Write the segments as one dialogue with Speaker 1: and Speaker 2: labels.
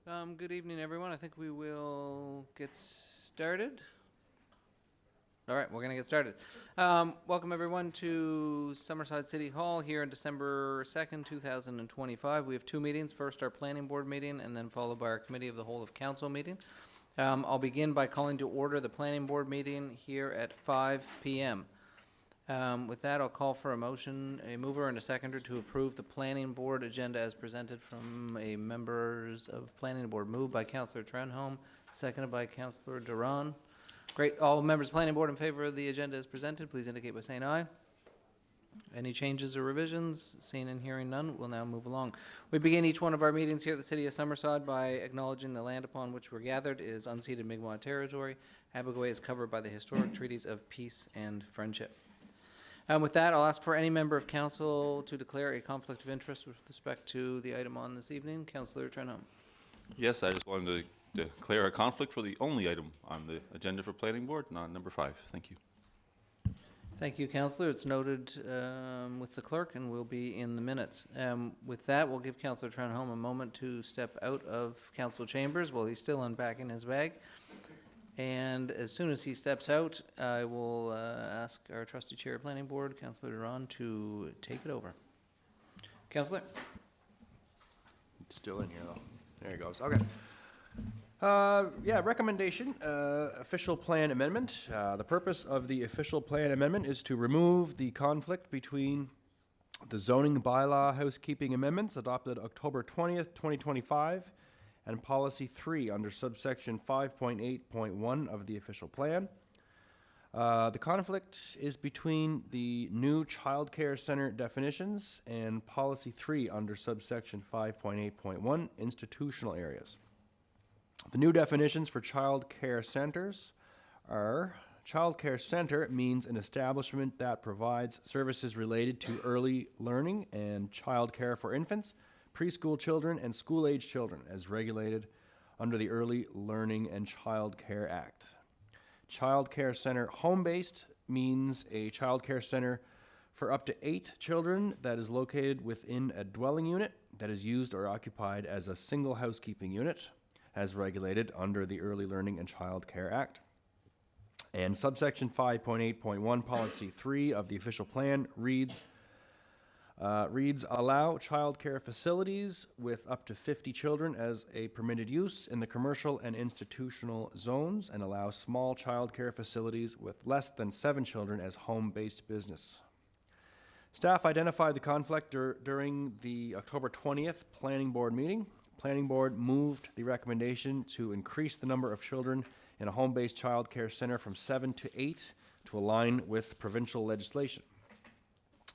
Speaker 1: Good evening, everyone. I think we will get started. All right, we're going to get started. Welcome, everyone, to Summerside City Hall here on December 2nd, 2025. We have two meetings. First, our Planning Board meeting, and then followed by our Committee of the Whole of Council meeting. I'll begin by calling to order the Planning Board meeting here at 5 p.m. With that, I'll call for a motion, a mover and a seconder to approve the Planning Board agenda as presented from a members of Planning Board. Moved by Councillor Trenholm, seconded by Councillor Doiron. Great. All members of the Planning Board in favor of the agenda as presented, please indicate by saying aye. Any changes or revisions? Seeing and hearing none, we'll now move along. We begin each one of our meetings here at the City of Summerside by acknowledging the land upon which we're gathered is unceded Mi'kmaq territory. Abbotsford is covered by the historic treaties of peace and friendship. With that, I'll ask for any member of council to declare a conflict of interest with respect to the item on this evening. Councillor Trenholm.
Speaker 2: Yes, I just wanted to declare a conflict for the only item on the agenda for Planning Board, number 5. Thank you.
Speaker 1: Thank you, Councillor. It's noted with the clerk and will be in the minutes. With that, we'll give Councillor Trenholm a moment to step out of council chambers while he's still unpacking his bag. And as soon as he steps out, I will ask our trustee chair of Planning Board, Councillor Doiron, to take it over. Councillor?
Speaker 3: It's still in here, though. There he goes. Okay. Recommendation, official plan amendment. The purpose of the official plan amendment is to remove the conflict between the zoning bylaw housekeeping amendments adopted October 20th, 2025, and Policy 3 under subsection 5.8.1 of the official plan. The conflict is between the new childcare center definitions and Policy 3 under subsection 5.8.1 institutional areas. The new definitions for childcare centers are: childcare center means an establishment that provides services related to early learning and childcare for infants, preschool children, and school-age children as regulated under the Early Learning and Child Care Act. Child Care Center home-based means a child care center for up to 8 children that is located within a dwelling unit that is used or occupied as a single housekeeping unit as regulated under the Early Learning and Child Care Act. And subsection 5.8.1 Policy 3 of the official plan reads, allow childcare facilities with up to 50 children as a permitted use in the commercial and institutional zones, and allow small childcare facilities with less than 7 children as home-based business. Staff identified the conflict during the October 20th Planning Board meeting. Planning Board moved the recommendation to increase the number of children in a home-based childcare center from 7 to 8 to align with provincial legislation.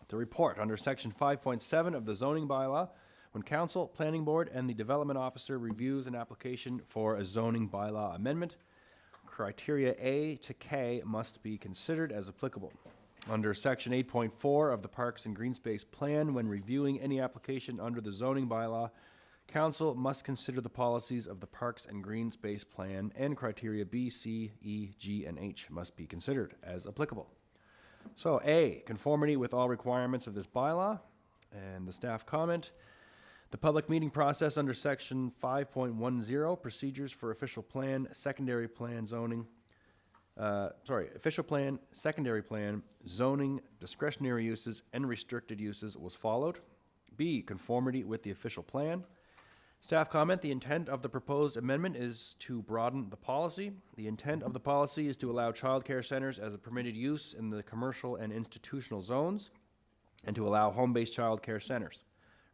Speaker 3: The report under Section 5.7 of the zoning bylaw: when Council, Planning Board, and the Development Officer reviews an application for a zoning bylaw amendment, criteria A to K must be considered as applicable. Under Section 8.4 of the Parks and Greenspace Plan, when reviewing any application under the zoning bylaw, Council must consider the policies of the Parks and Greenspace Plan, and criteria B, C, E, G, and H must be considered as applicable. So A, conformity with all requirements of this bylaw, and the staff comment. The public meeting process under Section 5.10, procedures for official plan, secondary plan, zoning, official plan, secondary plan, zoning, discretionary uses, and restricted uses was followed. B, conformity with the official plan. Staff comment: the intent of the proposed amendment is to broaden the policy. The intent of the policy is to allow childcare centers as a permitted use in the commercial and institutional zones, and to allow home-based childcare centers.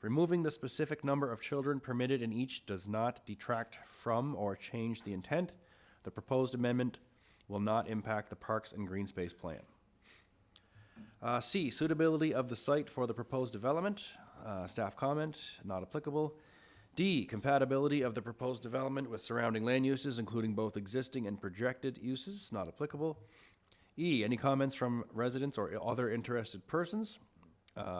Speaker 3: Removing the specific number of children permitted in each does not detract from or change the intent. The proposed amendment will not impact the Parks and Greenspace Plan. C, suitability of the site for the proposed development. Staff comment: not applicable. D, compatibility of the proposed development with surrounding land uses, including both existing and projected uses, not applicable. E, any comments from residents or other interested persons?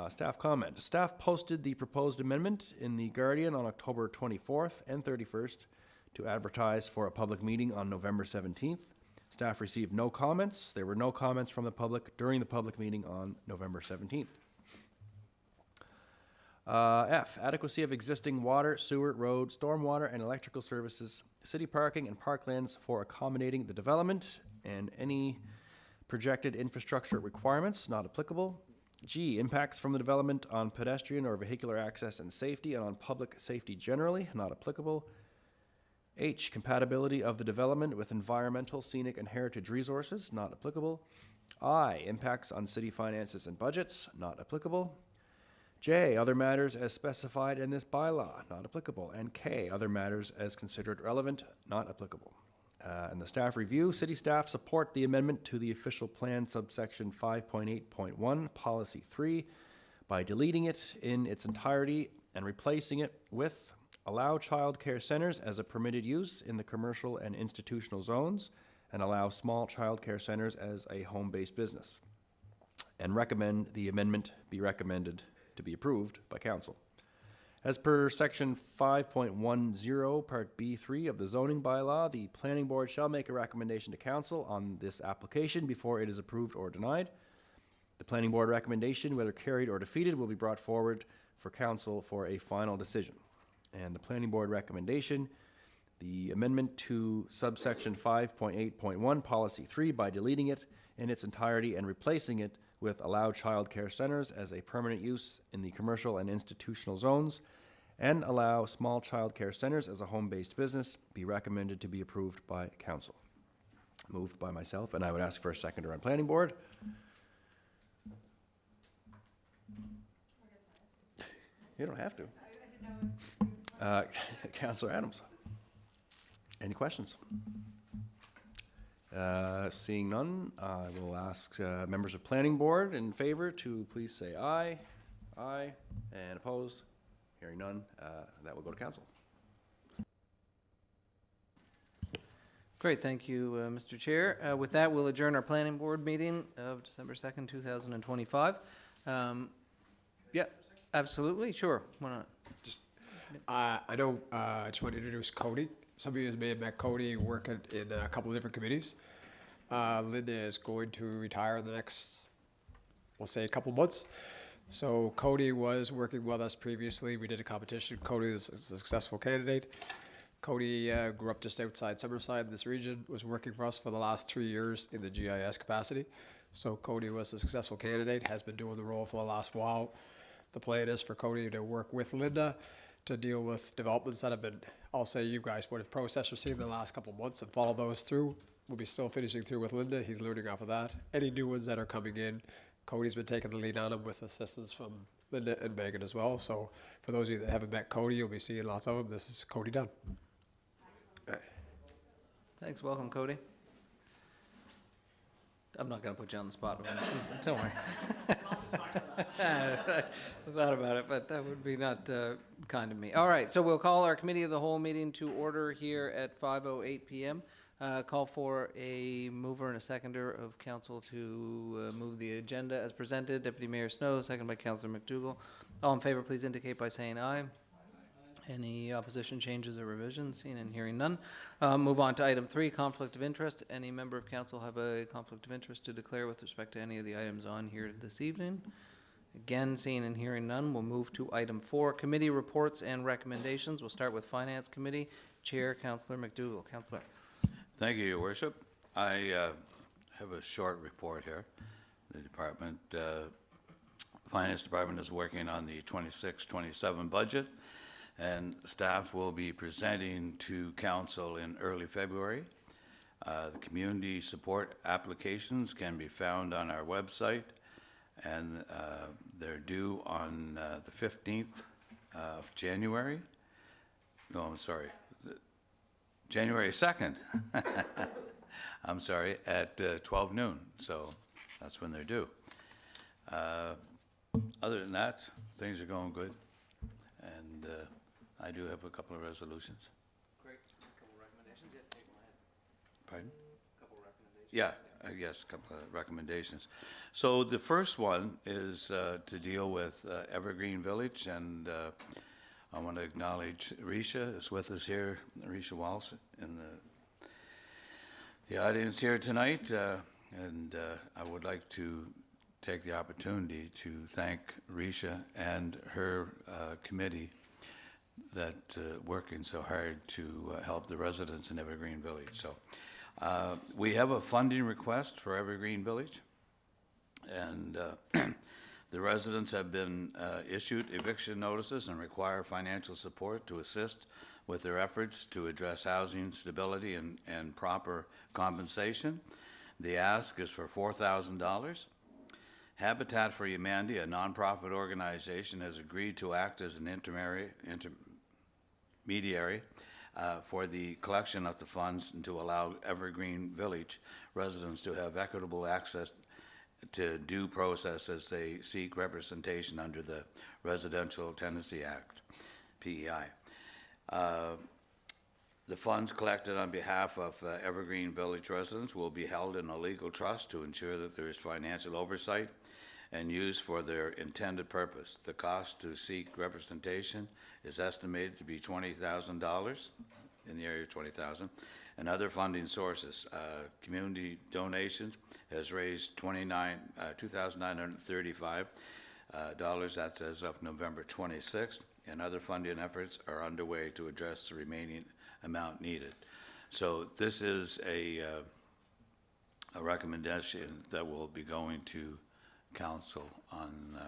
Speaker 3: Staff comment: staff posted the proposed amendment in the Guardian on October 24th and 31st to advertise for a public meeting on November 17th. Staff received no comments. There were no comments from the public during the public meeting on November 17th. F, adequacy of existing water, sewer, road, stormwater, and electrical services, city parking and parklands for accommodating the development, and any projected infrastructure requirements, not applicable. G, impacts from the development on pedestrian or vehicular access and safety and on public safety generally, not applicable. H, compatibility of the development with environmental, scenic, and heritage resources, not applicable. I, impacts on city finances and budgets, not applicable. J, other matters as specified in this bylaw, not applicable. And K, other matters as considered relevant, not applicable. And the staff review, city staff support the amendment to the official plan subsection 5.8.1, policy 3, by deleting it in its entirety and replacing it with allow child care centers as a permitted use in the commercial and institutional zones, and allow small child care centers as a home-based business. And recommend the amendment be recommended to be approved by council. As per section 5.10, part B3 of the zoning bylaw, the planning board shall make a recommendation to council on this application before it is approved or denied. The planning board recommendation, whether carried or defeated, will be brought forward for council for a final decision. And the planning board recommendation, the amendment to subsection 5.8.1, policy 3, by deleting it in its entirety and replacing it with allow child care centers as a permanent use in the commercial and institutional zones, and allow small child care centers as a home-based business, be recommended to be approved by council. Moved by myself, and I would ask for a seconder on planning board. You don't have to. Councillor Adams. Any questions? Seeing none, I will ask members of planning board in favor to please say aye. Aye. And opposed? Hearing none, that will go to council.
Speaker 1: Great, thank you, Mr. Chair. With that, we'll adjourn our planning board meeting of December 2nd, 2025. Yeah, absolutely, sure, why not?
Speaker 4: I know, I just want to introduce Cody. Some of you may have met Cody working in a couple of different committees. Linda is going to retire in the next, we'll say, a couple of months. So Cody was working with us previously. We did a competition. Cody was a successful candidate. Cody grew up just outside Summerside in this region, was working for us for the last 3 years in the GIS capacity. So Cody was a successful candidate, has been doing the role for the last while. The plan is for Cody to work with Linda to deal with developments that have been, I'll say you guys would have processed or seen in the last couple of months and follow those through. We'll be still finishing through with Linda. He's learning off of that. Any new ones that are coming in, Cody's been taking the lead on them with assistance from Linda and Megan as well. So for those of you that haven't met Cody, you'll be seeing lots of them. This is Cody Dunn.
Speaker 1: Thanks, welcome, Cody. I'm not gonna put you on the spot, don't worry. I thought about it, but that would be not kind of me. All right, so we'll call our committee of the whole meeting to order here at 5:08 p.m. Call for a mover and a seconder of council to move the agenda as presented. Deputy Mayor Snow, second by Councillor MacDougall. All in favor, please indicate by saying aye. Any opposition, changes, or revisions? Seeing and hearing none. Move on to item 3, conflict of interest. Any member of council have a conflict of interest to declare with respect to any of the items on here this evening? Again, seeing and hearing none, we'll move to item 4, committee reports and recommendations. We'll start with Finance Committee. Chair, Councillor MacDougall. Councillor.
Speaker 5: Thank you, Your Worship. I have a short report here. The department, Finance Department is working on the 26-27 budget, and staff will be presenting to council in early February. The community support applications can be found on our website, and they're due on the 15th of January. No, I'm sorry, January 2nd. I'm sorry, at 12 noon, so that's when they're due. Other than that, things are going good, and I do have a couple of resolutions.
Speaker 1: Great. A couple recommendations. Yeah, take them ahead.
Speaker 5: Pardon?
Speaker 1: Couple recommendations.
Speaker 5: Yeah, yes, a couple of recommendations. So the first one is to deal with Evergreen Village, and I want to acknowledge Risha is with us here, Risha Walsh, in the audience here tonight, and I would like to take the opportunity to thank Risha and her committee that working so hard to help the residents in Evergreen Village. So we have a funding request for Evergreen Village, and the residents have been issued eviction notices and require financial support to assist with their efforts to address housing stability and proper compensation. The ask is for $4,000. Habitat for Humanity, a nonprofit organization, has agreed to act as an intermediary for the collection of the funds and to allow Evergreen Village residents to have equitable access to due process as they seek representation under the Residential Tenancy Act, PEI. The funds collected on behalf of Evergreen Village residents will be held in a legal trust to ensure that there is financial oversight and used for their intended purpose. The cost to seek representation is estimated to be $20,000, in the area of $20,000, and other funding sources. Community donations has raised $2,935. That's as of November 26th, and other funding efforts are underway to address the remaining amount needed. So this is a recommendation that will be going to council on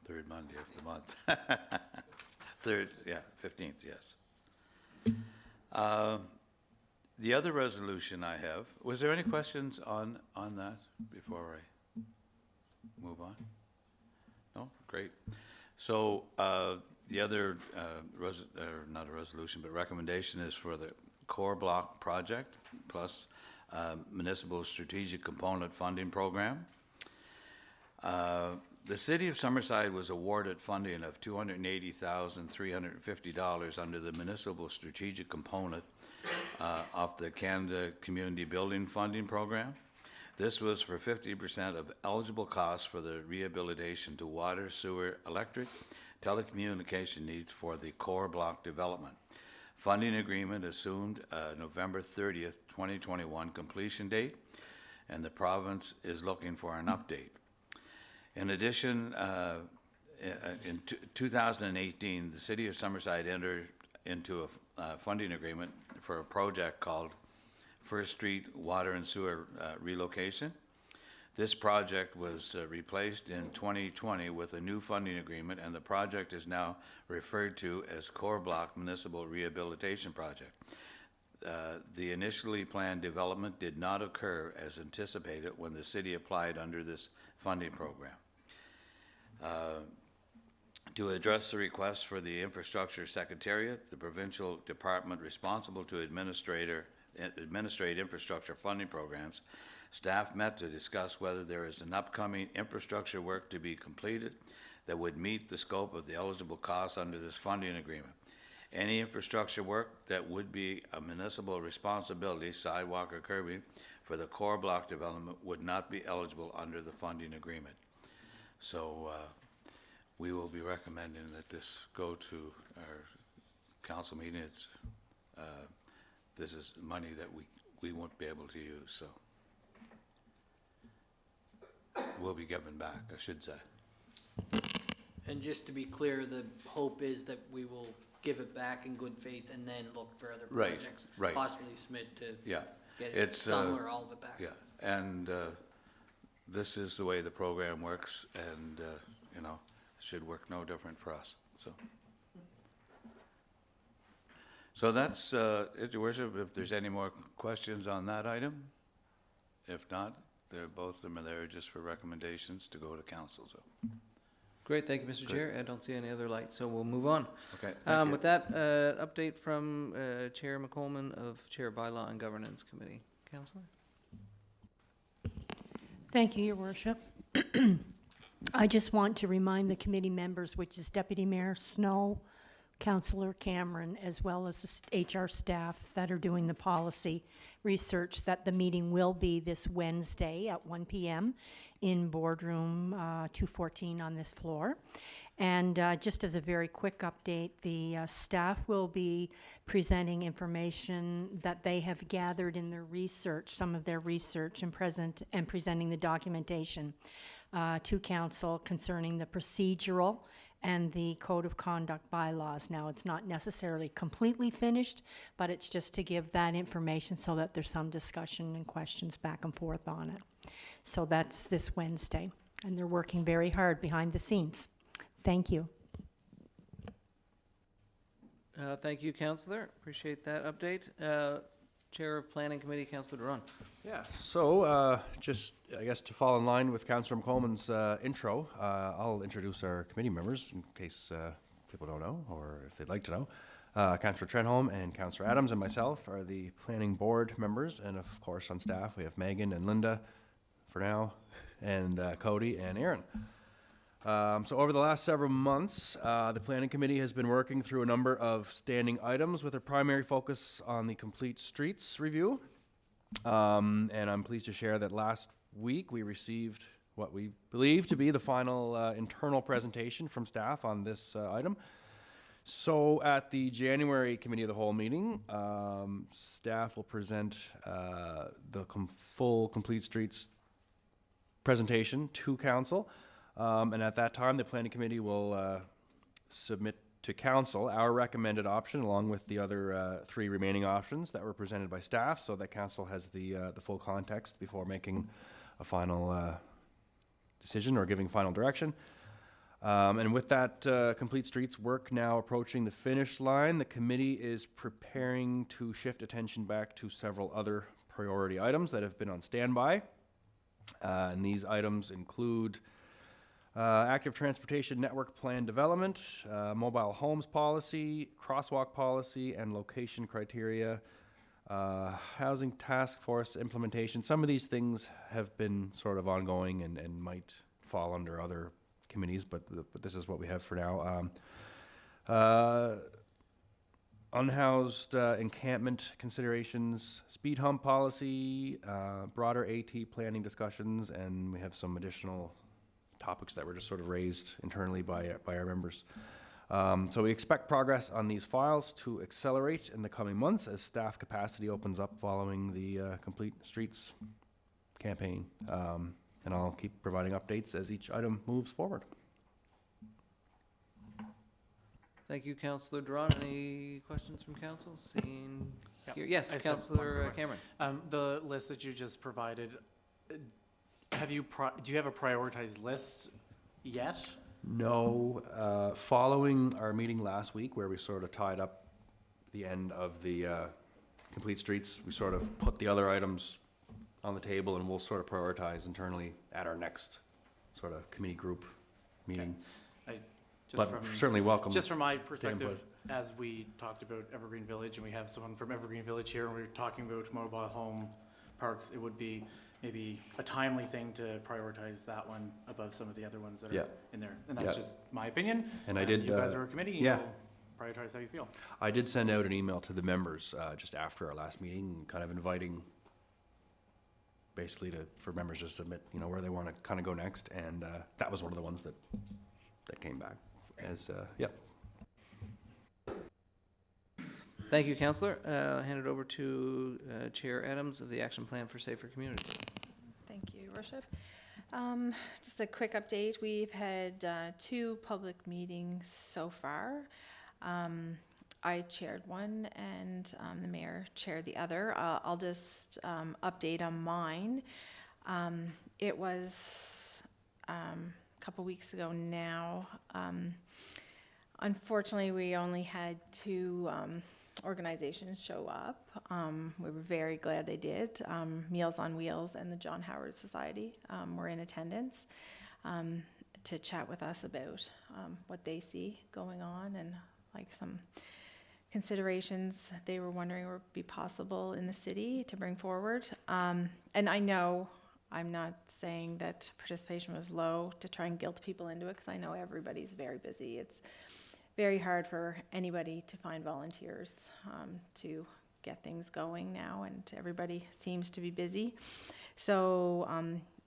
Speaker 5: third Monday of the month. 15th, yes. The other resolution I have, was there any questions on that before I move on? No? Great. So the other, not a resolution, but recommendation is for the core block project plus municipal strategic component funding program. The City of Summerside was awarded funding of $280,350 under the municipal strategic component of the Canada Community Building Funding Program. This was for 50% of eligible costs for the rehabilitation to water, sewer, electric, telecommunication needs for the core block development. Funding agreement assumed November 30th, 2021 completion date, and the province is looking for an update. In addition, in 2018, the City of Summerside entered into a funding agreement for a project called First Street Water and Sewer Relocation. This project was replaced in 2020 with a new funding agreement, and the project is now referred to as Core Block Municipal Rehabilitation Project. The initially planned development did not occur as anticipated when the city applied under this funding program. To address the request for the Infrastructure Secretariat, the provincial department responsible to administrate infrastructure funding programs, staff met to discuss whether there is an upcoming infrastructure work to be completed that would meet the scope of the eligible costs under this funding agreement. Any infrastructure work that would be a municipal responsibility, sidewalk or curbing, for the core block development would not be eligible under the funding agreement. So we will be recommending that this go to our council meeting. It's, this is money that we won't be able to use, so will be given back, I should say.
Speaker 6: And just to be clear, the hope is that we will give it back in good faith and then look for other
Speaker 5: Right,
Speaker 6: projects.
Speaker 5: right.
Speaker 6: Possibly submit to
Speaker 5: Yeah,
Speaker 6: get
Speaker 5: it's,
Speaker 6: some or all of it back.
Speaker 5: yeah, and this is the way the program works, and you know, it should work no different for us. So that's it, Your Worship. If there's any more questions on that item, if not, both of them are there just for recommendations to go to council. So.
Speaker 1: Great, thank you, Mr. Chair. I don't see any other lights, so we'll move on.
Speaker 5: Okay. Thank you.
Speaker 1: With that, update from Chair McColeman of Chair Bylaw and Governance Committee. Councillor?
Speaker 7: Thank you, Your Worship. I just want to remind the committee members, which is Deputy Mayor Snow, Councillor Cameron, as well as the HR staff that are doing the policy research, that the meeting will be this Wednesday at 1 p.m. in boardroom 214 on this floor. And just as a very quick update, the staff will be presenting information that they have gathered in their research, some of their research, and presenting the documentation to council concerning the procedural and the code of conduct bylaws. Now, it's not necessarily completely finished, but it's just to give that information so that there's some discussion and questions back and forth on it. So that's this Wednesday, and they're working very hard behind the scenes. Thank you.
Speaker 1: Thank you, Councillor. Appreciate that update. Chair of Planning Committee, Councillor Doiron.
Speaker 3: Yeah, so just, I guess, to fall in line with Councillor McColeman's intro, I'll introduce our committee members in case people don't know, or if they'd like to know. Councillor Trenholm and Councillor Adams and myself are the planning board members, and of course on staff we have Megan and Linda for now, and Cody and Aaron. So over the last several months, the Planning Committee has been working through a number of standing items with a primary focus on the Complete Streets review. And I'm pleased to share that last week we received what we believe to be the final internal presentation from staff on this item. So at the January Committee of the Whole meeting, staff will present the full Complete Streets presentation to Council. And at that time, the Planning Committee will submit to Council our recommended option along with the other 3 remaining options that were presented by staff, so that Council has the full context before making a final decision or giving final direction. And with that Complete Streets work now approaching the finish line, the committee is preparing to shift attention back to several other priority items that have been on standby. And these items include active transportation network plan development, mobile homes policy, crosswalk policy, and location criteria, housing task force implementation. Some of these things have been sort of ongoing and might fall under other committees, but this is what we have for now. Unhoused encampment considerations, speed hump policy, broader AT planning discussions, and we have some additional topics that were just sort of raised internally by our members. So we expect progress on these files to accelerate in the coming months as staff capacity opens up following the Complete Streets campaign. And I'll keep providing updates as each item moves forward.
Speaker 1: Thank you, Councillor Doiron. Any questions from Council? Seeing here. Yes, Councillor Cameron.
Speaker 8: The list that you just provided, do you have a prioritized list yet?
Speaker 3: No. Following our meeting last week where we sort of tied up the end of the Complete Streets, we sort of put the other items on the table and we'll sort of prioritize internally at our next sort of committee group meeting. But certainly welcome.
Speaker 8: Just from my perspective, as we talked about Evergreen Village, and we have someone from Evergreen Village here, and we were talking about mobile home parks, it would be maybe a timely thing to prioritize that one above some of the other ones that are in there. And that's just my opinion. And I did. You guys are a committee. You'll prioritize how you feel.
Speaker 3: I did send out an email to the members just after our last meeting, kind of inviting basically for members to submit, where they want to kind of go next. And that was one of the ones that came back.
Speaker 1: Thank you, Councillor. Hand it over to Chair Adams of the Action Plan for Safer Communities.
Speaker 9: Thank you, Your Worship. Just a quick update. We've had 2 public meetings so far. I chaired one and the mayor chaired the other. I'll just update on mine. It was couple weeks ago now. Unfortunately, we only had 2 organizations show up. We were very glad they did. Meals on Wheels and the John Howard Society were in attendance to chat with us about what they see going on and like some considerations they were wondering would be possible in the city to bring forward. And I know I'm not saying that participation was low to try and guilt people into it, because I know everybody's very busy. very hard for anybody to find volunteers to get things going now, and everybody seems to be busy. So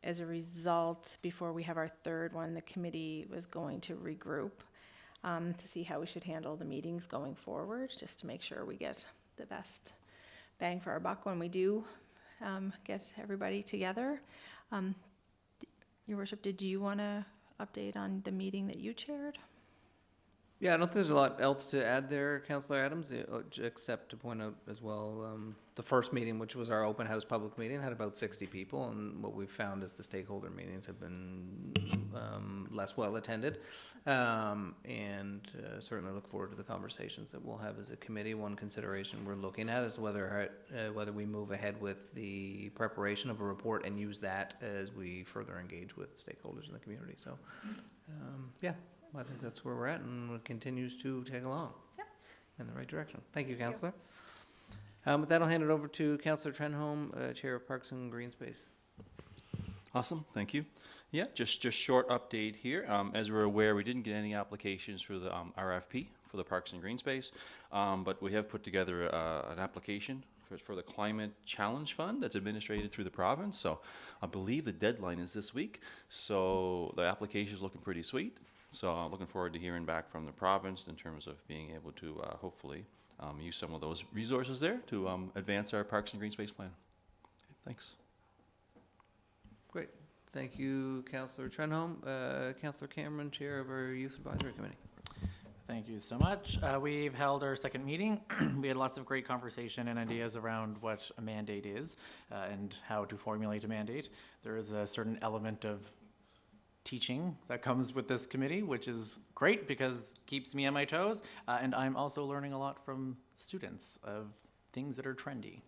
Speaker 9: as a result, before we have our third one, the committee was going to regroup to see how we should handle the meetings going forward, just to make sure we get the best bang for our buck when we do get everybody together. Your Worship, did you want to update on the meeting that you chaired?
Speaker 1: Yeah, I don't think there's a lot else to add there, Councillor Adams, except to point out as well, the first meeting, which was our open house public meeting, had about 60 people, and what we've found is the stakeholder meetings have been less well attended, and certainly look forward to the conversations that we'll have as a committee. One consideration we're looking at is whether we move ahead with the preparation of a report and use that as we further engage with stakeholders in the community. So, yeah. I think that's where we're at, and it continues to take along in the right direction. Thank you, Councillor. With that, I'll hand it over to Councillor Trenholm, Chair of Parks and Greenspace.
Speaker 2: Awesome, thank you. Yeah, just short update here. As we're aware, we didn't get any applications for the RFP for the Parks and Greenspace, but we have put together an application for the Climate Challenge Fund that's administrated through the province. So I believe the deadline is this week. So the application is looking pretty sweet. So I'm looking forward to hearing back from the province in terms of being able to hopefully use some of those resources there to advance our Parks and Greenspace plan. Okay, thanks.
Speaker 1: Great. Thank you, Councillor Trenholm. Councillor Cameron, Chair of our Youth Advisory Committee.
Speaker 8: Thank you so much. We've held our second meeting. We had lots of great conversation and ideas around what a mandate is and how to formulate a mandate. There is a certain element of teaching that comes with this committee, which is great because it keeps me on my toes, and I'm also learning a lot from students of things that are trendy.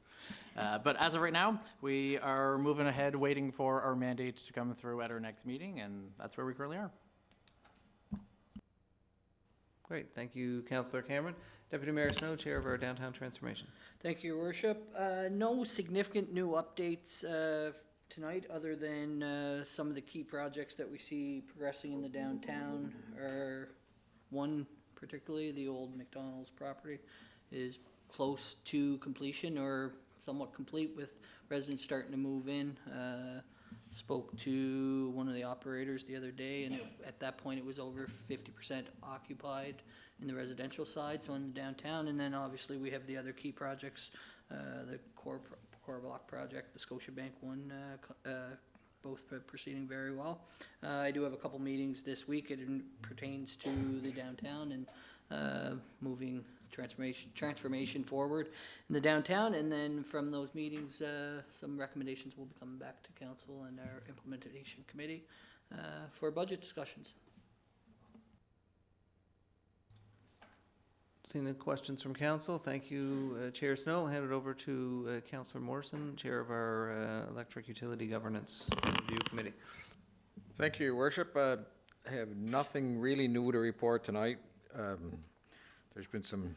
Speaker 8: But as of right now, we are moving ahead, waiting for our mandate to come through at our next meeting, and that's where we currently are.
Speaker 1: Great. Thank you, Councillor Cameron. Deputy Mayor Snow, Chair of our Downtown Transformation.
Speaker 6: Thank you, Your Worship. No significant new updates tonight, other than some of the key projects that we see progressing in the downtown. Are one particularly, the old McDonald's property, is close to completion or somewhat complete, with residents starting to move in. Spoke to one of the operators the other day, and at that point it was over 50% occupied in the residential side, so in the downtown. And then obviously we have the other key projects, the core block project, the Scotiabank one, both proceeding very well. I do have a couple meetings this week. It pertains to the downtown and moving transformation forward in the downtown. And then from those meetings, some recommendations will be coming back to council and our implementation committee for budget discussions.
Speaker 1: Seeing no questions from council, thank you, Chair Snow. I'll hand it over to Councillor Morrison, Chair of our Electric Utility Governance Review Committee.
Speaker 10: Thank you, Your Worship. I have nothing really new to report tonight. There's been some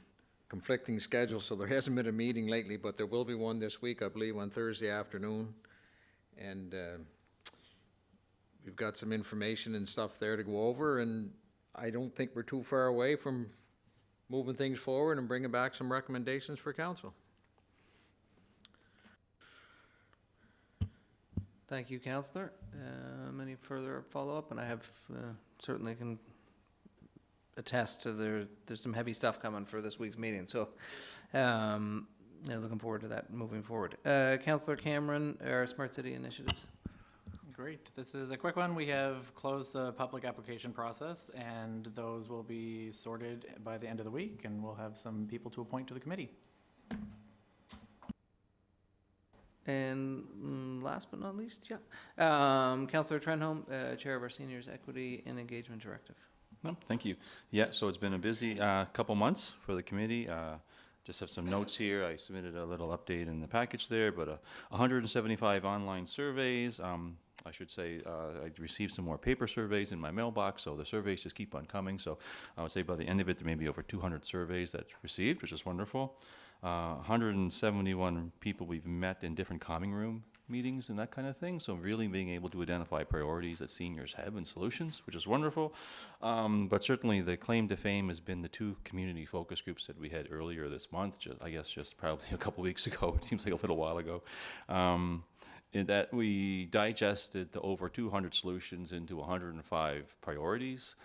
Speaker 10: conflicting schedules, so there hasn't been a meeting lately, but there will be one this week, I believe, on Thursday afternoon. And we've got some information and stuff there to go over, and I don't think we're too far away from moving things forward and bringing back some recommendations for council.
Speaker 1: Thank you, Councillor. Any further follow-up? And I have certainly can attest to there's some heavy stuff coming for this week's meeting. So yeah, looking forward to that moving forward. Councillor Cameron, our Smart City initiatives.
Speaker 8: Great. This is a quick one. We have closed the public application process, and those will be sorted by the end of the week, and we'll have some people to appoint to the committee.
Speaker 1: And last but not least, Councillor Trenholm, Chair of our Seniors Equity and Engagement Directive.
Speaker 2: No, thank you. Yeah, so it's been a busy couple months for the committee. Just have some notes here. I submitted a little update in the package there, but 175 online surveys. I should say I received some more paper surveys in my mailbox, so the surveys just keep on coming. So I would say by the end of it, there may be over 200 surveys that received, which is wonderful. 171 people we've met in different calming room meetings and that kind of thing. So really being able to identify priorities that seniors have and solutions, which is wonderful. But certainly the claim to fame has been the 2 community focus groups that we had earlier this month, I guess just probably a couple weeks ago. It seems like a little while ago. In that we digested the over 200 solutions into 105 priorities.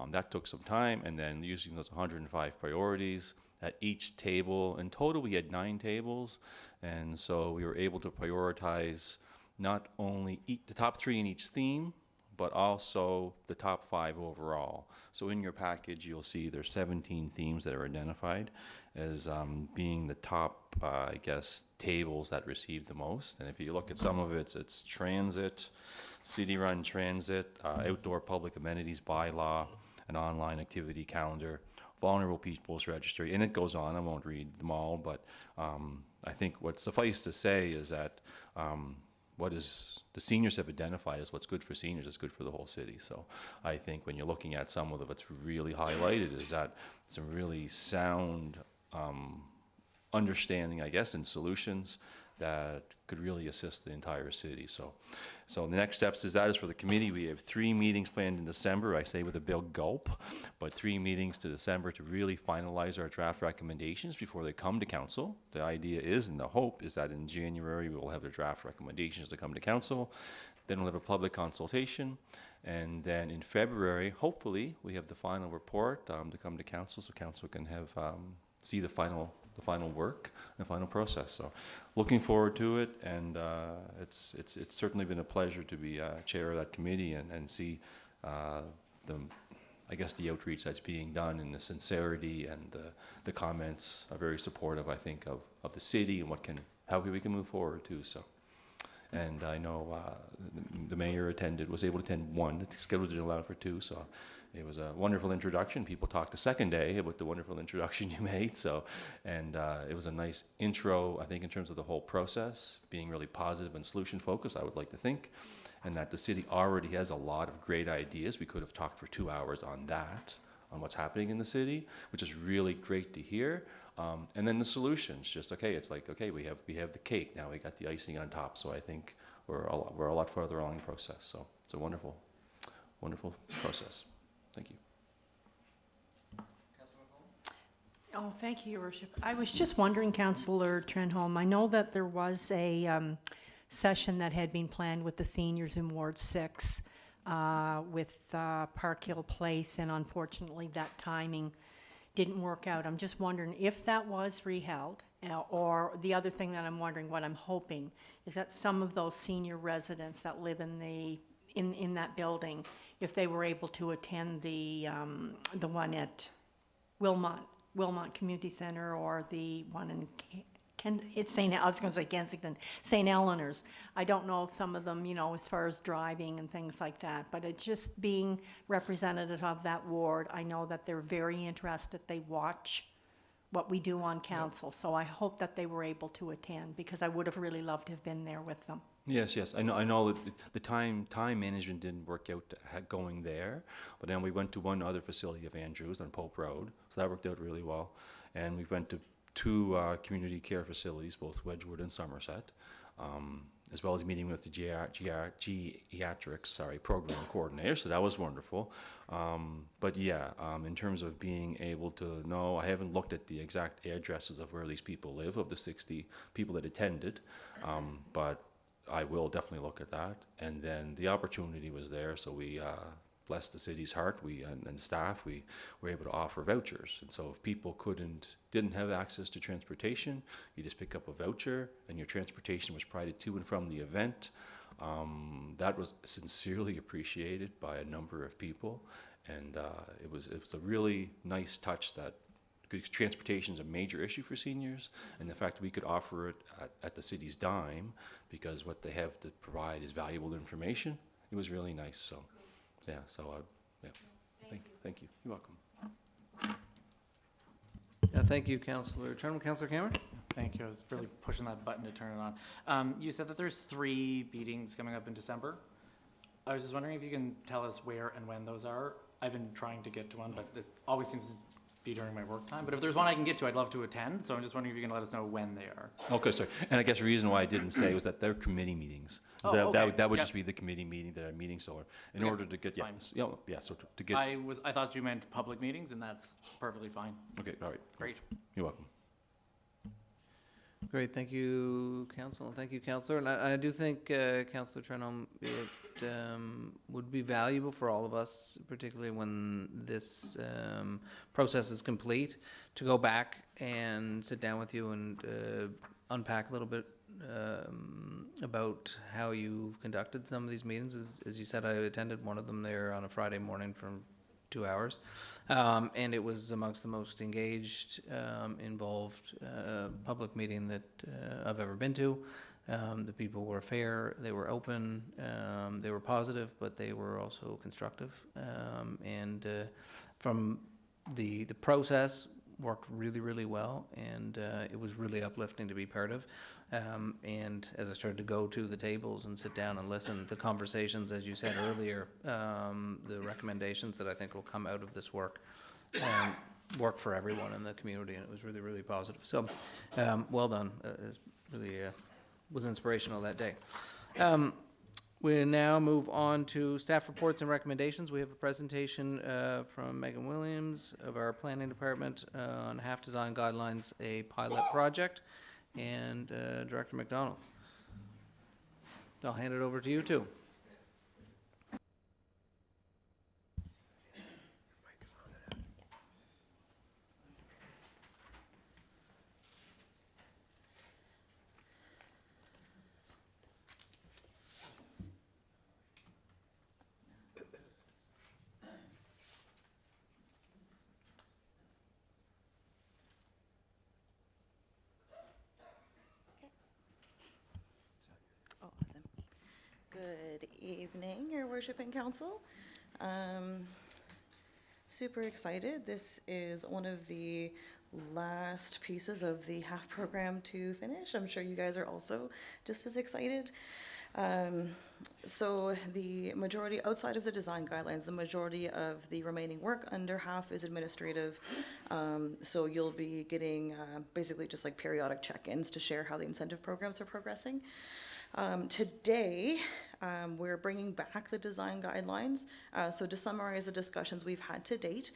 Speaker 2: That took some time, and then using those 105 priorities at each table, in total we had 9 tables, and so we were able to prioritize not only the top 3 in each theme, but also the top 5 overall. So in your package, you'll see there's 17 themes that are identified as being the top, I guess, tables that received the most. And if you look at some of it, it's transit, city-run transit, outdoor public amenities bylaw, an online activity calendar, vulnerable people's registry, and it goes on. I won't read them all, but I think what suffice to say is that what is the seniors have identified as what's good for seniors is good for the whole city. So I think when you're looking at some of what's really highlighted is that some really sound understanding, I guess, and solutions that could really assist the entire city. So the next steps is for the committee. We have 3 meetings planned in December, I say with a big gulp, but 3 meetings to December to really finalize our draft recommendations before they come to council. The idea is, and the hope is that in January we will have the draft recommendations to come to council. Then we'll have a public consultation. And then in February, hopefully, we have the final report to come to council, so council can have see the final work, the final process. So looking forward to it, and it's certainly been a pleasure to be chair of that committee and see I guess the outreach that's being done, and the sincerity and the comments are very supportive, I think, of the city and how we can move forward too. So. And I know the mayor was able to attend 1, scheduled to allow for 2, so it was a wonderful introduction. People talked the second day about the wonderful introduction you made, so, and it was a nice intro, I think, in terms of the whole process, being really positive and solution focused, I would like to think, and that the city already has a lot of great ideas. We could have talked for 2 hours on that, on what's happening in the city, which is really great to hear. And then the solutions, just it's like, okay, we have the cake, now we got the icing on top. So I think we're a lot further along the process. So it's a wonderful process. Thank you.
Speaker 7: Oh, thank you, Your Worship. I was just wondering, Councillor Trenholm, I know that there was a session that had been planned with the seniors in Ward 6 with Park Hill Place, and unfortunately that timing didn't work out. I'm just wondering if that was reheld, or the other thing that I'm wondering, what I'm hoping, is that some of those senior residents that live in that building, if they were able to attend the one at Wilmot Community Center, or the one in I was going to say Kensington, St. Eleanor's. I don't know if some of them, as far as driving and things like that, but it's just being representative of that ward. I know that they're very interested. They watch what we do on council, so I hope that they were able to attend, because I would have really loved to have been there with them.
Speaker 2: Yes. I know that the time management didn't work out going there, but then we went to one other facility of Andrews on Pope Road, so that worked out really well. And we went to 2 community care facilities, both Wedgwood and Somerset, as well as meeting with the geriatrics program coordinator, so that was wonderful. But yeah, in terms of being able to know, I haven't looked at the exact addresses of where these people live, of the 60 people that attended, but I will definitely look at that. And then the opportunity was there, so we bless the city's heart, and staff, we were able to offer vouchers. And so if people didn't have access to transportation, you just pick up a voucher, and your transportation was provided to and from the event. That was sincerely appreciated by a number of people, and it was a really nice touch, that because transportation is a major issue for seniors, and the fact that we could offer it at the city's dime, because what they have to provide is valuable information, it was really nice. So. Yeah, thank you. You're welcome.
Speaker 1: Yeah, thank you, Councillor Trenholm. Councillor Cameron?
Speaker 8: Thank you. I was really pushing that button to turn it on. You said that there's 3 meetings coming up in December. I was just wondering if you can tell us where and when those are. I've been trying to get to one, but it always seems to be during my work time. But if there's one I can get to, I'd love to attend. So I'm just wondering if you can let us know when they are.
Speaker 2: Okay, sorry. And I guess the reason why I didn't say was that they're committee meetings. So
Speaker 8: Oh,
Speaker 2: that,
Speaker 8: okay.
Speaker 2: that would
Speaker 8: Yep.
Speaker 2: just be the committee meeting that I'm meeting, so in
Speaker 8: Okay,
Speaker 2: order to get,
Speaker 8: that's
Speaker 2: yeah,
Speaker 8: fine.
Speaker 2: so to get,
Speaker 8: I thought you meant public meetings, and that's perfectly fine.
Speaker 2: okay, all right.
Speaker 8: Great.
Speaker 2: You're welcome.
Speaker 1: Great, thank you, Council, and thank you, Councillor. And I do think, Councillor Trenholm, it would be valuable for all of us, particularly when this process is complete, to go back and sit down with you and unpack a little bit about how you conducted some of these meetings. As you said, I attended one of them there on a Friday morning for 2 hours. And it was amongst the most engaged, involved public meeting that I've ever been to. The people were fair, they were open, they were positive, but they were also constructive. And from the process worked really, really well, and it was really uplifting to be part of. And as I started to go to the tables and sit down and listen, the conversations, as you said earlier, the recommendations that I think will come out of this work, work for everyone in the community, and it was really, really positive. So, well done. It really was inspirational that day. We now move on to staff reports and recommendations. We have a presentation from Megan Williams of our planning department on half design guidelines, a pilot project, and Director MacDougall. I'll hand it over to you too.
Speaker 11: Oh, awesome. Good evening, Your Worship and Council. Super excited. This is one of the last pieces of the HAF program to finish. I'm sure you guys are also just as excited. So the majority, outside of the design guidelines, the majority of the remaining work under HAF is administrative. So you'll be getting basically just like periodic check-ins to share how the incentive programs are progressing. Today, we're bringing back the design guidelines. So to summarize the discussions we've had to date,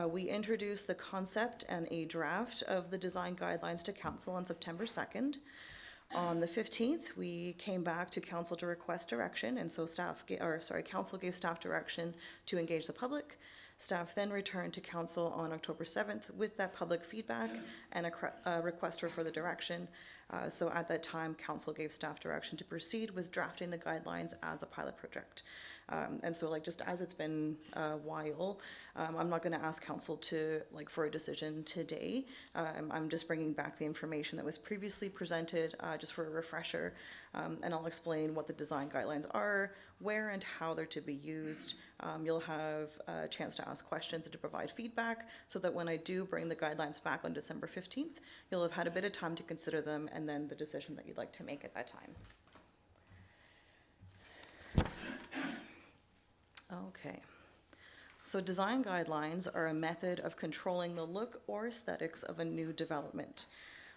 Speaker 11: we introduced the concept and a draft of the design guidelines to Council on September 2nd. On the 15th, we came back to Council to request direction, and so Council gave staff direction to engage the public. Staff then returned to Council on October 7th with that public feedback and a request for further direction. So at that time, Council gave staff direction to proceed with drafting the guidelines as a pilot project. And so just as it's been a while, I'm not gonna ask Council to, for a decision today. I'm just bringing back the information that was previously presented, just for a refresher. And I'll explain what the design guidelines are, where and how they're to be used. You'll have a chance to ask questions and to provide feedback so that when I do bring the guidelines back on December 15th, you'll have had a bit of time to consider them and then the decision that you'd like to make at that time. Okay, so design guidelines are a method of controlling the look or aesthetics of a new development.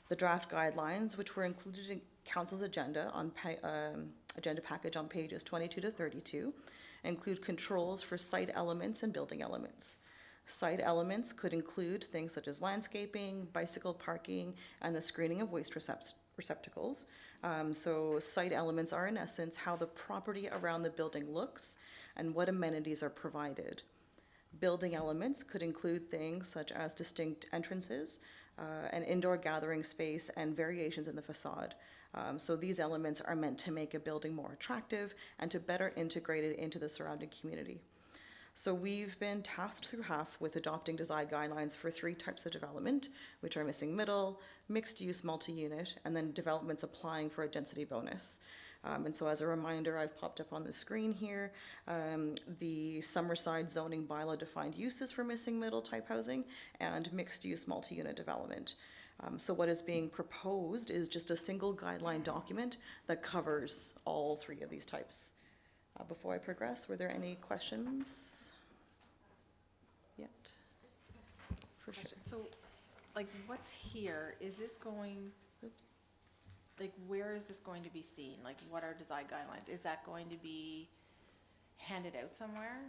Speaker 11: The draft guidelines, which were included in Council's agenda on agenda package on pages 22 to 32, include controls for site elements and building elements. Site elements could include things such as landscaping, bicycle parking, and the screening of waste receptacles. So site elements are in essence how the property around the building looks and what amenities are provided. Building elements could include things such as distinct entrances, an indoor gathering space, and variations in the facade. So these elements are meant to make a building more attractive and to better integrate it into the surrounding community. So we've been tasked through HAF with adopting design guidelines for 3 types of development, which are missing middle, mixed-use multi-unit, and then developments applying for a density bonus. And so as a reminder, I've popped up on the screen here, the Summerside zoning bylaw defined uses for missing middle type housing and mixed-use multi-unit development. So what is being proposed is just a single guideline document that covers all 3 of these types. Before I progress, were there any questions yet? For sure.
Speaker 9: Question. So, like, what's here, is this going,
Speaker 11: Oops.
Speaker 9: like, where is this going to be seen? Like, what are design guidelines? Is that going to be handed out somewhere?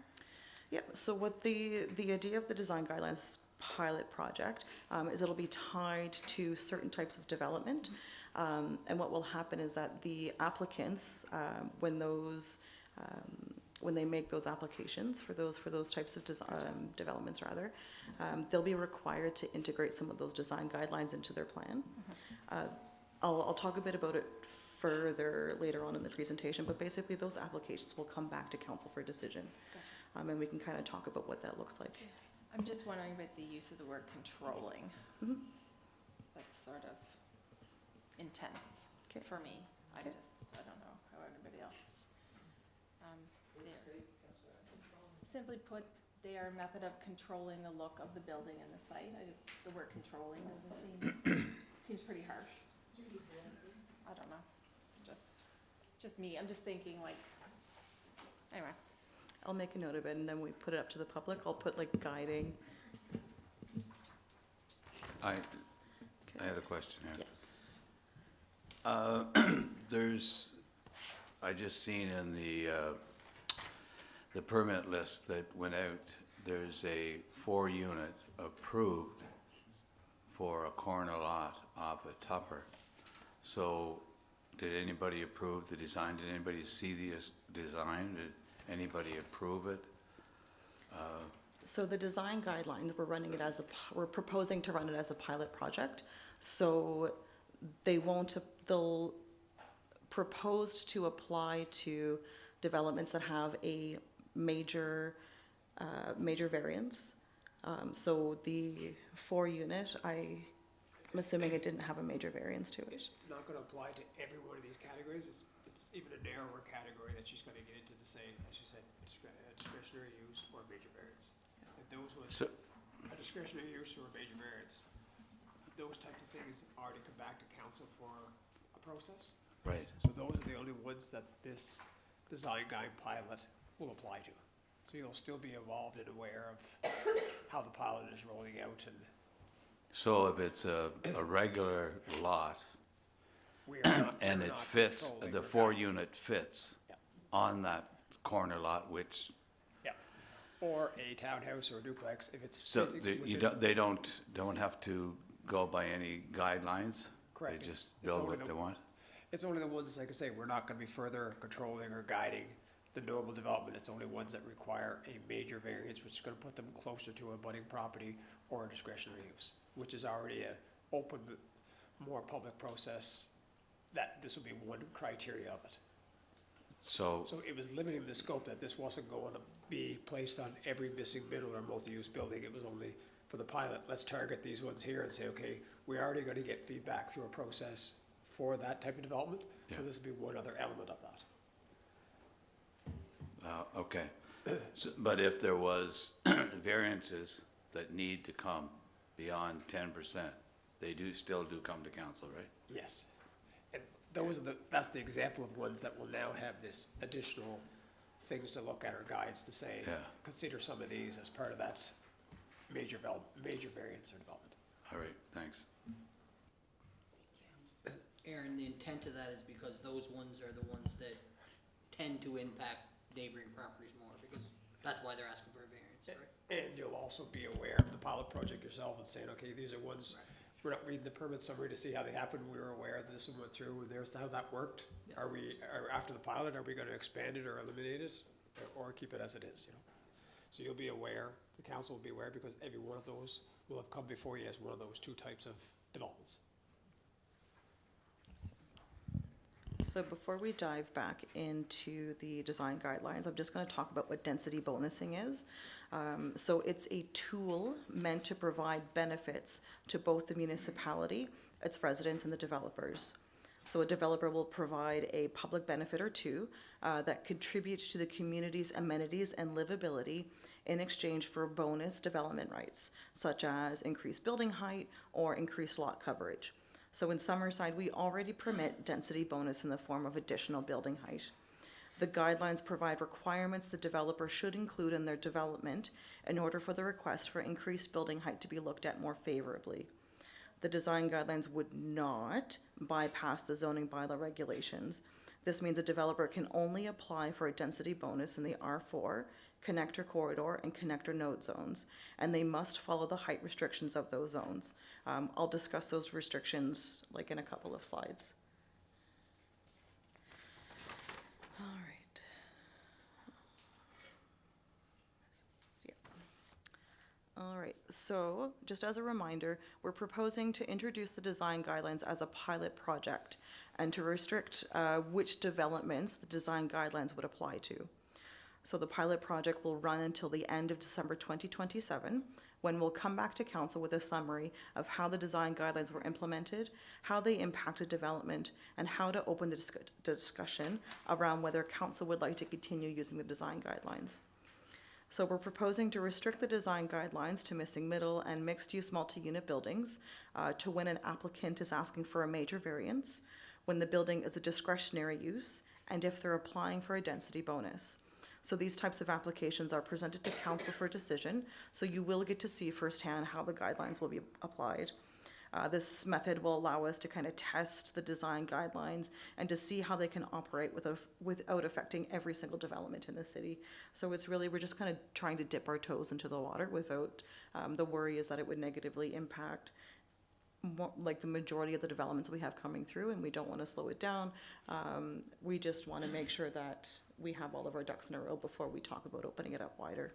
Speaker 11: Yeah, so what the idea of the design guidelines pilot project is it'll be tied to certain types of development. And what will happen is that the applicants, when they make those applications for those types of developments rather, they'll be required to integrate some of those design guidelines into their plan. I'll talk a bit about it further later on in the presentation, but basically those applications will come back to council for decision. And we can kind of talk about what that looks like.
Speaker 9: I'm just wondering about the use of the word controlling.
Speaker 11: Mhm.
Speaker 9: That's sort of intense
Speaker 11: Okay.
Speaker 9: for me. I
Speaker 11: Okay.
Speaker 9: don't know how everybody else. Simply put, they are a method of controlling the look of the building and the site. The word controlling doesn't seems pretty harsh. I don't know. It's just me. I'm just thinking like, anyway.
Speaker 11: I'll make a note of it, and then we put it up to the public. I'll put like guiding.
Speaker 5: I had a question here.
Speaker 11: Yes.
Speaker 5: I just seen in the permit list that went out, there's a 4-unit approved for a corner lot off at Tupper. So did anybody approve the design? Did anybody see the design? Did anybody approve it?
Speaker 11: So the design guidelines, we're proposing to run it as a pilot project. So they'll propose to apply to developments that have a major variance. So the 4-unit, I'm assuming it didn't have a major variance to it.
Speaker 4: It's not gonna apply to every one of these categories, it's even a narrower category that she's gonna get into to say, as you said, a discretionary use or a major variance. And those ones,
Speaker 5: So-
Speaker 4: a discretionary use or a major variance, those types of things already come back to council for a process.
Speaker 5: Right.
Speaker 4: So those are the only ones that this design guide pilot will apply to. So you'll still be involved and aware of how the pilot is rolling out, and
Speaker 5: So if it's a regular lot
Speaker 4: we are not.
Speaker 5: and
Speaker 4: we're
Speaker 5: it
Speaker 4: not
Speaker 5: fits,
Speaker 4: controlling
Speaker 5: the
Speaker 4: or
Speaker 5: 4-unit fits
Speaker 4: Yeah.
Speaker 5: on that corner lot, which,
Speaker 4: Yeah, or a townhouse or a duplex, if it's.
Speaker 5: so
Speaker 4: fitting
Speaker 5: you
Speaker 4: within-
Speaker 5: they don't have to go by any guidelines?
Speaker 4: Correct.
Speaker 5: They just
Speaker 4: It's
Speaker 5: build
Speaker 4: only
Speaker 5: what
Speaker 4: the-
Speaker 5: they want?
Speaker 4: It's only the ones, like I say, we're not gonna be further controlling or guiding the normal development. It's only ones that require a major variance, which is gonna put them closer to a budding property or a discretionary use, which is already a open, more public process, that this will be one criteria of it.
Speaker 5: So,
Speaker 4: So it was limiting the scope, that this wasn't going to be placed on every missing middle or multi-use building. It was only for the pilot. Let's target these ones here and say, okay, we're already gonna get feedback through a process for that type of development. So
Speaker 5: Yeah.
Speaker 4: this will be one other element of that.
Speaker 5: okay. But if there was variances that need to come beyond 10%, they still do come to council, right?
Speaker 4: Yes. And that's the example of ones that will now have this additional things to look at or guides to say,
Speaker 5: Yeah.
Speaker 4: consider some of these as part of that major variance or development.
Speaker 5: All right, thanks.
Speaker 6: Aaron, the intent of that is because those ones are the ones that tend to impact neighboring properties more, because that's why they're asking for a variance, right?
Speaker 4: And you'll also be aware of the pilot project yourself and saying, okay, these are ones, we're not reading the permit summary to see how they happened, we were aware that this one went through, there's how that worked.
Speaker 6: Yeah.
Speaker 4: After the pilot, are we gonna expand it or eliminate it, or keep it as it is, you know? So you'll be aware, the council will be aware, because every one of those will have come before you as one of those 2 types of developments.
Speaker 11: So before we dive back into the design guidelines, I'm just going to talk about what density bonusing is. So it's a tool meant to provide benefits to both the municipality, its residents, and the developers. So a developer will provide a public benefit or two that contributes to the community's amenities and livability in exchange for bonus development rights, such as increased building height or increased lot coverage. So in Summerside, we already permit density bonus in the form of additional building height. The guidelines provide requirements the developer should include in their development in order for the request for increased building height to be looked at more favorably. The design guidelines would not bypass the zoning bylaw regulations. This means a developer can only apply for a density bonus in the R4, connector corridor, and connector node zones, and they must follow the height restrictions of those zones. I'll discuss those restrictions like in a couple of slides. All right. All right, so just as a reminder, we're proposing to introduce the design guidelines as a pilot project and to restrict which developments the design guidelines would apply to. So the pilot project will run until the end of December 2027, when we'll come back to council with a summary of how the design guidelines were implemented, how they impacted development, and how to open the discussion around whether council would like to continue using the design guidelines. So we're proposing to restrict the design guidelines to missing middle and mixed-use multi-unit buildings to when an applicant is asking for a major variance, when the building is a discretionary use, and if they're applying for a density bonus. So these types of applications are presented to council for decision, so you will get to see firsthand how the guidelines will be applied. This method will allow us to kind of test the design guidelines and to see how they can operate without affecting every single development in the city. So it's really, we're just kind of trying to dip our toes into the water without, the worry is that it would negatively impact like the majority of the developments we have coming through, and we don't want to slow it down. We just want to make sure that we have all of our ducks in a row before we talk about opening it up wider.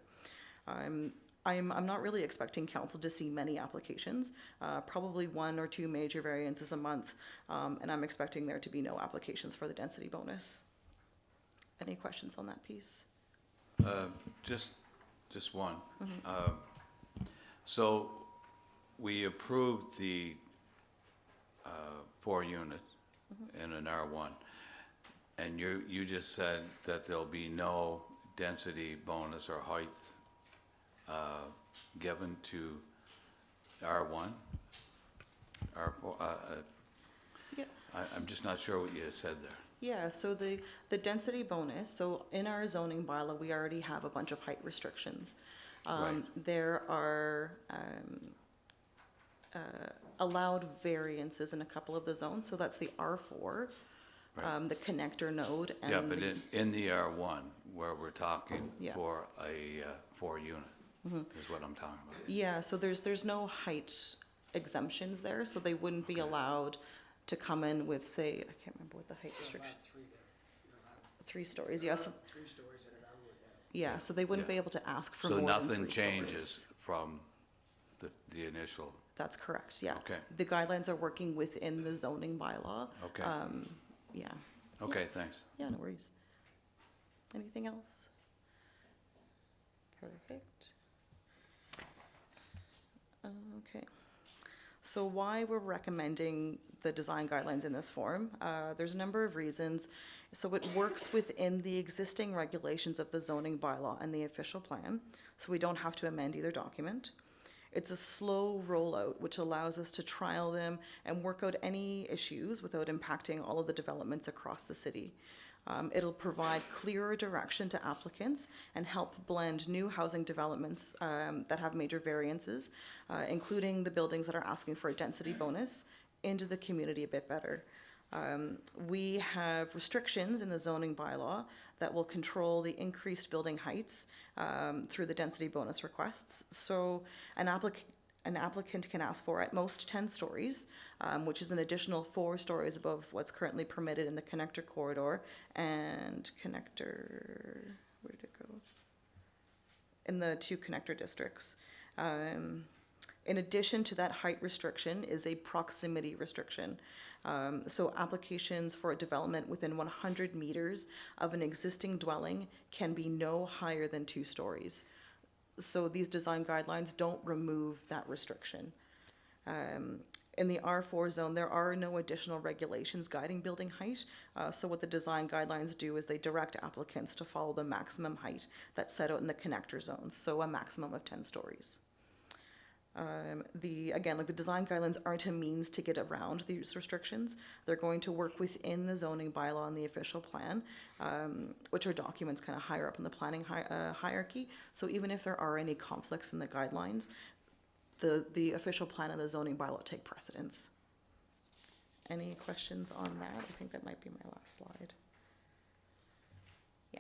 Speaker 11: I'm not really expecting council to see many applications, probably 1 or 2 major variances a month, and I'm expecting there to be no applications for the density bonus. Any questions on that piece?
Speaker 5: Just one. So we approved the 4 unit in an R1, and you just said that there'll be no density bonus or height given to R1?
Speaker 11: Yeah.
Speaker 5: I'm just not sure what you said there.
Speaker 11: Yeah, so the density bonus, so in our zoning bylaw, we already have a bunch of height restrictions.
Speaker 5: Right.
Speaker 11: There are allowed variances in a couple of the zones, so that's the R4,
Speaker 5: Right.
Speaker 11: the connector node, and
Speaker 5: Yeah, but in the R1, where we're talking
Speaker 11: Yeah.
Speaker 5: for a 4 unit, is what I'm talking about.
Speaker 11: yeah, so there's no height exemptions there, so they wouldn't be allowed to come in with, say, I can't remember what the height restriction. 3 stories, yes.
Speaker 4: 3 stories in an R1 now.
Speaker 11: Yeah, so they wouldn't
Speaker 5: Yeah.
Speaker 11: be able to ask for
Speaker 5: So
Speaker 11: more than 3
Speaker 5: nothing
Speaker 11: stories.
Speaker 5: changes from the initial,
Speaker 11: That's correct, yeah.
Speaker 5: Okay.
Speaker 11: The guidelines are working within the zoning bylaw.
Speaker 5: okay,
Speaker 11: Yeah,
Speaker 5: okay, thanks.
Speaker 11: yeah, no worries. Anything else? Perfect. Okay. So why we're recommending the design guidelines in this form, there's a number of reasons. So it works within the existing regulations of the zoning bylaw and the official plan, so we don't have to amend either document. It's a slow rollout, which allows us to trial them and work out any issues without impacting all of the developments across the city. It'll provide clearer direction to applicants and help blend new housing developments that have major variances, including the buildings that are asking for a density bonus, into the community a bit better. We have restrictions in the zoning bylaw that will control the increased building heights through the density bonus requests. So an applicant can ask for at most 10 stories, which is an additional 4 stories above what's currently permitted in the connector corridor and connector, where did it go? In the 2 connector districts. In addition to that height restriction is a proximity restriction. So applications for a development within 100 meters of an existing dwelling can be no higher than 2 stories. So these design guidelines don't remove that restriction. In the R4 zone, there are no additional regulations guiding building height. So what the design guidelines do is they direct applicants to follow the maximum height that's set out in the connector zones, so a maximum of 10 stories. Again, like the design guidelines aren't a means to get around the use restrictions. They're going to work within the zoning bylaw and the official plan, which are documents kind of higher up in the planning hierarchy. So even if there are any conflicts in the guidelines, the official plan and the zoning bylaw take precedence. Any questions on that? I think that might be my last slide. Yeah.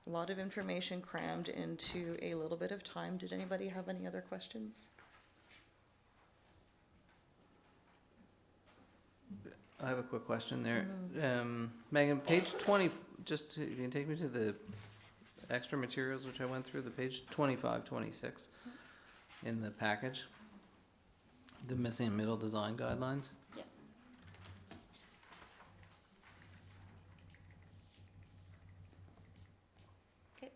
Speaker 11: A lot of information crammed into a little bit of time. Did anybody have any other questions?
Speaker 1: I have a quick question there. Megan, page 20, just you can take me to the extra materials which I went through, the page 25, 26 in the package. The missing middle design guidelines.
Speaker 11: Yeah. Okay.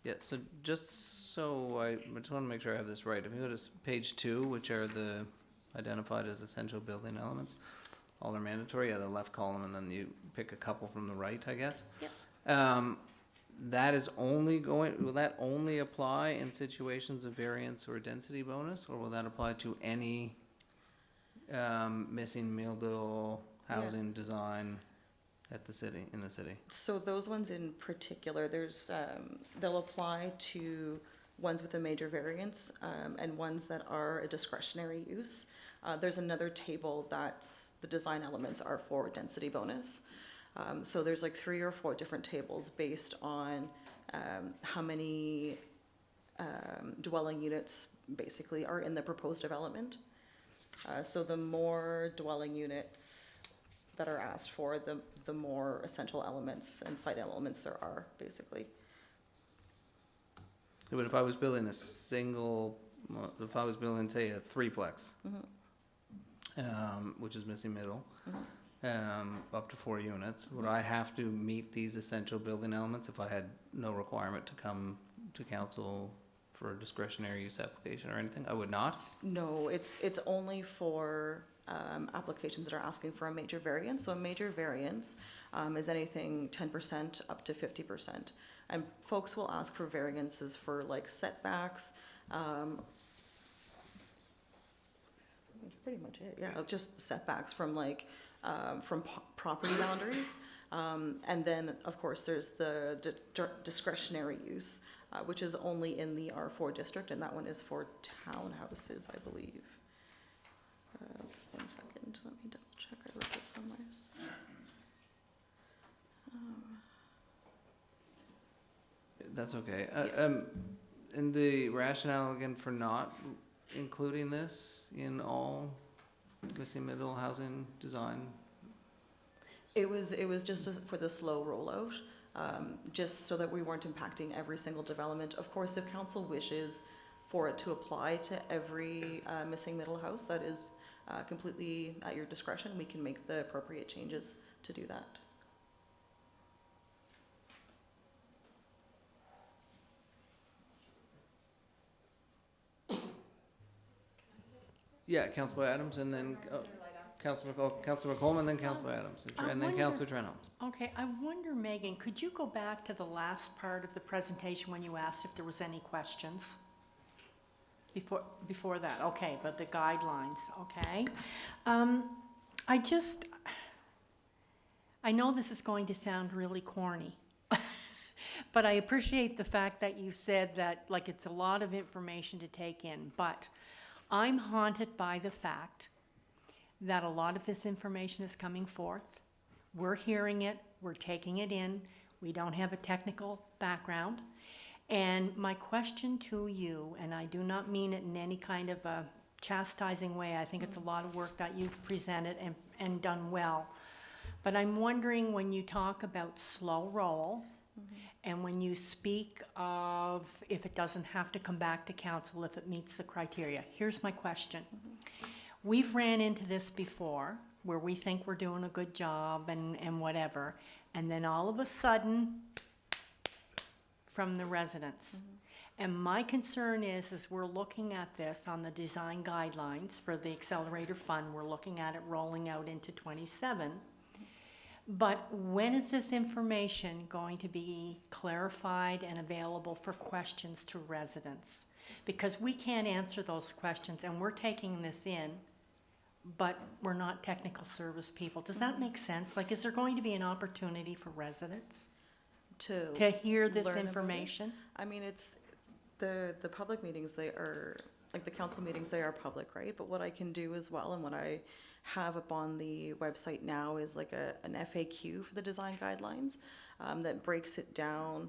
Speaker 1: Yeah, so just so I just want to make sure I have this right. If you go to page 2, which are the identified as essential building elements, all are mandatory, the left column, and then you pick a couple from the right, I guess.
Speaker 11: Yep.
Speaker 1: That is only will that only apply in situations of variance or density bonus, or will that apply to any missing middle housing design at the city, in the city?
Speaker 11: So those ones in particular, they'll apply to ones with a major variance, and ones that are a discretionary use. There's another table that's, the design elements are for density bonus. So there's like 3 or 4 different tables based on how many dwelling units basically are in the proposed development. So the more dwelling units that are asked for, the more essential elements and site elements there are, basically.
Speaker 1: But if I was building a single, if I was building, say, a 3-plex, which is missing middle, up to 4 units, would I have to meet these essential building elements if I had no requirement to come to council for a discretionary use application or anything? I would not?
Speaker 11: No, it's only for applications that are asking for a major variance. So a major variance is anything 10% up to 50%. And folks will ask for variances for like setbacks. That's pretty much it. Yeah, just setbacks from like property boundaries. And then, of course, there's the discretionary use, which is only in the R4 district, and that one is for townhouses, I believe. 1 second, let me double check. I wrote it somewhere.
Speaker 1: That's okay. And the rationale again for not including this in all missing middle housing design?
Speaker 11: It was just for the slow rollout, just so that we weren't impacting every single development. Of course, if council wishes for it to apply to every missing middle house, that is completely at your discretion. We can make the appropriate changes to do that.
Speaker 1: Yeah, Councillor Adams, and then Councillor McColeman, then Councillor Adams, and then Councillor Trenholm.
Speaker 7: Okay, I wonder, Megan, could you go back to the last part of the presentation when you asked if there was any questions? Before that, okay, but the guidelines, okay. I know this is going to sound really corny, but I appreciate the fact that you said that, like, it's a lot of information to take in, but I'm haunted by the fact that a lot of this information is coming forth. We're hearing it, we're taking it in, we don't have a technical background. And my question to you, and I do not mean it in any kind of a chastising way, I think it's a lot of work that you've presented and done well. But I'm wondering, when you talk about slow roll, and when you speak of if it doesn't have to come back to council if it meets the criteria, here's my question. We've ran into this before, where we think we're doing a good job and whatever, and then all of a sudden, from the residents. And my concern is we're looking at this on the design guidelines for the Accelerator Fund, we're looking at it rolling out into 27. But when is this information going to be clarified and available for questions to residents? Because we can't answer those questions, and we're taking this in, but we're not technical service people. Does that make sense? Like, is there going to be an opportunity for residents
Speaker 11: To
Speaker 7: to hear this
Speaker 11: learn about it?
Speaker 7: information?
Speaker 11: I mean, it's, the public meetings, they are, like the council meetings, they are public, right? But what I can do as well, and what I have up on the website now, is like an FAQ for the design guidelines that breaks it down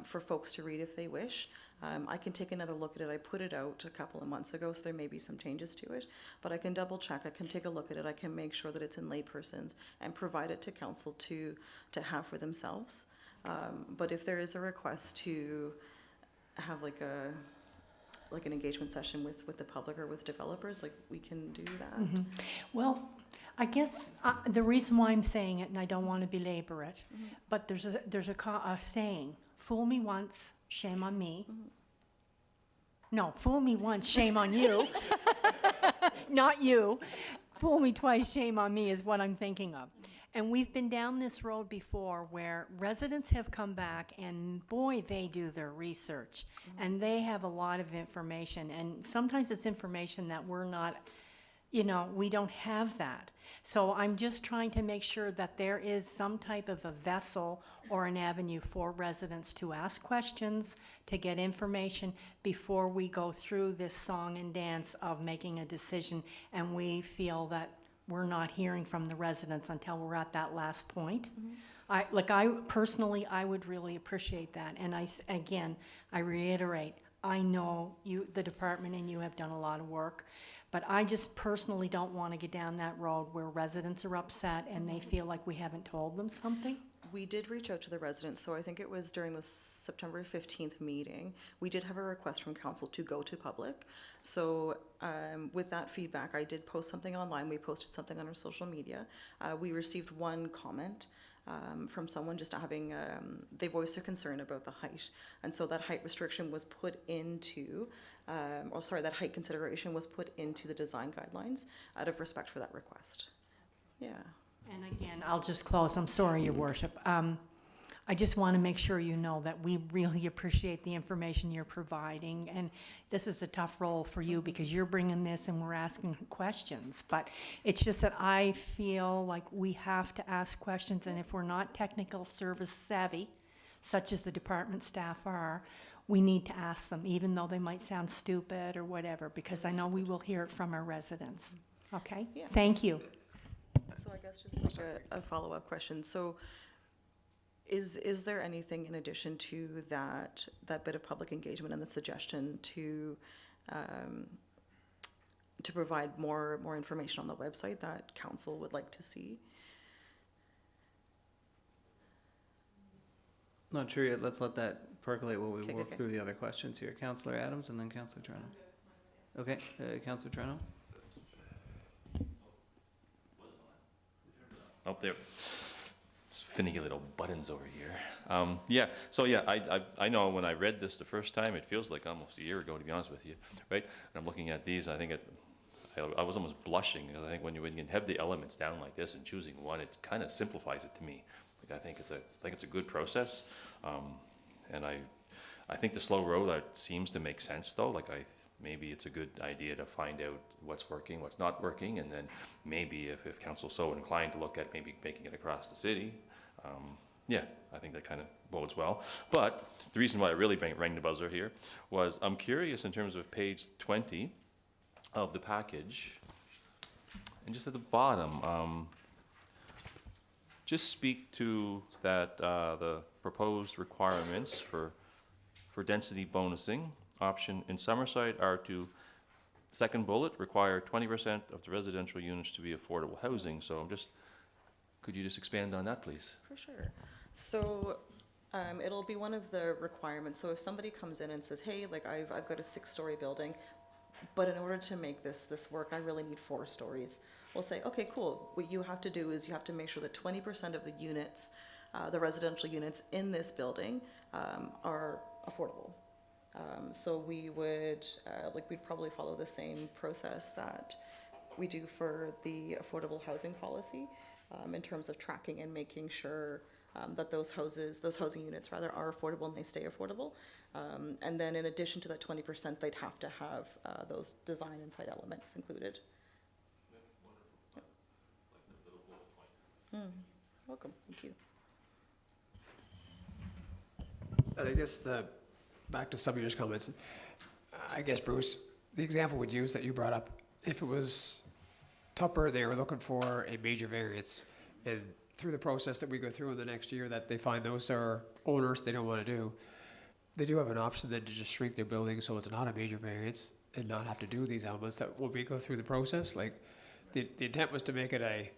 Speaker 11: for folks to read if they wish. I can take another look at it. I put it out a couple of months ago, so there may be some changes to it, but I can double check. I can take a look at it. I can make sure that it's in laypersons and provide it to council to have for themselves. But if there is a request to have like an engagement session with the public or with developers, like, we can do that.
Speaker 7: Well, I guess the reason why I'm saying it, and I don't want to belabor it, but there's a saying, fool me once, shame on me. No, fool me once, shame on you. Not you. Fool me twice, shame on me is what I'm thinking of. And we've been down this road before where residents have come back and boy, they do their research. And they have a lot of information. And sometimes it's information that we're not, we don't have that. So I'm just trying to make sure that there is some type of a vessel or an avenue for residents to ask questions, to get information before we go through this song and dance of making a decision. And we feel that we're not hearing from the residents until we're at that last point. I personally, I would really appreciate that. And I reiterate, I know the department and you have done a lot of work, but I just personally don't want to get down that road where residents are upset and they feel like we haven't told them something.
Speaker 11: We did reach out to the residents, so I think it was during the September 15th meeting, we did have a request from council to go to public. So with that feedback, I did post something online. We posted something on our social media. We received one comment from someone just having, they voiced their concern about the height. And so that height restriction was put into, that height consideration was put into the design guidelines out of respect for that request. Yeah.
Speaker 7: And again, I'll just close. I'm sorry, Your Worship. I just want to make sure you know that we really appreciate the information you're providing. And this is a tough role for you because you're bringing this and we're asking questions. But it's just that I feel like we have to ask questions. And if we're not technical service savvy, such as the department staff are, we need to ask them, even though they might sound stupid or whatever, because I know we will hear it from our residents. Okay?
Speaker 11: Yeah.
Speaker 7: Thank you.
Speaker 11: So I guess just like a follow-up question. So is there anything in addition to that bit of public engagement and the suggestion to provide more information on the website that council would like to see?
Speaker 1: Not sure yet. Let's let that percolate while we
Speaker 11: Okay,
Speaker 1: work
Speaker 11: okay.
Speaker 1: through the other questions here. Councillor Adams and then Councillor Trenholm. Okay, Councillor Trenholm.
Speaker 2: Oh, there. Finicky little buttons over here. I know when I read this the first time, it feels like almost a year ago, to be honest with you, right? And I'm looking at these, I think I was almost blushing, because I think when you can have the elements down like this and choosing one, it kind of simplifies it to me. Like, I think it's a good process, and I think the slow rollout seems to make sense though. Like, maybe it's a good idea to find out what's working, what's not working, and then maybe if council's so inclined to look at maybe making it across the city, I think that kind of bodes well. But the reason why I really rang the buzzer here was I'm curious in terms of page 20 of the package, and just at the bottom, just speak to that the proposed requirements for density bonusing option in Summerside are to, second bullet, require 20% of the residential units to be affordable housing. So could you just expand on that, please?
Speaker 11: For sure. So it'll be one of the requirements. So if somebody comes in and says, hey, like I've got a 6-story building, but in order to make this work, I really need 4 stories. We'll say, okay, cool. What you have to do is you have to make sure that 20% of the units, the residential units in this building are affordable. So we would, we'd probably follow the same process that we do for the affordable housing policy in terms of tracking and making sure that those housing units rather are affordable and they stay affordable. And then in addition to that 20%, they'd have to have those design and site elements included. Welcome, thank you.
Speaker 4: And I guess back to some of your comments, I guess, Bruce, the example we'd use that you brought up, if it was Tupper, they were looking for a major variance, and through the process that we go through in the next year, that they find those are owners they don't want to do, they do have an option then to just shrink their building so it's not a major variance and not have to do these elements that when we go through the process. Like, the intent was to make it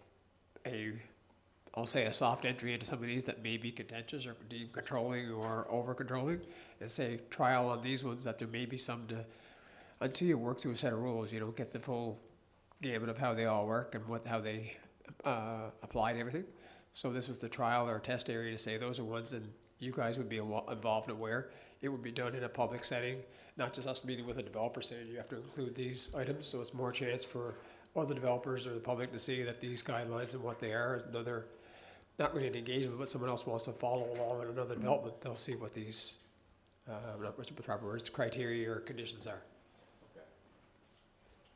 Speaker 4: I'll say a soft entry into some of these that may be contentious or deemed controlling or over-controlling, and say trial on these ones that there may be some until you work through a set of rules, you don't get the full gamut of how they all work and how they apply to everything. So this was the trial or test area to say those are ones that you guys would be involved and aware. It would be done in a public setting, not just us meeting with a developer saying you have to include these items, so it's more chance for other developers or the public to see that these guidelines and what they are, another, not really an engagement, but someone else wants to follow along in another development, they'll see what these, what's the proper words, criteria or conditions are.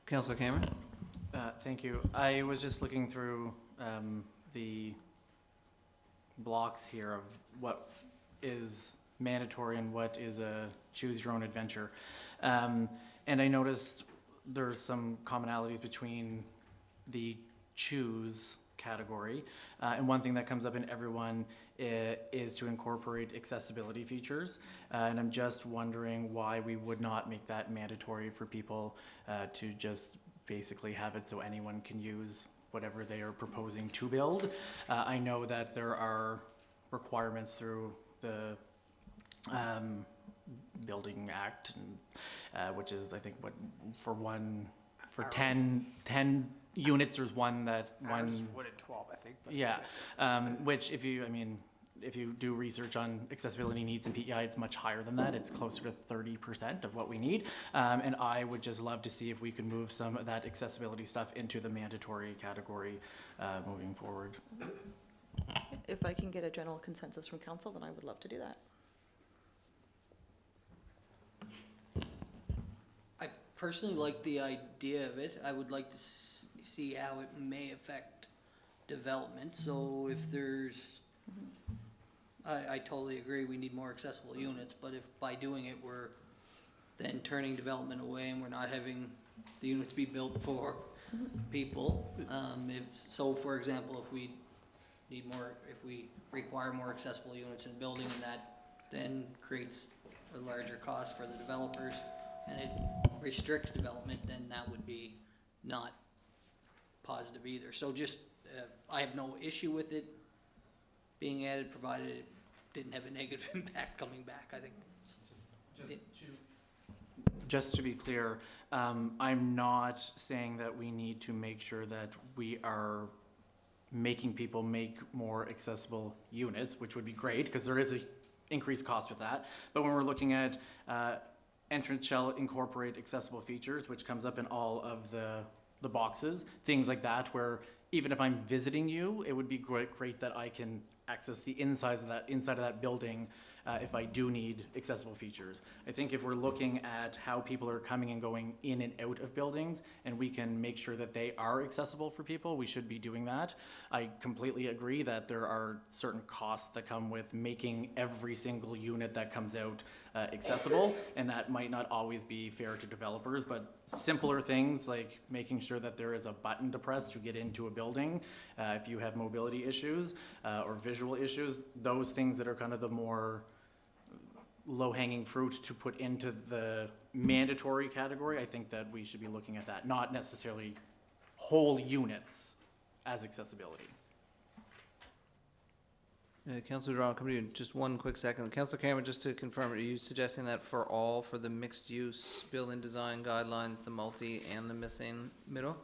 Speaker 1: Councillor Cameron?
Speaker 8: Thank you. I was just looking through the blocks here of what is mandatory and what is a choose your own adventure. And I noticed there's some commonalities between the choose category. And one thing that comes up in everyone is to incorporate accessibility features. And I'm just wondering why we would not make that mandatory for people to just basically have it so anyone can use whatever they are proposing to build. I know that there are requirements through the Building Act, and, which is, I think, what, for 10 units, there's one that,
Speaker 4: Ours is 1 in 12, I think. But
Speaker 8: yeah, which if you do research on accessibility needs in PEI, it's much higher than that. It's closer to 30% of what we need. And I would just love to see if we could move some of that accessibility stuff into the mandatory category moving forward.
Speaker 11: If I can get a general consensus from council, then I would love to do that.
Speaker 6: I personally like the idea of it. I would like to see how it may affect development. So if there's, I totally agree, we need more accessible units, but if by doing it, we're then turning development away and we're not having the units be built for people. For example, if we need more, if we require more accessible units in a building, and that then creates a larger cost for the developers, and it restricts development, then that would be not positive either. So just, I have no issue with it being added, provided it didn't have a negative impact coming back, I think.
Speaker 8: Just to be clear, I'm not saying that we need to make sure that we are making people make more accessible units, which would be great, because there is an increased cost with that. But when we're looking at entrance shall incorporate accessible features, which comes up in all of the boxes, things like that, where even if I'm visiting you, it would be great that I can access the inside of that building if I do need accessible features. I think if we're looking at how people are coming and going in and out of buildings, and we can make sure that they are accessible for people, we should be doing that. I completely agree that there are certain costs that come with making every single unit that comes out accessible, and that might not always be fair to developers, but simpler things like making sure that there is a button to press to get into a building, if you have mobility issues or visual issues, those things that are kind of the more low-hanging fruit to put into the mandatory category, I think that we should be looking at that, not necessarily whole units as accessibility.
Speaker 1: Councillor Doiron, I'll come to you in just one quick second. Councillor Cameron, just to confirm, are you suggesting that for the mixed-use building design guidelines, the multi and the missing middle?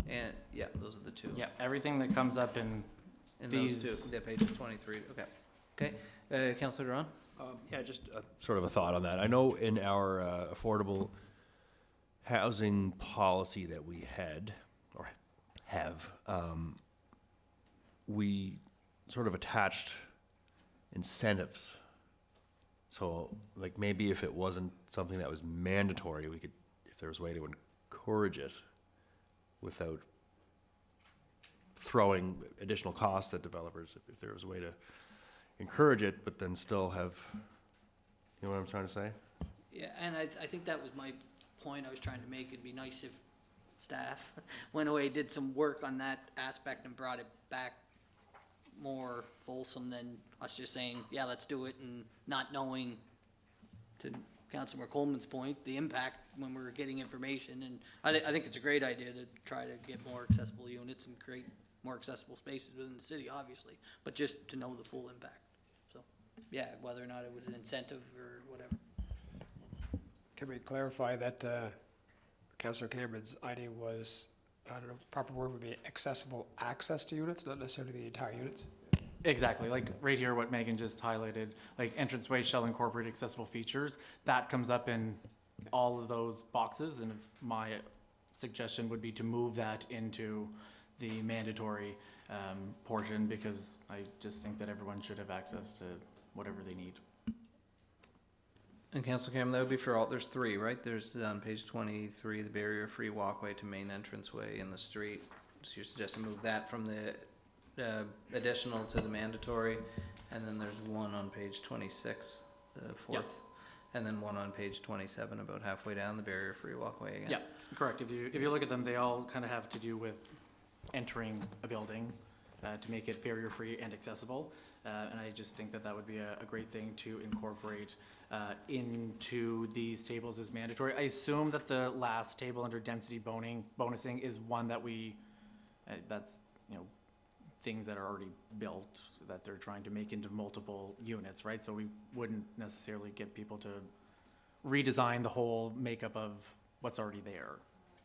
Speaker 1: And, yeah, those are the two.
Speaker 8: Yeah, everything that comes up in
Speaker 1: Those
Speaker 8: these.
Speaker 1: two, yeah, pages 23, okay. Okay, Councillor Doiron?
Speaker 3: Yeah, just sort of a thought on that. I know in our affordable housing policy that we had, or have, we sort of attached incentives. So, like, maybe if it wasn't something that was mandatory, we could, if there was a way to encourage it without throwing additional costs at developers, if there was a way to encourage it, but then still have, you know what I'm trying to say?
Speaker 6: Yeah, and I think that was my point I was trying to make. It'd be nice if staff went away, did some work on that aspect and brought it back more fulsome than us just saying, yeah, let's do it, and not knowing, to Councillor McColeman's point, the impact when we're getting information. And I think it's a great idea to try to get more accessible units and create more accessible spaces within the city, obviously, but just to know the full impact. So, yeah, whether or not it was an incentive or whatever.
Speaker 4: Can we clarify that Councillor Cameron's idea was, I don't know, proper word would be accessible access to units, not necessarily the entire units?
Speaker 8: Exactly, like right here, what Megan just highlighted, like entranceway shall incorporate accessible features. That comes up in all of those boxes, and if my suggestion would be to move that into the mandatory portion, because I just think that everyone should have access to whatever they need.
Speaker 1: And Councillor Cameron, that would be for all, there's three, right? There's on page 23, the barrier-free walkway to main entranceway in the street. So you're suggesting move that from the additional to the mandatory, and then there's one on page 26, the fourth.
Speaker 8: Yep.
Speaker 1: And then one on page 27, about halfway down, the barrier-free walkway again.
Speaker 8: Yeah, correct. If you look at them, they all kind of have to do with entering a building to make it barrier-free and accessible. And I just think that that would be a great thing to incorporate into these tables as mandatory. I assume that the last table under density bonusing is one that we, that's, you know, things that are already built that they're trying to make into multiple units, right? So we wouldn't necessarily get people to redesign the whole makeup of what's already there.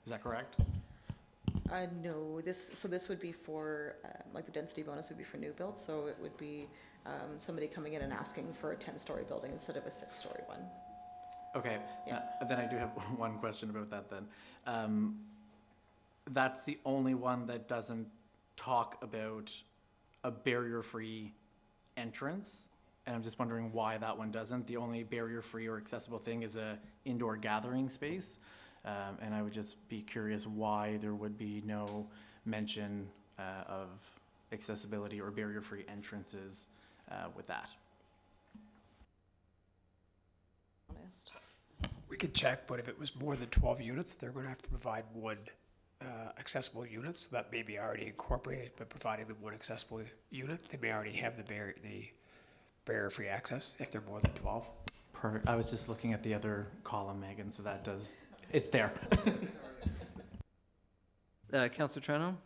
Speaker 8: Is that correct?
Speaker 11: No, this would be for, like the density bonus would be for new builds, so it would be somebody coming in and asking for a 10-story building instead of a 6-story one.
Speaker 8: Okay,
Speaker 11: Yeah.
Speaker 8: then I do have one question about that then. That's the only one that doesn't talk about a barrier-free entrance, and I'm just wondering why that one doesn't. The only barrier-free or accessible thing is a indoor gathering space. And I would just be curious why there would be no mention of accessibility or barrier-free entrances with that.
Speaker 11: Honest.
Speaker 4: We could check, but if it was more than 12 units, they're going to have to provide one accessible unit, so that may be already incorporated, but providing them one accessible unit, they may already have the barrier-free access if they're more than 12.
Speaker 8: Perfect. I was just looking at the other column, Megan, so that does, it's there.
Speaker 1: Councillor Trenholm?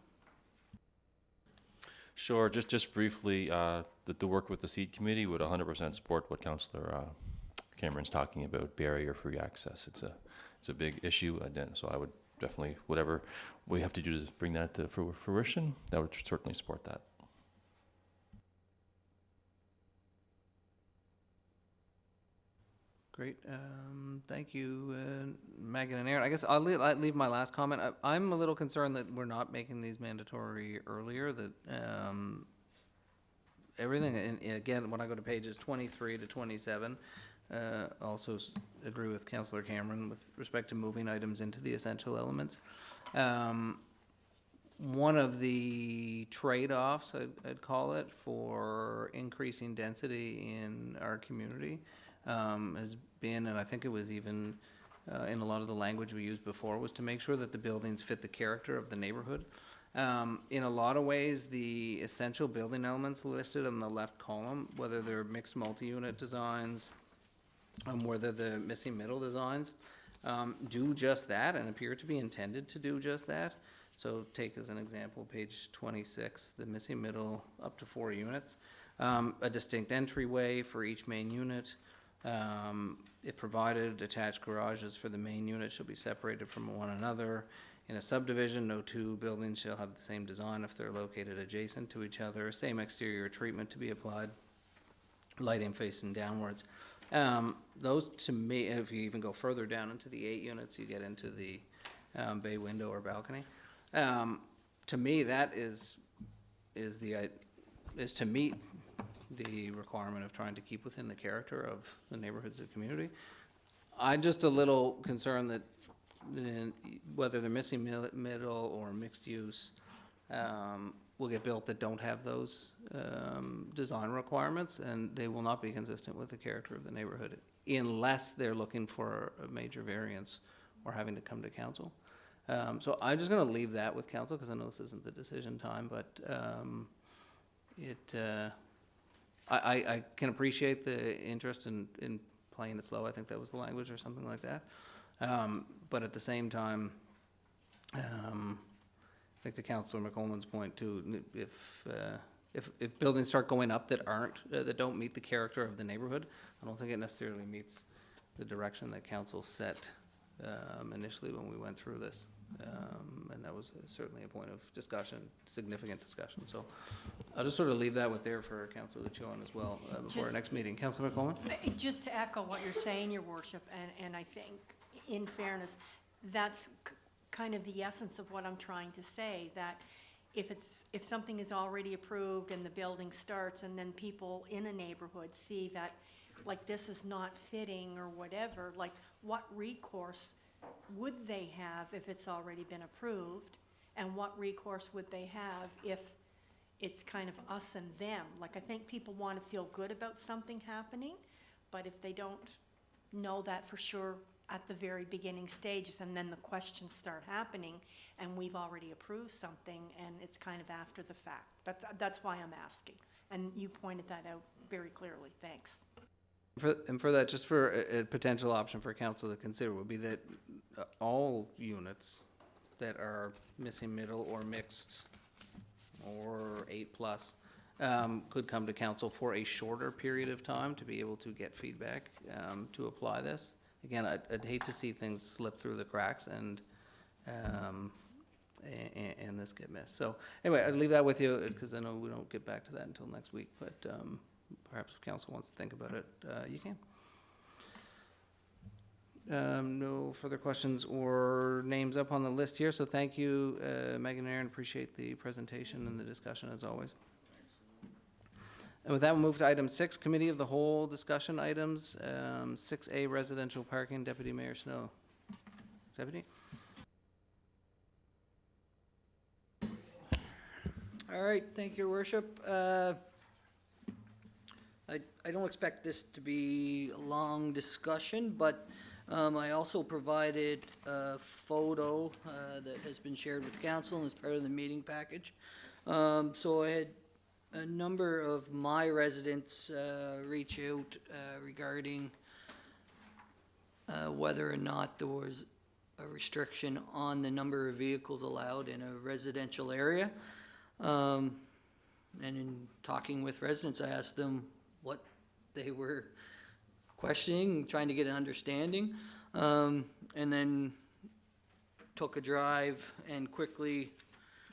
Speaker 2: Sure, just briefly, the work with the seed committee would 100% support what Councillor Cameron's talking about, barrier-free access. It's a big issue, so I would definitely, whatever we have to do to bring that to fruition, I would certainly support that.
Speaker 1: Great. Thank you, Megan and Aaron. I guess I'll leave my last comment. I'm a little concerned that we're not making these mandatory earlier, that everything, and again, when I go to pages 23 to 27, also agree with Councillor Cameron with respect to moving items into the essential elements. One of the trade-offs, I'd call it, for increasing density in our community has been, and I think it was even in a lot of the language we used before, was to make sure that the buildings fit the character of the neighborhood. In a lot of ways, the essential building elements listed on the left column, whether they're mixed multi-unit designs, whether the missing middle designs, do just that and appear to be intended to do just that. So take as an example, page 26, the missing middle up to 4 units, a distinct entryway for each main unit. If provided, attached garages for the main unit shall be separated from one another. In a subdivision, no 2 buildings shall have the same design if they're located adjacent to each other. Same exterior treatment to be applied, lighting facing downwards. Those, to me, if you even go further down into the 8 units, you get into the bay window or balcony. To me, that is the is to meet the requirement of trying to keep within the character of the neighborhoods of the community. I'm just a little concerned that whether they're missing middle or mixed use will get built that don't have those design requirements, and they will not be consistent with the character of the neighborhood unless they're looking for a major variance or having to come to council. So I'm just gonna leave that with council, because I know this isn't the decision time, but I can appreciate the interest in playing it slow. I think that was the language or something like that. But at the same time, I think to Councillor McColeman's point too, if buildings start going up that that don't meet the character of the neighborhood, I don't think it necessarily meets the direction that council set initially when we went through this. And that was certainly a point of discussion, significant discussion. So I'll just sort of leave that with there for council to chew on as well before our next meeting. Councillor McColeman?
Speaker 7: Just to echo what you're saying, Your Worship, and I think, in fairness, that's kind of the essence of what I'm trying to say, that if something is already approved and the building starts, and then people in a neighborhood see that, like, this is not fitting or whatever, like, what recourse would they have if it's already been approved? And what recourse would they have if it's kind of us and them? Like, I think people want to feel good about something happening, but if they don't know that for sure at the very beginning stages, and then the questions start happening, and we've already approved something, and it's kind of after the fact. That's why I'm asking. And you pointed that out very clearly. Thanks.
Speaker 1: For that, just for a potential option for council to consider would be that all units that are missing middle or mixed or 8+ could come to council for a shorter period of time to be able to get feedback to apply this. Again, I'd hate to see things slip through the cracks and this get missed. So anyway, I'd leave that with you, because I know we don't get back to that until next week, but perhaps if council wants to think about it, you can. No further questions or names up on the list here, so thank you, Megan and Aaron. Appreciate the presentation and the discussion as always. And with that, we'll move to item 6, Committee of the Whole discussion items. 6A, residential parking, Deputy Mayor Snow. Deputy?
Speaker 6: All right, thank you, Your Worship. I don't expect this to be a long discussion, but I also provided a photo that has been shared with council and is part of the meeting package. So I had a number of my residents reach out regarding whether or not there was a restriction on the number of vehicles allowed in a residential area. And in talking with residents, I asked them what they were questioning, trying to get an understanding, and then took a drive and quickly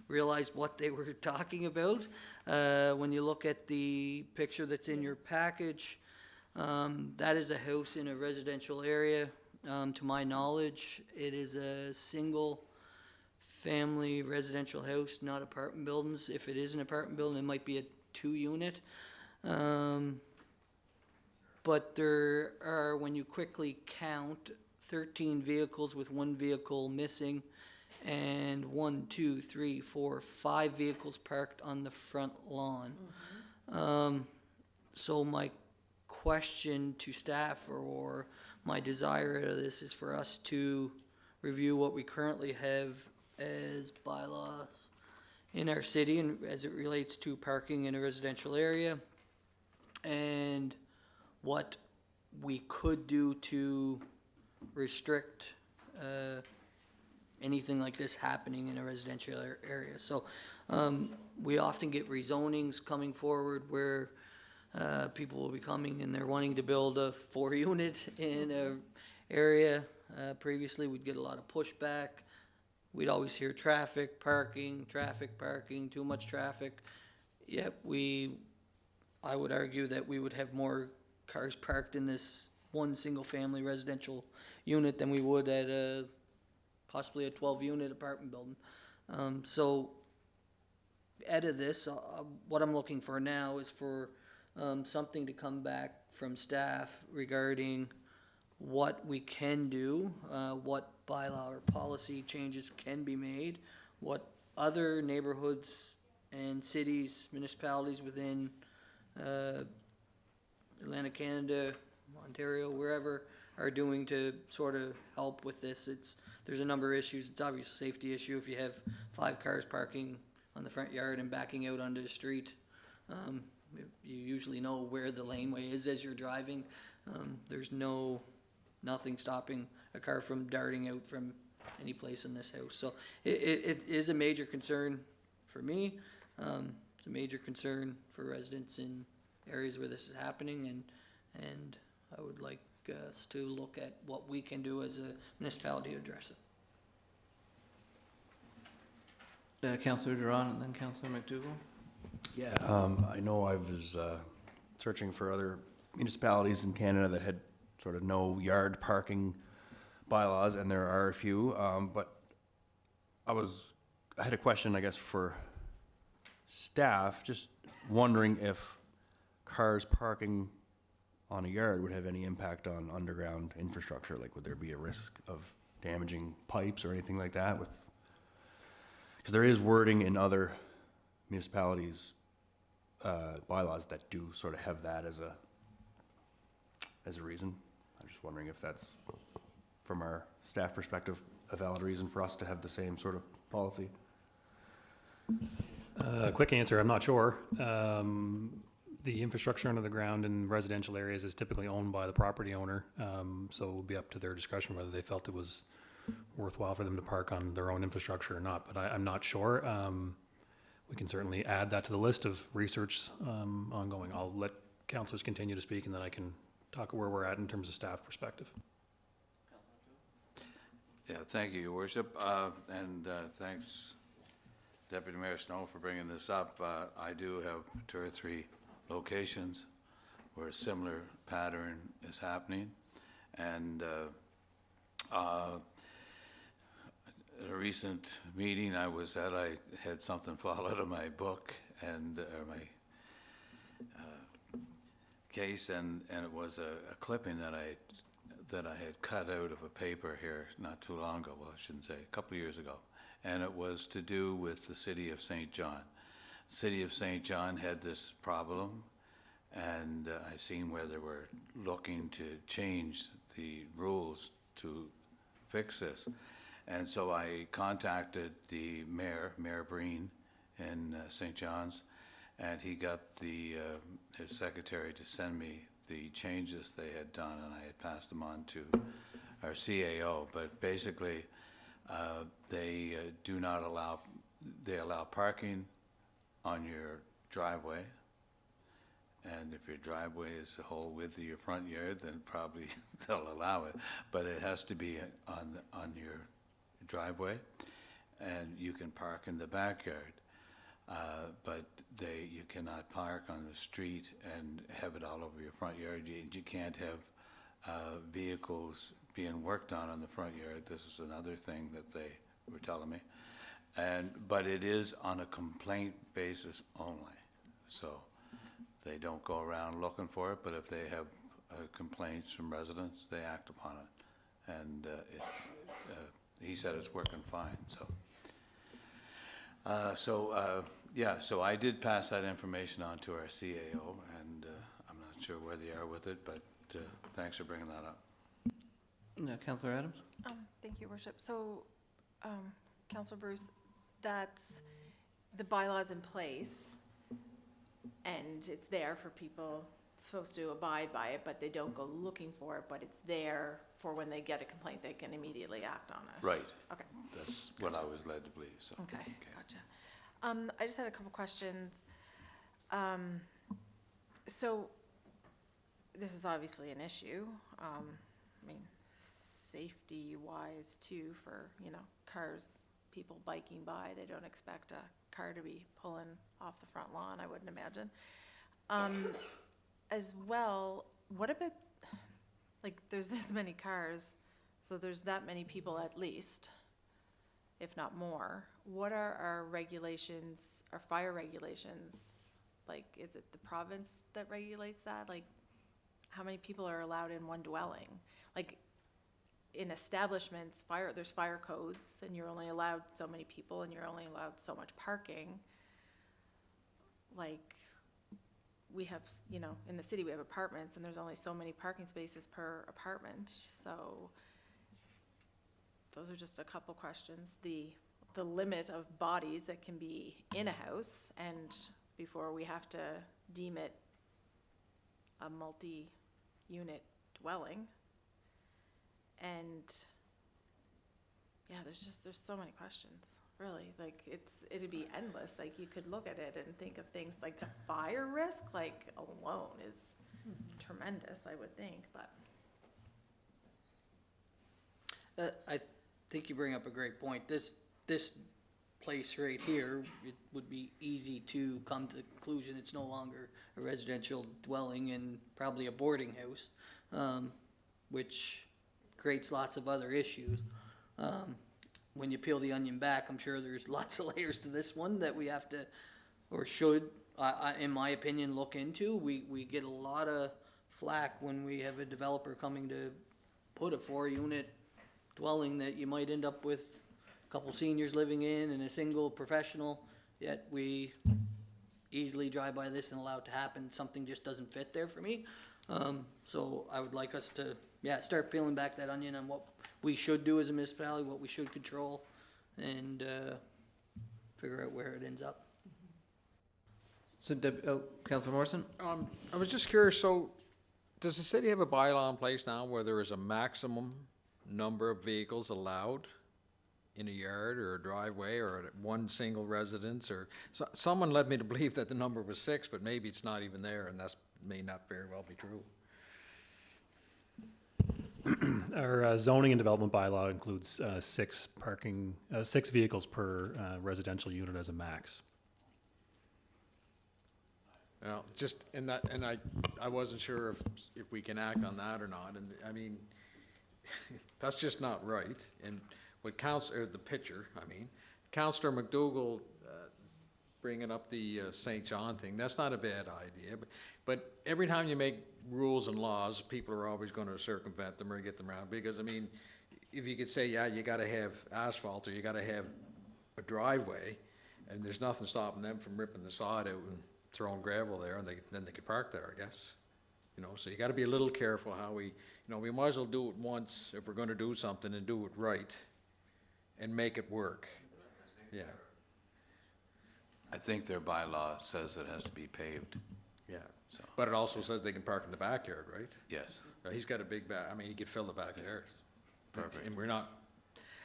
Speaker 6: realized what they were talking about. When you look at the picture that's in your package, that is a house in a residential area. To my knowledge, it is a single family residential house, not apartment buildings. If it is an apartment building, it might be a 2-unit. But there are, when you quickly count, 13 vehicles with 1 vehicle missing, and 1, 2, 3, 4, 5 vehicles parked on the front lawn. So my question to staff, or my desire of this, is for us to review what we currently have as bylaws in our city and as it relates to parking in a residential area, and what we could do to restrict anything like this happening in a residential area. So we often get rezonings coming forward where people will be coming and they're wanting to build a 4-unit in an area. Previously, we'd get a lot of pushback. We'd always hear traffic, parking, too much traffic. Yet I would argue that we would have more cars parked in this one single-family residential unit than we would at possibly a 12-unit apartment building. So edit this, what I'm looking for now is for something to come back from staff regarding what we can do, what bylaw or policy changes can be made, what other neighborhoods and cities, municipalities within Atlantic Canada, Ontario, wherever, are doing to sort of help with this. There's a number of issues. It's obviously a safety issue if you have 5 cars parking on the front yard and backing out onto the street. You usually know where the laneway is as you're driving. There's nothing stopping a car from darting out from any place in this house. So it is a major concern for me. It's a major concern for residents in areas where this is happening, and I would like us to look at what we can do as a municipality to address it.
Speaker 1: Councillor Doiron and then Councillor MacDougall.
Speaker 3: Yeah, I know I was searching for other municipalities in Canada that had sort of no yard parking bylaws, and there are a few, but I had a question, I guess, for staff, just wondering if cars parking on a yard would have any impact on underground infrastructure. Like, would there be a risk of damaging pipes or anything like that? Because there is wording in other municipalities' bylaws that do sort of have that as a reason. I'm just wondering if that's, from our staff perspective, a valid reason for us to have the same sort of policy.
Speaker 12: Quick answer, I'm not sure. The infrastructure under the ground in residential areas is typically owned by the property owner, so it would be up to their discretion whether they felt it was worthwhile for them to park on their own infrastructure or not, but I'm not sure. We can certainly add that to the list of research ongoing. I'll let councillors continue to speak, and then I can talk where we're at in terms of staff perspective.
Speaker 5: Yeah, thank you, Your Worship, and thanks, Deputy Mayor Snow, for bringing this up. I do have 2 or 3 locations where a similar pattern is happening, and at a recent meeting I was at, I had something fall out of my book and my case, and it was a clipping that I had cut out of a paper here not too long ago. Well, I shouldn't say, a couple of years ago, and it was to do with the city of St. John. The city of St. John had this problem, and I seen where they were looking to change the rules to fix this. And so I contacted the mayor, Mayor Breen, in St. John's, and he got his secretary to send me the changes they had done, and I had passed them on to our CAO. But basically, they do not allow, they allow parking on your driveway, and if your driveway is the whole width of your front yard, then probably they'll allow it, but it has to be on your driveway, and you can park in the backyard, but you cannot park on the street and have it all over your front yard. You can't have vehicles being worked on the front yard. This is another thing that they were telling me. But it is on a complaint basis only. So they don't go around looking for it, but if they have complaints from residents, they act upon it. And he said it's working fine, so I did pass that information on to our CAO, and I'm not sure where they are with it, but thanks for bringing that up.
Speaker 1: Councillor Adams?
Speaker 9: Thank you, Worship. So, Councillor Bruce, that's, the bylaw's in place, and it's there for people supposed to abide by it, but they don't go looking for it, but it's there for when they get a complaint, they can immediately act on it.
Speaker 5: Right.
Speaker 9: Okay.
Speaker 5: That's what I was led to believe, so.
Speaker 9: Okay, gotcha. I just had a couple questions. So, this is obviously an issue. I mean, safety-wise too, for, cars, people biking by, they don't expect a car to be pulling off the front lawn, I wouldn't imagine. As well, what about, like, there's this many cars, so there's that many people at least. if not more. What are our regulations, our fire regulations? Like, is it the province that regulates that? Like, how many people are allowed in one dwelling? Like, in establishments, there's fire codes, and you're only allowed so many people, and you're only allowed so much parking. Like, we have, you know, in the city we have apartments, and there's only so many parking spaces per apartment, so those are just a couple questions. The limit of bodies that can be in a house, and before we have to deem it a multi-unit dwelling. And yeah, there's so many questions, really. Like, it'd be endless. Like, you could look at it and think of things like a fire risk, like, alone is tremendous, I would think, but.
Speaker 6: I think you bring up a great point. This place right here, it would be easy to come to the conclusion it's no longer a residential dwelling and probably a boarding house, which creates lots of other issues. When you peel the onion back, I'm sure there's lots of layers to this one that we have to, or should, in my opinion, look into. We get a lot of flack when we have a developer coming to put a 4-unit dwelling that you might end up with a couple seniors living in and a single professional, yet we easily drive by this and allow it to happen. Something just doesn't fit there for me. So I would like us to, start peeling back that onion on what we should do as a municipality, what we should control, and figure out where it ends up.
Speaker 1: So, Councillor Morrison?
Speaker 10: I was just curious, so does the city have a bylaw in place now where there is a maximum number of vehicles allowed in a yard or a driveway or at one single residence? Or someone led me to believe that the number was 6, but maybe it's not even there, and that may not very well be true.
Speaker 12: Our zoning and development bylaw includes 6 vehicles per residential unit as a max.
Speaker 10: Well, just, and I wasn't sure if we can act on that or not, and I mean, that's just not right. And what Councillor Councillor MacDougall bringing up the St. John thing, that's not a bad idea, but every time you make rules and laws, people are always going to circumvent them or get them around, because I mean, if you could say, yeah, you got to have asphalt or you got to have a driveway, and there's nothing stopping them from ripping the sod out and throwing gravel there, and then they could park there, I guess. You know, so you got to be a little careful how we might as well do it once if we're going to do something, and do it right and make it work. Yeah.
Speaker 5: I think their bylaw says it has to be paved.
Speaker 10: Yeah.
Speaker 5: So.
Speaker 10: But it also says they can park in the backyard, right?
Speaker 5: Yes.
Speaker 10: He's got a big he could fill the backyard.
Speaker 5: Perfect.
Speaker 10: And we're not,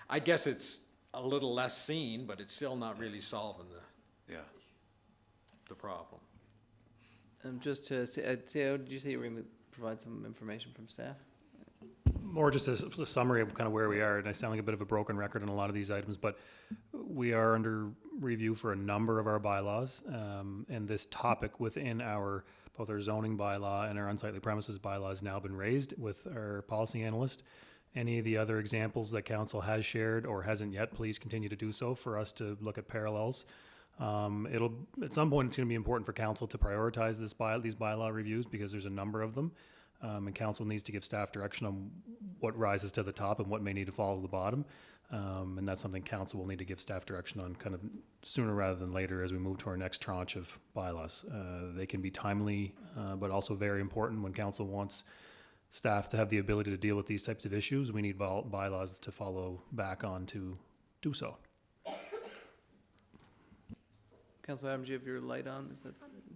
Speaker 10: I guess it's a little less seen, but it's still not really solving the problem.
Speaker 1: Just to see, did you say you were going to provide some information from staff?
Speaker 12: More just a summary of kind of where we are, and I sound like a bit of a broken record on a lot of these items, but we are under review for a number of our bylaws, and this topic within both our zoning bylaw and our unsightly premises bylaw has now been raised with our policy analyst. Any of the other examples that council has shared or hasn't yet, please continue to do so for us to look at parallels. At some point, it's going to be important for council to prioritize these bylaw reviews, because there's a number of them. And council needs to give staff direction on what rises to the top and what may need to fall to the bottom. And that's something council will need to give staff direction on kind of sooner rather than later as we move to our next tranche of bylaws. They can be timely, but also very important when council wants staff to have the ability to deal with these types of issues. We need bylaws to follow back on to do so.
Speaker 1: Councillor Adams, you have your light on? Is that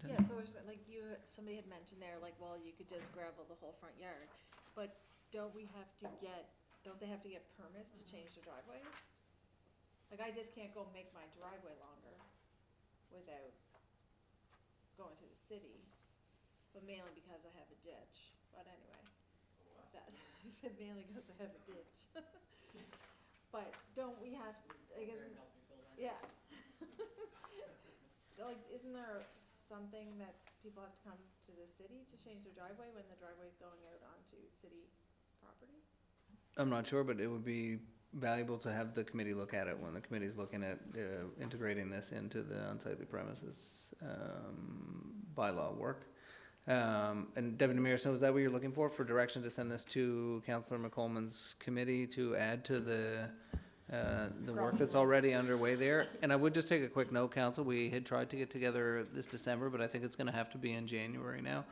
Speaker 13: Yeah, so it's like somebody had mentioned there, like, well, you could just gravel the whole front yard, but don't they have to get permits to change the driveways? Like, I just can't go make my driveway longer without going to the city, but mainly because I have a ditch, but anyway. I said mainly because I have a ditch. But don't we have, I guess, yeah. Like, isn't there something that people have to come to the city to change their driveway when the driveway's going out onto city property?
Speaker 1: I'm not sure, but it would be valuable to have the committee look at it when the committee's looking at integrating this into the unsightly premises bylaw work. And Deputy Mayor Snow, is that what you're looking for direction to send this to Councillor McColeman's committee to add to the work that's already underway there? And I would just take a quick note, Council, we had tried to get together this December, but I think it's going to have to be in January now,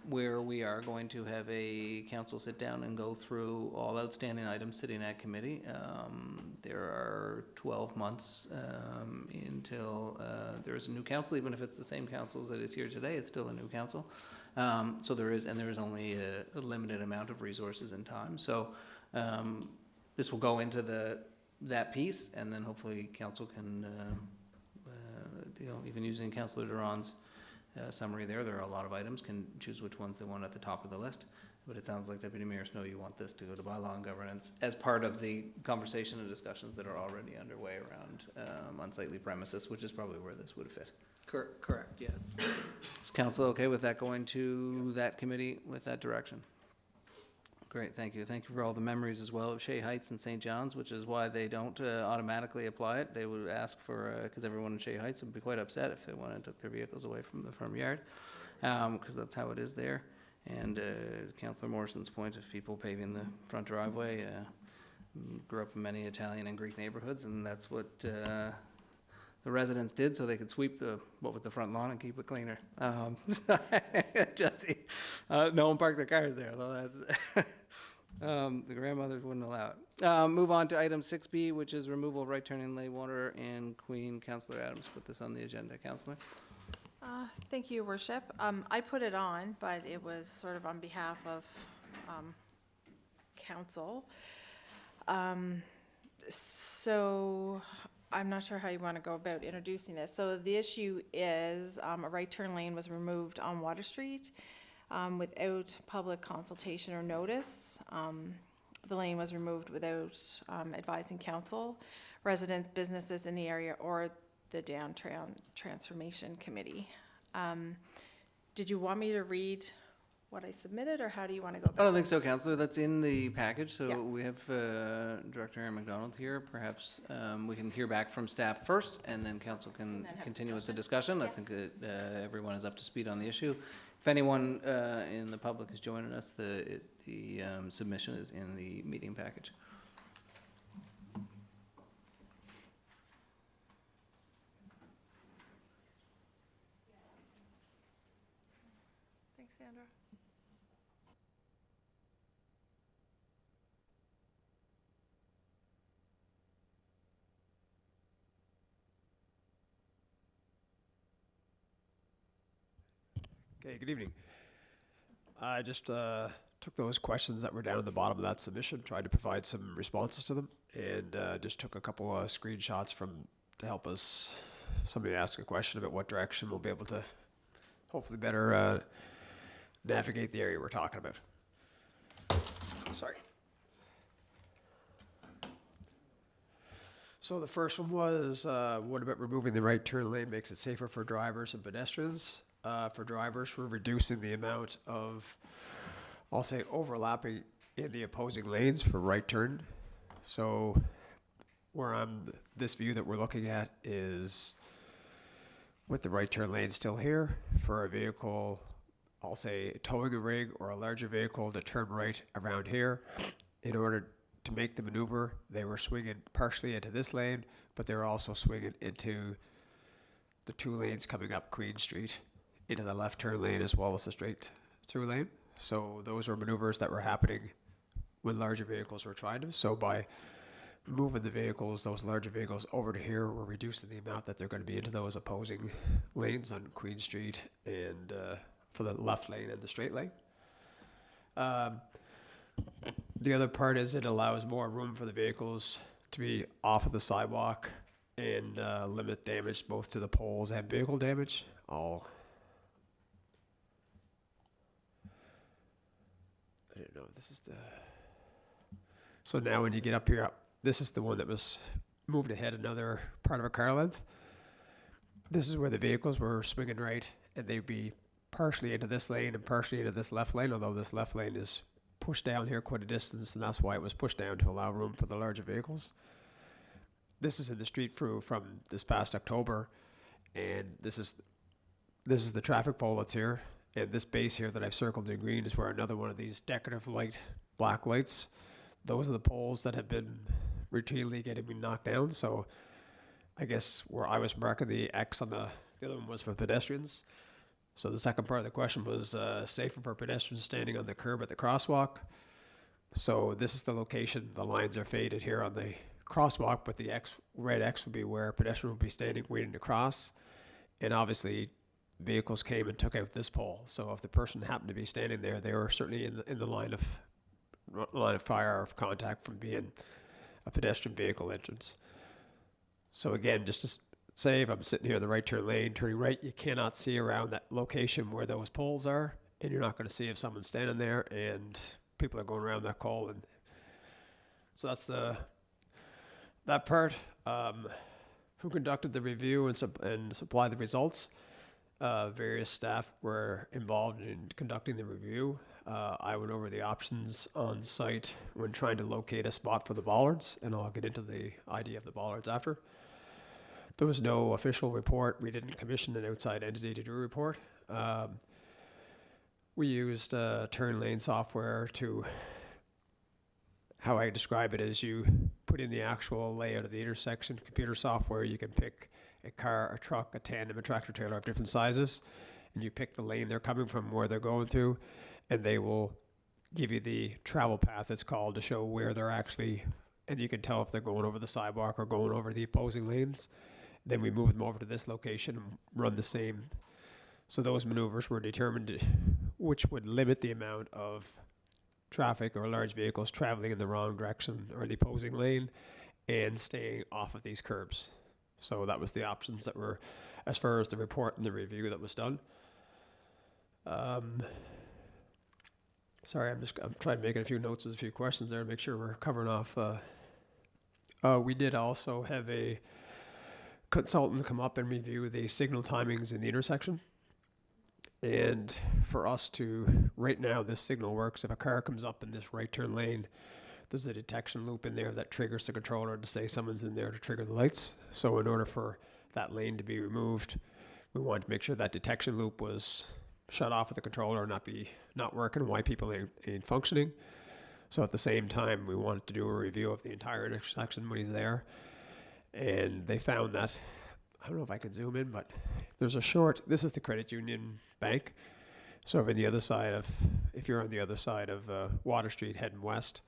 Speaker 1: where we are going to have a council sit down and go through all outstanding items sitting at committee. There are 12 months until there's a new council. Even if it's the same council that is here today, it's still a new council. So there is only a limited amount of resources and time. So this will go into that piece, and then hopefully council can, even using Councillor Doiron's summary there are a lot of items, can choose which ones they want at the top of the list. But it sounds like, Deputy Mayor Snow, you want this to go to bylaw and governance as part of the conversation and discussions that are already underway around unsightly premises, which is probably where this would fit.
Speaker 6: Correct, yeah.
Speaker 1: Is council okay with that going to that committee with that direction? Great, thank you. Thank you for all the memories as well of Shea Heights and St. John's, which is why they don't automatically apply it. They would ask for, because everyone in Shea Heights would be quite upset if they went and took their vehicles away from the front yard, because that's how it is there. And Councillor Morrison's point of people paving the front driveway, grew up in many Italian and Greek neighborhoods, and that's what the residents did so they could sweep the front lawn and keep it cleaner. Jesse, no one parked their cars there, though. That's the grandmothers wouldn't allow it. Move on to item 6B, which is removal of right turning lane water and Queen. Councillor Adams put this on the agenda. Councillor?
Speaker 9: Thank you, Your Worship. I put it on, but it was sort of on behalf of council. So I'm not sure how you want to go about introducing this. So the issue is a right turn lane was removed on Water Street without public consultation or notice. The lane was removed without advising council, residents, businesses in the area, or the Downtown Transformation Committee. Did you want me to read what I submitted, or how do you want to go about it?
Speaker 1: I don't think so, Councillor. That's in the package. So
Speaker 9: Yeah.
Speaker 1: we have Director Aaron MacDonald here. Perhaps we can hear back from staff first, and then council can
Speaker 9: then have
Speaker 1: continue with the
Speaker 9: discussion.
Speaker 1: discussion. I think that everyone is up to speed on the issue. If anyone in the public is joining us, the submission is in the meeting package.
Speaker 9: Thanks, Sandra.
Speaker 4: Okay, good evening. I just took those questions that were down at the bottom of that submission, tried to provide some responses to them, and just took a couple of screenshots to help us, if somebody ask a question about what direction we'll be able to hopefully better navigate the area we're talking about. Sorry. So the first one was, what about removing the right turn lane makes it safer for drivers and pedestrians? For drivers, we're reducing the amount of, I'll say, overlapping in the opposing lanes for right turn. So where this view that we're looking at is with the right turn lane still here for a vehicle, I'll say towing a rig or a larger vehicle to turn right around here. In order to make the maneuver, they were swinging partially into this lane, but they were also swinging into the two lanes coming up Queen Street, into the left turn lane as well as the straight through lane. So those were maneuvers that were happening when larger vehicles were trying to. So by moving the vehicles, those larger vehicles over to here, we're reducing the amount that they're going to be into those opposing lanes on Queen Street and for the left lane and the straight lane. The other part is it allows more room for the vehicles to be off of the sidewalk and limit damage both to the poles and vehicle damage. I don't know, this is the... So now when you get up here, this is the one that was moved ahead another part of a car length. This is where the vehicles were swinging right, and they'd be partially into this lane and partially into this left lane, although this left lane is pushed down here quite a distance, and that's why it was pushed down to allow room for the larger vehicles. This is in the street through from this past October, and this is the traffic pole that's here, and this base here that I've circled in green is where another one of these decorative black lights, those are the poles that have been routinely getting knocked down. So I guess where I was marking the X on the other one was for pedestrians. So the second part of the question was safer for pedestrians standing on the curb at the crosswalk. So this is the location. The lines are faded here on the crosswalk, but the red X would be where a pedestrian would be standing waiting to cross. And obviously vehicles came and took out this pole. So if the person happened to be standing there, they were certainly in the line of fire or contact from being a pedestrian vehicle entrance. So again, just to say, if I'm sitting here in the right turn lane, turning right, you cannot see around that location where those poles are, and you're not going to see if someone's standing there and people are going around that pole. And so that's that part. Who conducted the review and supplied the results? Various staff were involved in conducting the review. I went over the options on site when trying to locate a spot for the bollards, and I'll get into the idea of the bollards after. There was no official report. We didn't commission an outside entity to do a report. We used turn lane software to, how I describe it is you put in the actual layout of the intersection, computer software, you can pick a car, a truck, a tandem, a tractor trailer of different sizes, and you pick the lane they're coming from, where they're going through, and they will give you the travel path, it's called, to show where they're actually, and you can tell if they're going over the sidewalk or going over the opposing lanes. Then we move them over to this location and run the same. So those maneuvers were determined which would limit the amount of traffic or large vehicles traveling in the wrong direction or the opposing lane and staying off of these curbs. So that was the options that were, as far as the report and the review that was done. Sorry, I'm trying to make a few notes with a few questions there to make sure we're covering off. We did also have a consultant come up and review the signal timings in the intersection. And for us to, right now, this signal works. If a car comes up in this right turn lane, there's a detection loop in there that triggers the controller to say someone's in there to trigger the lights. So in order for that lane to be removed, we wanted to make sure that detection loop was shut off with the controller and not working, why people ain't functioning. So at the same time, we wanted to do a review of the entire intersection when he's there. And they found that, I don't know if I can zoom in, but there's this is the credit union bank. So if you're on the other side of Water Street heading west,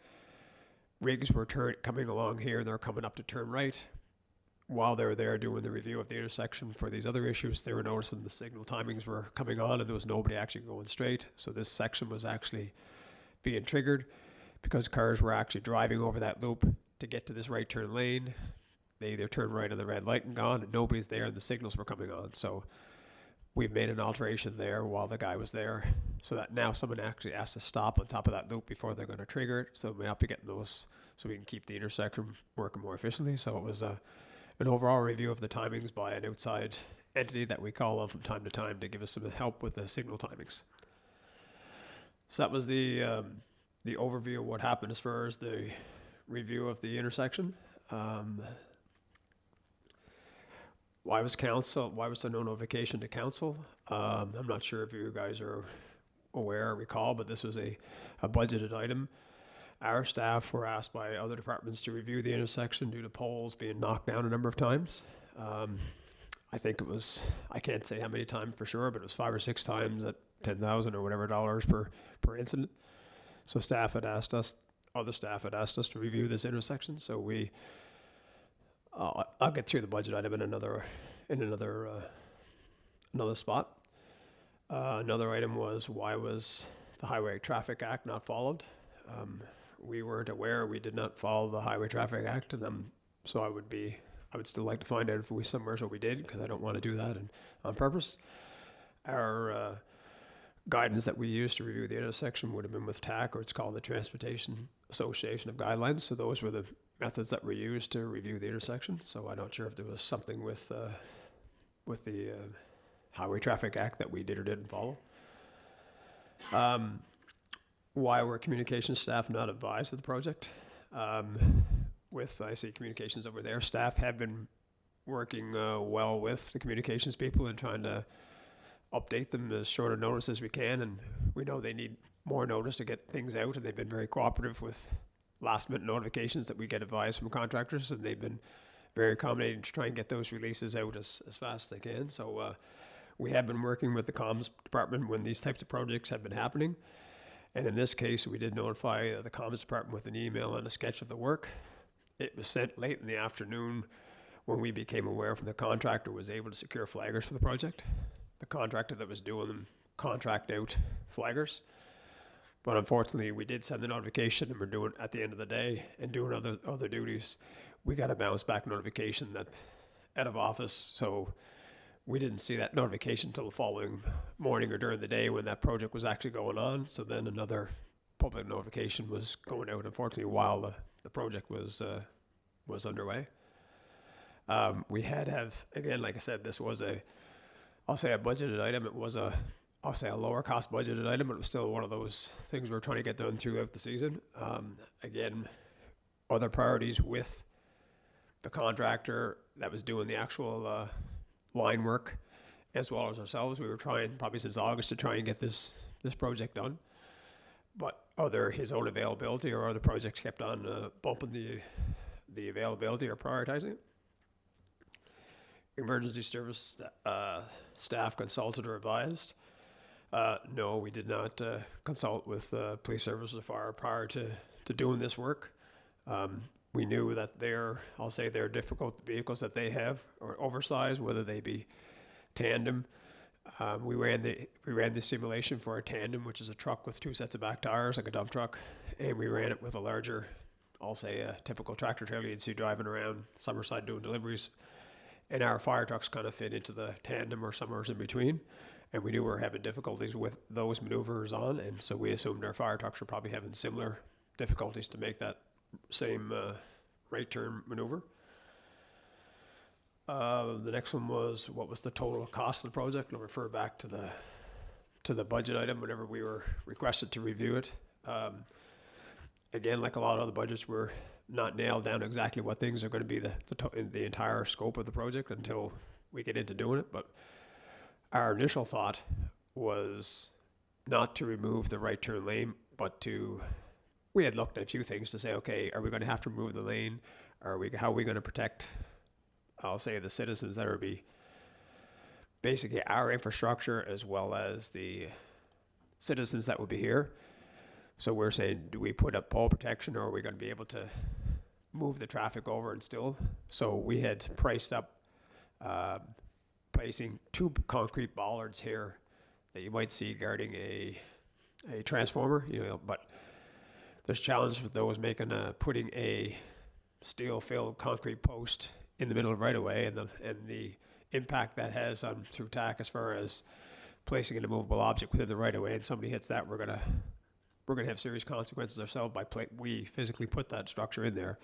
Speaker 4: rigs were coming along here, they're coming up to turn right. While they were there doing the review of the intersection for these other issues, they were noticing the signal timings were coming on and there was nobody actually going straight. So this section was actually being triggered because cars were actually driving over that loop to get to this right turn lane. They either turned right on the red light and gone, and nobody's there, and the signals were coming on. So we've made an alteration there while the guy was there, so that now someone actually has to stop on top of that loop before they're going to trigger it. So we have to get those, so we can keep the intersection working more efficiently. So it was an overall review of the timings by an outside entity that we call on from time to time to give us some help with the signal timings. So that was the overview of what happened as far as the review of the intersection. Why was there no notification to council? I'm not sure if you guys are aware or recall, but this was a budgeted item. Our staff were asked by other departments to review the intersection due to poles being knocked down a number of times. I think it was, I can't say how many times for sure, but it was 5 or 6 times at $10,000 or whatever dollars per incident. So other staff had asked us to review this intersection. So I'll get through the budget item in another spot. Another item was, why was the Highway Traffic Act not followed? We weren't aware. We did not follow the Highway Traffic Act, and so I would still like to find out if we somewhere so we did, because I don't want to do that on purpose. Our guidance that we used to review the intersection would have been with TAC, or it's called the Transportation Association of Guidelines. So those were the methods that were used to review the intersection. So I'm not sure if there was something with the Highway Traffic Act that we did or didn't follow. why were communications staff not advised of the project? With, I see communications over there, staff have been working well with the communications people and trying to update them as short a notice as we can, and we know they need more notice to get things out, and they've been very cooperative with last minute notifications that we get advised from contractors, and they've been very accommodating to try and get those releases out as fast as they can. So we have been working with the comms department when these types of projects have been happening, and in this case we did notify the comms department with an email and a sketch of the work. It was sent late in the afternoon when we became aware from the contractor was able to secure flaggers for the project. The contractor that was doing them contract out flaggers. But unfortunately, we did send the notification, and we're doing at the end of the day and doing other duties. We got a bounce back notification that out of office, so we didn't see that notification until the following morning or during the day when that project was actually going on. So then another public notification was going out, unfortunately, while the project was underway. We had to have, again, like I said, this was I'll say a budgeted item. It was I'll say a lower cost budgeted item, but it was still one of those things we're trying to get done throughout the season. Again, other priorities with the contractor that was doing the actual line work, as well as ourselves. We were trying probably since August to try and get this project done. But his own availability or other projects kept on bumping the availability or prioritizing it. Emergency service staff consulted or advised. No, we did not consult with police services or fire prior to doing this work. We knew that their difficult vehicles that they have are oversized, whether they be tandem. We ran the simulation for a tandem, which is a truck with two sets of back tires, like a dump truck, and we ran it with a larger, I'll say a typical tractor trailer you'd see driving around Summerside doing deliveries. And our fire trucks kind of fit into the tandem or somewhere in between. And we knew we were having difficulties with those maneuvers on, and so we assumed our fire trucks were probably having similar difficulties to make that same right turn maneuver. The next one was what was the total cost of the project? I'll refer back to the budget item whenever we were requested to review it. Again, like a lot of other budgets, we're not nailed down exactly what things are going to be the entire scope of the project until we get into doing it. But our initial thought was not to remove the right turn lane, but we had looked at a few things to say, okay, are we going to have to remove the lane? How are we going to protect, I'll say, the citizens that are basically our infrastructure as well as the citizens that will be here? So we're saying, do we put up pole protection, or are we going to be able to move the traffic over and still? So we had priced up placing two concrete bollards here that you might see guarding a transformer, but there's challenges with those putting a steel-filled concrete post in the middle of right-of-way, and the impact that has on through TAC as far as placing an immovable object within the right-of-way, and somebody hits that, we're gonna have serious consequences ourselves we physically put that structure in there.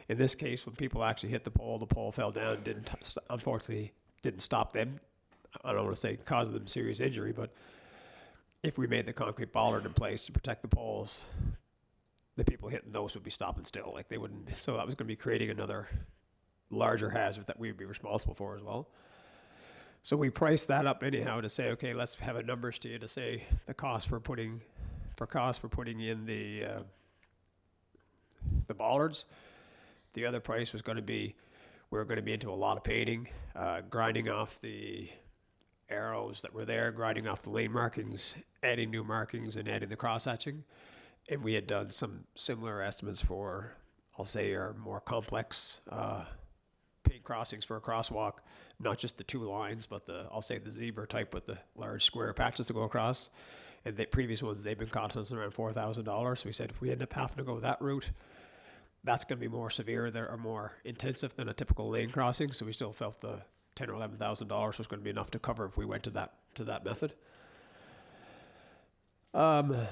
Speaker 4: In this case, when people actually hit the pole fell down, unfortunately didn't stop them. I don't want to say causing them serious injury, but if we made the concrete bollard in place to protect the poles, the people hitting those would be stopping still. Like they wouldn't. So that was going to be creating another larger hazard that we would be responsible for as well. So we priced that up anyhow to say, okay, let's have a numbers to you to say the cost for putting in the bollards. The other price was going to be, we're going to be into a lot of painting, grinding off the arrows that were there, grinding off the lane markings, adding new markings, and adding the cross hatching. And we had done some similar estimates for, I'll say, our more complex paint crossings for a crosswalk, not just the two lines, but I'll say the zebra type with the large square patches to go across. And the previous ones, they've been costing us around $4,000. So we said if we end up having to go that route, that's going to be more severe or more intensive than a typical lane crossing. So we still felt the $10,000 or $11,000 was going to be enough to cover if we went to that method. That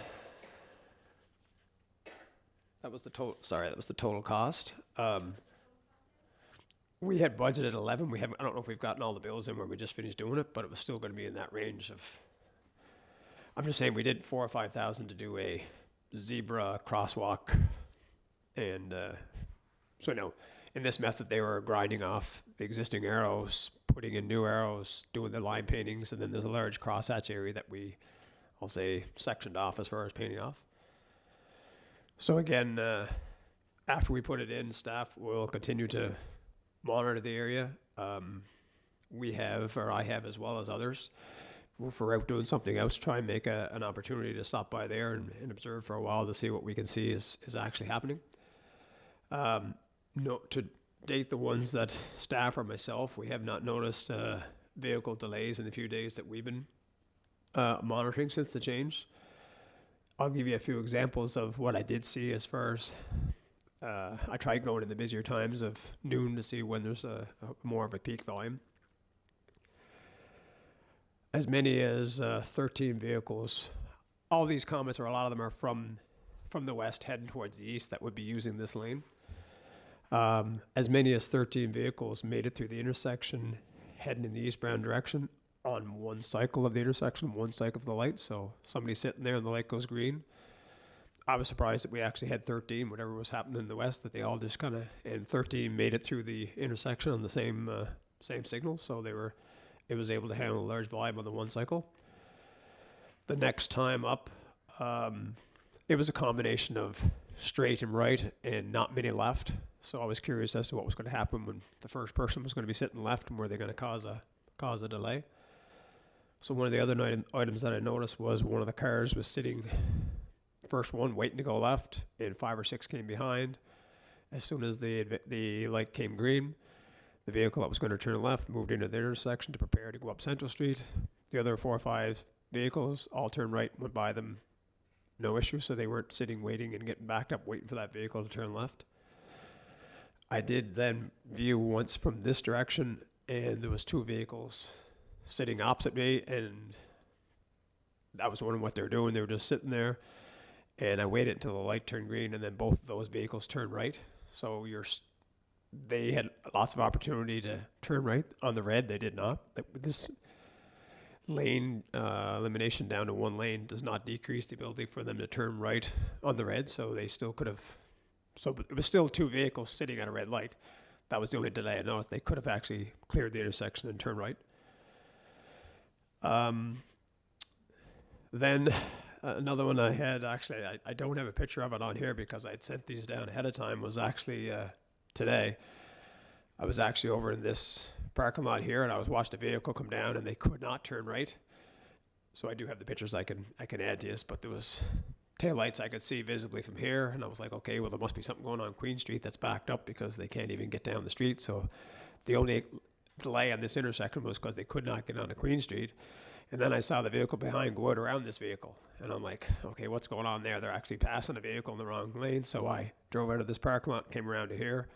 Speaker 4: was the total. Sorry, that was the total cost. We had budgeted 11. I don't know if we've gotten all the bills in where we just finished doing it, but it was still going to be in that range of. I'm just saying we did $4,000 or $5,000 to do zebra crosswalk. And so no, in this method, they were grinding off the existing arrows, putting in new arrows, doing the line paintings, and then there's a large crosshatch area that I'll say, sectioned off as far as painting off. So again, after we put it in, staff will continue to monitor the area. We have, or I have as well as others, if we're out doing something else, try and make an opportunity to stop by there and observe for a while to see what we can see is actually happening. No, to date, the ones that staff or myself, we have not noticed vehicle delays in the few days that we've been monitoring since the change. I'll give you a few examples of what I did see as far as I tried going in the busier times of noon to see when there's a more of a peak volume. As many as 13 vehicles. All these comments, or a lot of them, are from the west heading towards the east that would be using this lane. As many as 13 vehicles made it through the intersection heading in the eastbound direction on one cycle of the intersection, one cycle of the light. So somebody sitting there and the light goes green. I was surprised that we actually had 13, whatever was happening in the west, that they all just kind of, and 13 made it through the intersection on the same signal. So it was able to handle a large volume on the one cycle. The next time up, it was a combination of straight and right and not many left. So I was curious as to what was going to happen when the first person was going to be sitting left and were they going to cause a delay. So one of the other items that I noticed was one of the cars was sitting, first one waiting to go left, and 5 or 6 came behind. As soon as the light came green, the vehicle that was going to turn left moved into the intersection to prepare to go up Central Street. The other 4 or 5 vehicles all turned right, went by them, no issue, so they weren't sitting waiting and getting backed up waiting for that vehicle to turn left. I did then view once from this direction, and there was 2 vehicles sitting opposite me, and I was wondering what they were doing. They were just sitting there, and I waited until the light turned green, and then both of those vehicles turned right. So they had lots of opportunity to turn right on the red. They did not. This lane elimination down to 1 lane does not decrease the ability for them to turn right on the red, so they still could have. So it was still 2 vehicles sitting at a red light. That was the only delay I noticed. They could have actually cleared the intersection and turned right. Then another one I had, actually, I don't have a picture of it on here because I'd sent these down ahead of time, was actually today. I was actually over in this parking lot here, and I was watching a vehicle come down, and they could not turn right. So I do have the pictures I can add to this, but there was taillights I could see visibly from here, and I was like, okay, well, there must be something going on Queen Street that's backed up because they can't even get down the street. So the only delay on this intersection was because they could not get onto Queen Street. And then I saw the vehicle behind go out around this vehicle, and I'm like, okay, what's going on there? They're actually passing a vehicle in the wrong lane. So I drove out of this parking lot, came around to here.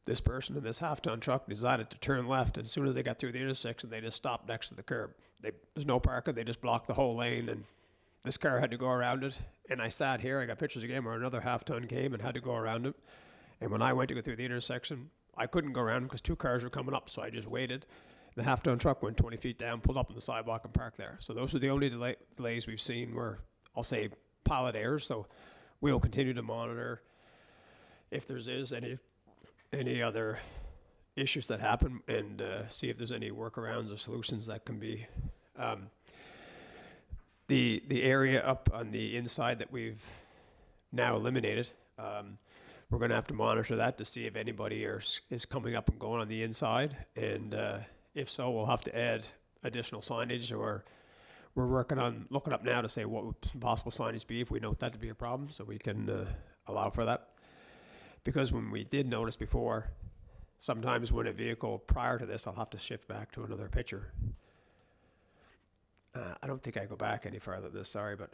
Speaker 4: This person in this half-ton truck decided to turn left, and as soon as they got through the intersection, they just stopped next to the curb. There's no parking. They just blocked the whole lane, and this car had to go around it. And I sat here. I got pictures again where another half-ton came and had to go around it. And when I went to go through the intersection, I couldn't go around because 2 cars were coming up, so I just waited. The half-ton truck went 20 feet down, pulled up on the sidewalk, and parked there. So those are the only delays we've seen where, I'll say, pilot errors. So we'll continue to monitor if there's any other issues that happen, and see if there's any workarounds or solutions that can be. The area up on the inside that we've now eliminated, we're going to have to monitor that to see if anybody is coming up and going on the inside, and if so, we'll have to add additional signage, or we're looking up now to say what would possible signage be if we note that to be a problem, so we can allow for that. Because when we did notice before, sometimes when a vehicle prior to this, I'll have to shift back to another picture. I don't think I go back any farther than this, sorry, but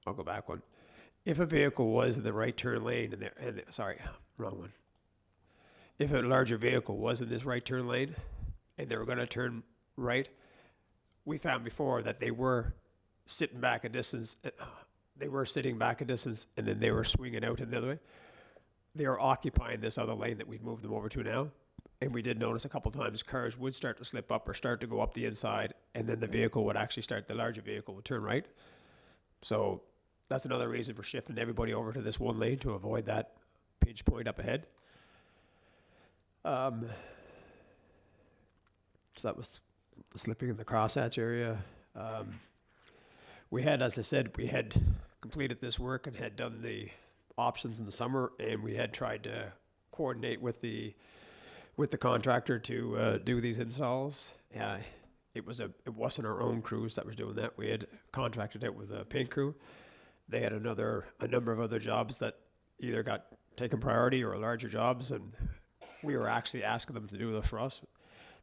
Speaker 4: I'll go back one. If a vehicle was in the right turn lane, sorry, wrong one. If a larger vehicle was in this right turn lane and they were going to turn right, we found before that they were sitting back a distance. They were sitting back a distance, and then they were swinging out in the other way. They are occupying this other lane that we've moved them over to now, And we did notice a couple times cars would start to slip up or start to go up the inside, and then the vehicle would actually start, the larger vehicle would turn right. So that's another reason for shifting everybody over to this one lane to avoid that pinch point up ahead. So that was the slipping in the crosshatch area. We had, as I said, we had completed this work and had done the options in the summer, and we had tried to coordinate with the contractor to do these installs. It wasn't our own crews that was doing that. We had contracted it with a paint crew. They had a number of other jobs that either got taken priority or larger jobs, and we were actually asking them to do this for us.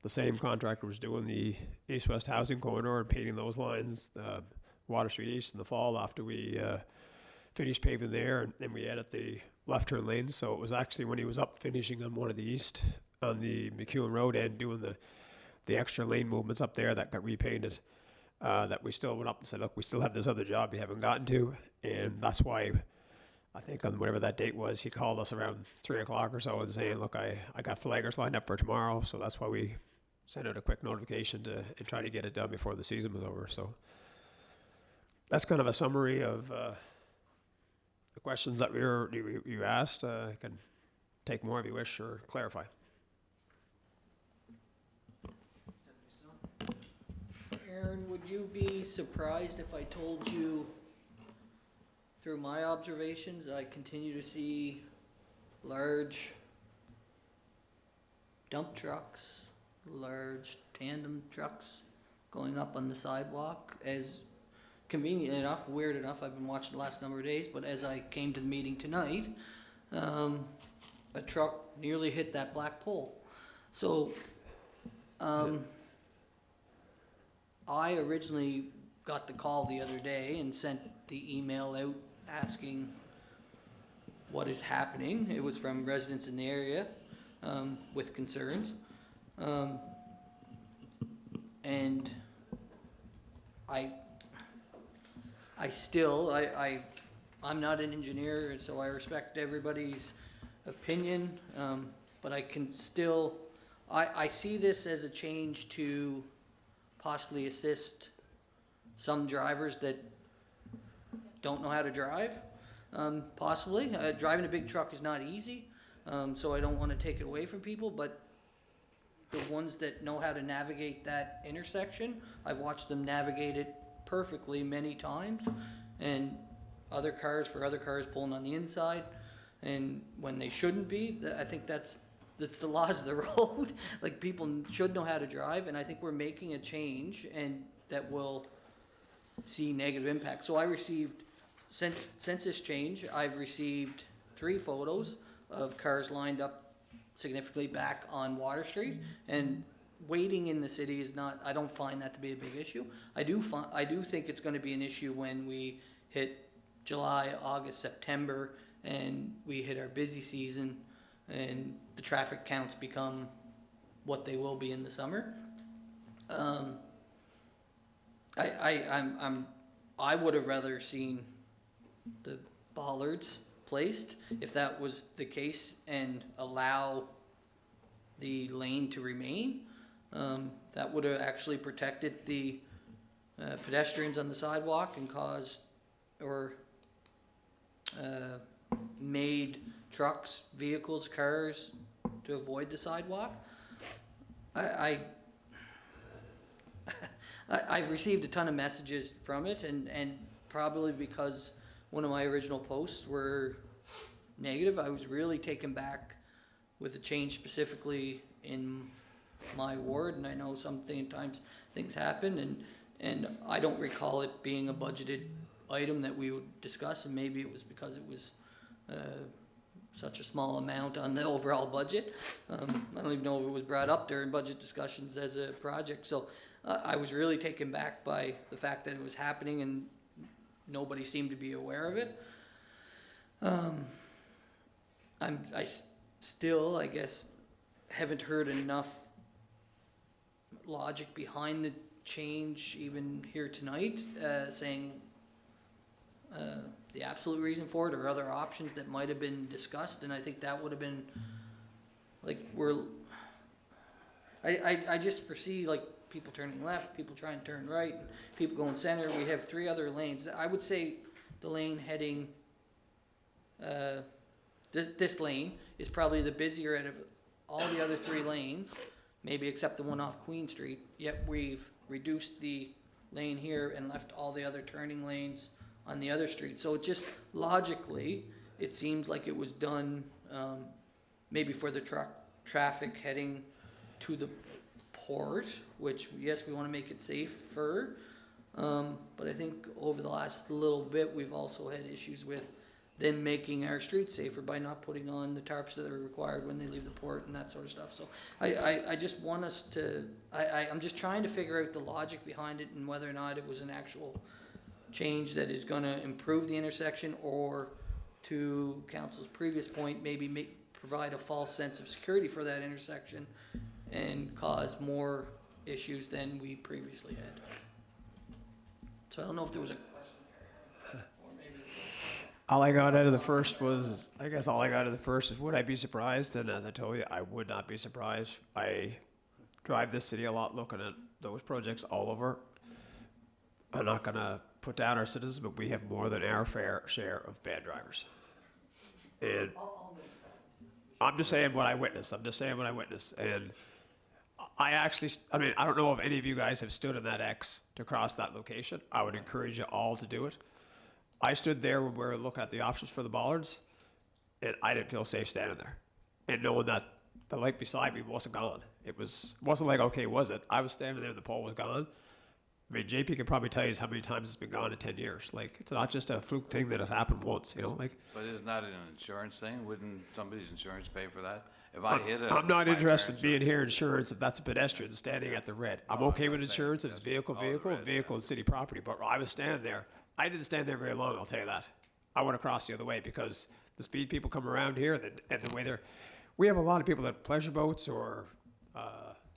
Speaker 4: The same contractor was doing the east-west housing corridor and painting those lines, Water Street East in the fall after we finished paving there, and then we added the left turn lanes. So it was actually when he was up finishing on one of the east, on the McColeman Road end, doing the extra lane movements up there that got repainted, that we still went up and said, look, we still have this other job you haven't gotten to. And that's why I think on whatever that date was, he called us around 3 o'clock or so and saying, look, I got flaggers lined up for tomorrow. So that's why we sent out a quick notification and try to get it done before the season was over. So that's kind of a summary of the questions that you asked. I can take more if you wish or clarify.
Speaker 6: Aaron, would you be surprised if I told you, through my observations, I continue to see large dump trucks, large tandem trucks going up on the sidewalk? As convenient enough, weird enough, I've been watching the last number of days, but as I came to the meeting tonight, a truck nearly hit that black pole. So, I originally got the call the other day and sent the email out asking what is happening. It was from residents in the area with concerns. And I'm not an engineer, and so I respect everybody's opinion, but I can still, I see this as a change to possibly assist some drivers that don't know how to drive, possibly. Driving a big truck is not easy, so I don't want to take it away from people, but the ones that know how to navigate that intersection, I've watched them navigate it perfectly many times, and other cars pulling on the inside, and when they shouldn't be, I think that's the laws of the road. Like, people should know how to drive, and I think we're making a change, and that will see negative impact. So I received, since this change, I've received 3 photos of cars lined up significantly back on Water Street, and waiting in the city is not, I don't find that to be a big issue. I do think it's going to be an issue when we hit July, August, September, and we hit our busy season, and the traffic counts become what they will be in the summer. I would have rather seen the bollards placed if that was the case, and allow the lane to remain. That would have actually protected the pedestrians on the sidewalk and caused, or made trucks, vehicles, cars to avoid the sidewalk. I've received a ton of messages from it, and probably because one of my original posts were negative, I was really taken back with the change specifically in my ward, and I know sometimes things happen, and I don't recall it being a budgeted item that we would discuss, and maybe it was because it was such a small amount on the overall budget. I don't even know if it was brought up during budget discussions as a project. So I was really taken back by the fact that it was happening and nobody seemed to be aware of it. I still, I guess, haven't heard enough logic behind the change even here tonight, saying the absolute reason for it or other options that might have been discussed. And I think that would have been, like, I just foresee like people turning left, people trying to turn right, and people going center. We have 3 other lanes. I would say the lane heading, this lane is probably the busier out of all the other 3 lanes, maybe except the one off Queen Street. Yet we've reduced the lane here and left all the other turning lanes on the other street. So it just logically, it seems like it was done maybe for the traffic heading to the port, which yes, we want to make it safer. But I think over the last little bit, we've also had issues with them making our streets safer by not putting on the tarps that are required when they leave the port and that sort of stuff. So I just want us to, I'm just trying to figure out the logic behind it and whether or not it was an actual change that is going to improve the intersection, or to council's previous point, maybe provide a false sense of security for that intersection and cause more issues than we previously had. So I don't know if there was a question there, or maybe.
Speaker 4: All I got out of the first was, is would I be surprised? And as I told you, I would not be surprised. I drive this city a lot looking at those projects all over. I'm not gonna put down our citizens, but we have more than our fair share of bad drivers. And I'm just saying what I witnessed. And I don't know if any of you guys have stood in that X to cross that location. I would encourage you all to do it. I stood there when we were looking at the options for the bollards, and I didn't feel safe standing there. And knowing that the light beside me wasn't gone. Wasn't like, okay, was it? I was standing there and the pole was gone. I mean, JP can probably tell you how many times it's been gone in 10 years. Like, it's not just a fluke thing that has happened once, you know? Like,
Speaker 5: But isn't that an insurance thing? Wouldn't somebody's insurance pay for that? If I hit it.
Speaker 4: I'm not interested in being here insurance if that's a pedestrian standing at the red. I'm okay with insurance if it's vehicle and city property. But I was standing there. I didn't stand there very long, I'll tell you that. I went across the other way because the speed people come around here and the way we have a lot of people that pleasure boats or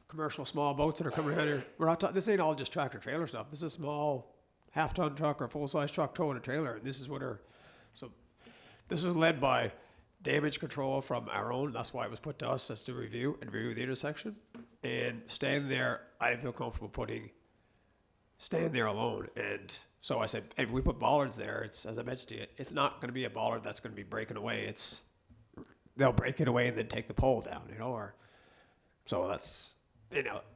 Speaker 4: commercial small boats that are coming around here. We're not this ain't all just tractor trailer stuff. This is a small half-ton truck or full-size truck towing a trailer. And this is this is led by damage control from our own. That's why it was put to us as to review the intersection. And standing there, I didn't feel comfortable staying there alone. And so I said, if we put bollards there, it's, as I mentioned to you, it's not going to be a bollard that's going to be breaking away. They'll break it away and then take the pole down, you know, so that's,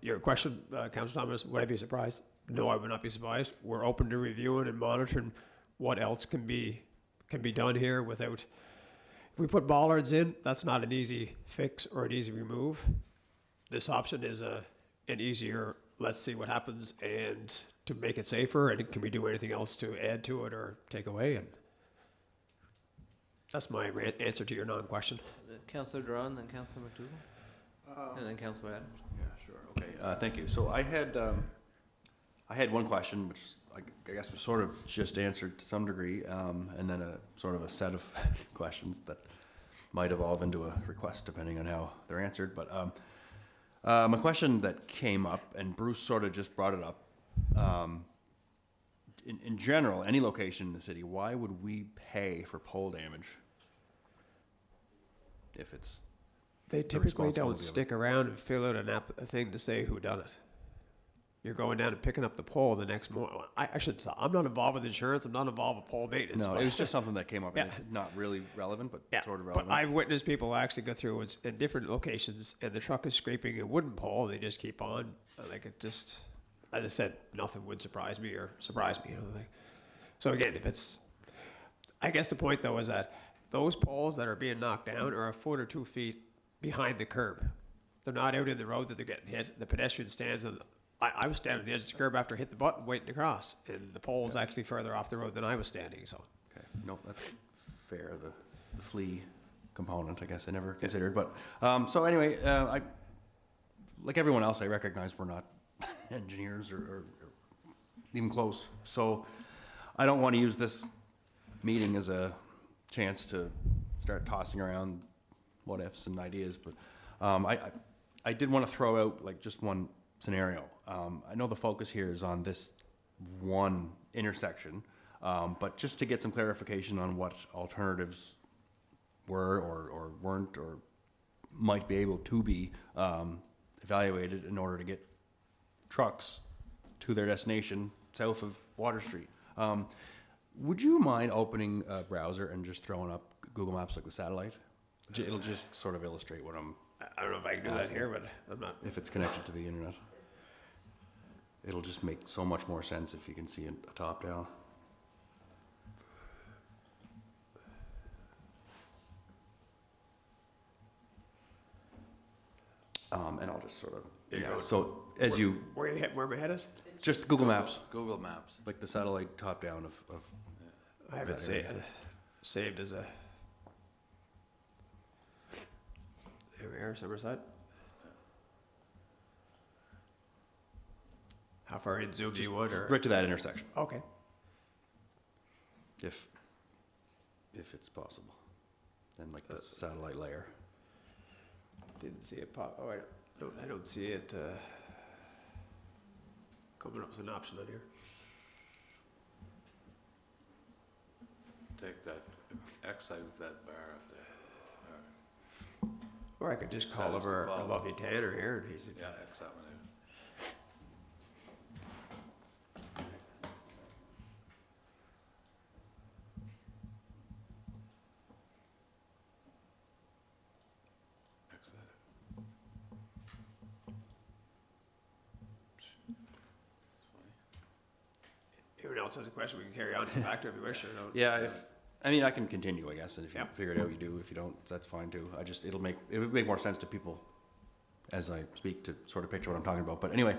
Speaker 4: your question, Councilor Thomas, would I be surprised? No, I would not be surprised. We're open to reviewing and monitoring what else can be done here without, if we put bollards in, that's not an easy fix or an easy remove. This option is an easier, let's see what happens, and to make it safer, and can we do anything else to add to it or take away? And that's my answer to your non-question.
Speaker 1: Councillor Doiron, then Councillor MacDougall, and then Councillor Adams.
Speaker 2: Yeah, sure. Okay. Thank you. So I had one question, which I guess was sort of just answered to some degree, and then a sort of a set of questions that might evolve into a request depending on how they're answered. But my question that came up, and Bruce sort of just brought it up, in general, any location in the city, why would we pay for pole damage if it's
Speaker 4: They typically don't stick around and fill out a thing to say who done it. You're going down and picking up the pole the next morning. I should say, I'm not involved with insurance. I'm not involved with pole maintenance.
Speaker 2: No, it was just something that came up. And not really relevant, but sort of relevant.
Speaker 4: But I've witnessed people actually go through in different locations, and the truck is scraping a wooden pole. And they just keep on. Like, it just, as I said, nothing would surprise me. You know, like, so again, I guess the point though is that those poles that are being knocked down are a foot or 2 feet behind the curb. They're not out in the road that they're getting hit. The pedestrian stands on. I was standing on the edge of the curb after I hit the button waiting to cross, and the pole's actually further off the road than I was standing, so.
Speaker 2: Okay, no, that's fair, the flea component, I guess I never considered, but, so anyway, like everyone else, I recognize we're not engineers or even close, so I don't want to use this meeting as a chance to start tossing around what ifs and ideas, but I did want to throw out like just one scenario. I know the focus here is on this one intersection, but just to get some clarification on what alternatives were or weren't or might be able to be,
Speaker 3: evaluated in order to get trucks to their destination south of Water Street. Would you mind opening a browser and just throwing up Google Maps like the satellite? It'll just sort of illustrate what I'm.
Speaker 4: I don't know if I can do that here, but I'm not.
Speaker 3: If it's connected to the internet, it'll just make so much more sense if you can see a top down. And I'll just sort of, yeah, so as you,
Speaker 4: Where am I headed?
Speaker 3: just Google Maps,
Speaker 5: Google Maps.
Speaker 3: like the satellite top down of
Speaker 4: I have it saved as a. There we are, Somerset. How far in Zoom do you want, or?
Speaker 3: right to that intersection,
Speaker 4: Okay.
Speaker 3: if it's possible. Then like the satellite layer.
Speaker 4: Didn't see it pop. Oh, I don't see it coming up as an option on here.
Speaker 5: Take that, X out that bar up there.
Speaker 4: Or I could just
Speaker 5: Set
Speaker 4: call
Speaker 5: as
Speaker 4: over
Speaker 5: the
Speaker 4: a
Speaker 5: call.
Speaker 4: lovely Tanner here, and he's.
Speaker 5: Yeah, X that one out. X that out.
Speaker 4: Anyone else has a question, we can carry on to the factor if you wish, or don't.
Speaker 3: Yeah, I mean, I can continue, I guess, and if you
Speaker 4: Yeah.
Speaker 3: figure it out, you do. If you don't, that's fine too. It would make more sense to people as I speak to sort of picture what I'm talking about. But anyway,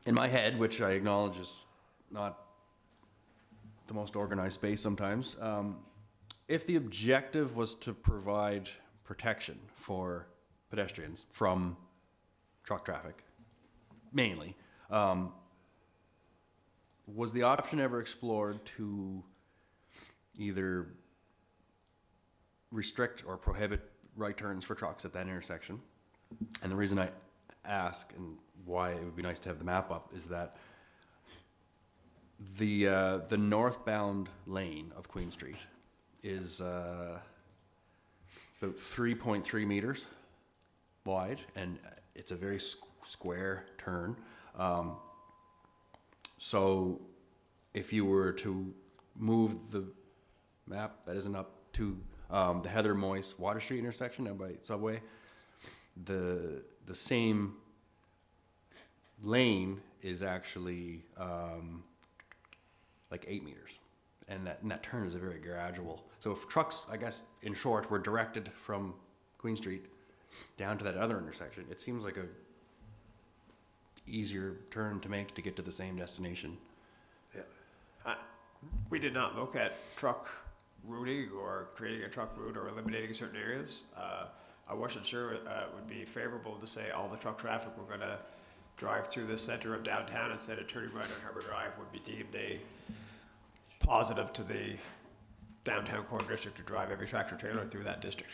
Speaker 3: in my head, which I acknowledge is not the most organized space sometimes, if the objective was to provide protection for pedestrians from truck traffic, mainly, was the option ever explored to either restrict or prohibit right turns for trucks at that intersection? And the reason I ask and why it would be nice to have the map up is that the northbound lane of Queen Street is about 3.3 meters wide, and it's a very square turn. So if you were to move the map that isn't up to the Heather Moyse Water Street intersection down by Subway, the same lane is actually like 8 meters, and that turn is a very gradual. So if trucks, I guess in short, were directed from Queen Street down to that other intersection, it seems like a easier turn to make to get to the same destination.
Speaker 4: Yeah. We did not look at truck routing or creating a truck route or eliminating certain areas. I wasn't sure it would be favorable to say all the truck traffic we're going to drive through the center of downtown instead of turning right on Harbor Drive would be deemed a positive to the downtown core district to drive every tractor trailer through that district.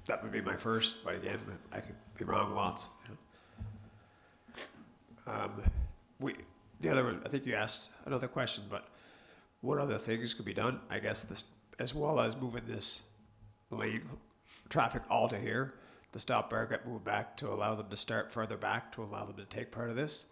Speaker 4: That would be my first, but again, I could be wrong lots. The other one, I think you asked another question, but what other things could be done? I guess this, as well as moving this lane traffic all to here, the stop bar got moved back to allow them to start further back to allow them to take part of this.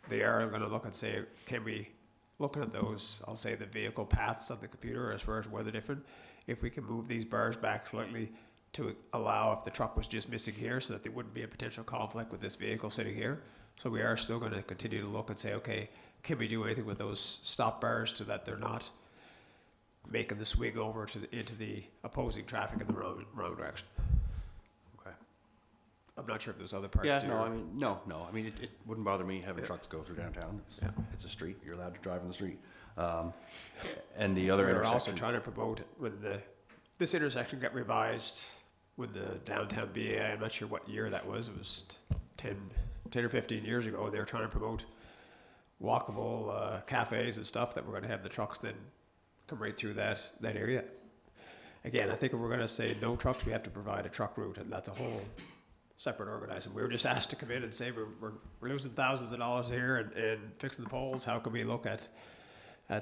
Speaker 4: They are going to look and say, can we, looking at those, I'll say the vehicle paths on the computer as far as where they're different, if we can move these bars back slightly to allow if the truck was just missing here so that there wouldn't be a potential conflict with this vehicle sitting here. So we are still going to continue to look and say, okay, can we do anything with those stop bars so that they're not making the swing over to into the opposing traffic in the wrong direction?
Speaker 3: Okay.
Speaker 4: I'm not sure if there's other parts
Speaker 3: Yeah,
Speaker 4: to
Speaker 3: no,
Speaker 4: your-
Speaker 3: I mean, no. I mean, it wouldn't bother me having trucks go through downtown. It's a street. You're allowed to drive on the street. And the other
Speaker 4: We were also
Speaker 3: intersection.
Speaker 4: trying to promote when this intersection got revised with the downtown BA. I'm not sure what year that was. It was 10 or 15 years ago. They were trying to promote walkable cafes and stuff that we're going to have the trucks then come right through that area. Again, I think if we're going to say no trucks, we have to provide a truck route, and that's a whole separate organizing. We were just asked to come in and say we're losing thousands of dollars here and fixing the poles. How can we look at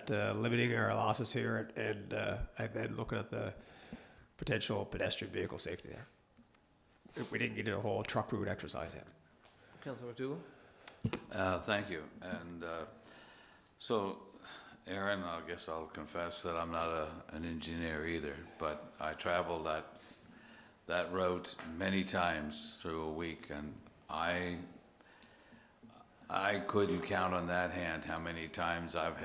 Speaker 4: limiting our losses here and then looking at the potential pedestrian vehicle safety there? we didn't get into a whole truck route exercise yet.
Speaker 1: Councillor O'Toole?
Speaker 5: Thank you. And so, Aaron, I guess I'll confess that I'm not an engineer either, but I traveled that route many times through a week, and I couldn't count on that hand how many times I've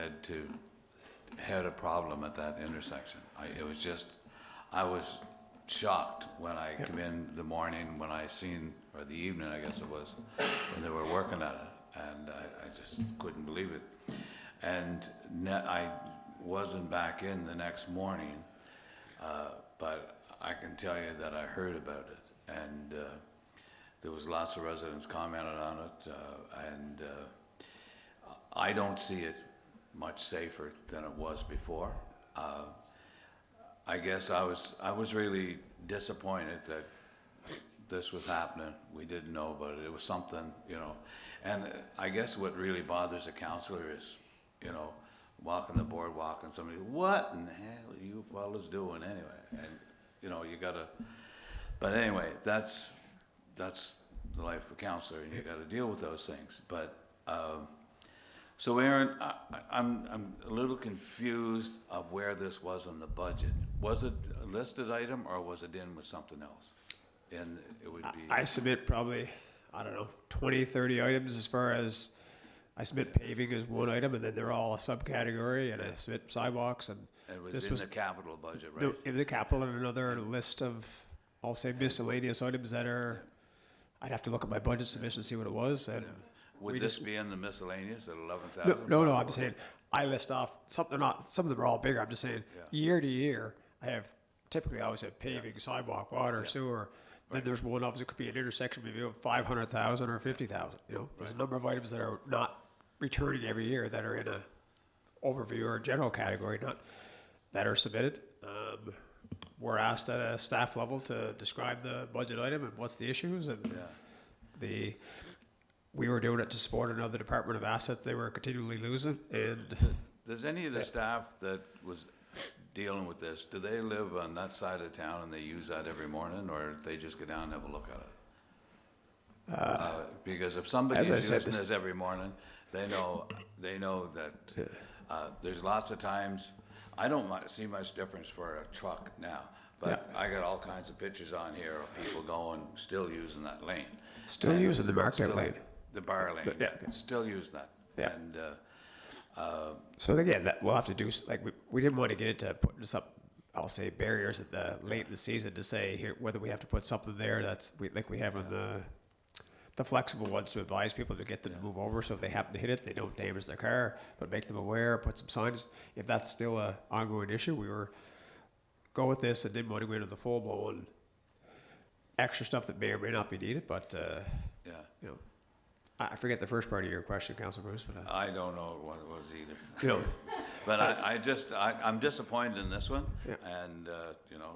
Speaker 5: had a problem at that intersection. I was shocked when I come in the morning, when I seen, or the evening I guess it was, when they were working at it, and I just couldn't believe it. And I wasn't back in the next morning, but I can tell you that I heard about it, and there was lots of residents commented on it, and I don't see it much safer than it was before. I guess I was really disappointed that this was happening. We didn't know about it. It was something, you know. And I guess what really bothers a councillor is, you know, walking the boardwalk and somebody, what in the hell are you fellas doing anyway? And, you know, you gotta, but anyway, that's the life of a councillor, and you gotta deal with those things. But, so Aaron, I'm a little confused of where this was in the budget. Was it a listed item, or was it in with something else? And it would be.
Speaker 4: I submit probably, I don't know, 20, 30 items as far as, I submit paving as one item, and then they're all a subcategory, and I submit sidewalks, and
Speaker 5: It was
Speaker 4: this
Speaker 5: in
Speaker 4: was
Speaker 5: the capital budget, right?
Speaker 4: in the capital, and another list of, I'll say miscellaneous items that are, I'd have to look at my budget submission, see what it was, and.
Speaker 5: Would
Speaker 4: we
Speaker 5: this
Speaker 4: just-
Speaker 5: be in the miscellaneous at 11,000?
Speaker 4: No, I'm saying, I list off, some of them are all bigger, I'm just saying, year to year, I always have paving, sidewalk, water, sewer. Then there's one, obviously, it could be an intersection, maybe of 500,000 or 50,000, you know? There's a number of items that are not returning every year that are in a overview or general category, not, that are submitted. We're asked at a staff level to describe the budget item and what's the issues, and we were doing it to support another department of assets they were continually losing, and.
Speaker 5: Does any of the staff that was dealing with this, do they live on that side of town and they use that every morning, or they just go down and have a look at it? Because if somebody's
Speaker 4: as I
Speaker 5: using
Speaker 4: said,
Speaker 5: this every morning, they know that there's lots of times, I don't see much difference for a truck now, but I got all kinds of pictures on here of people still using that lane.
Speaker 4: Still using the marked out lane.
Speaker 5: The bar lane,
Speaker 4: Yeah.
Speaker 5: still using that.
Speaker 4: Yeah.
Speaker 5: And,
Speaker 4: So again, that we'll have to do, like, we didn't want to get into putting this up, I'll say, barriers at the late in the season to say here, whether we have to put something there that's, like we have on the flexible ones to advise people to get them to move over, so if they happen to hit it, they don't damage their car, but make them aware, put some signs. If that's still a ongoing issue, we were go with this and didn't want to go into the full blown extra stuff that may or may not be needed, but,
Speaker 5: yeah.
Speaker 4: you know, I forget the first part of your question, Councilor Bruce, but,
Speaker 5: I don't know what it was either.
Speaker 4: you know,
Speaker 5: But I'm disappointed in this one,
Speaker 4: Yeah.
Speaker 5: and, you know,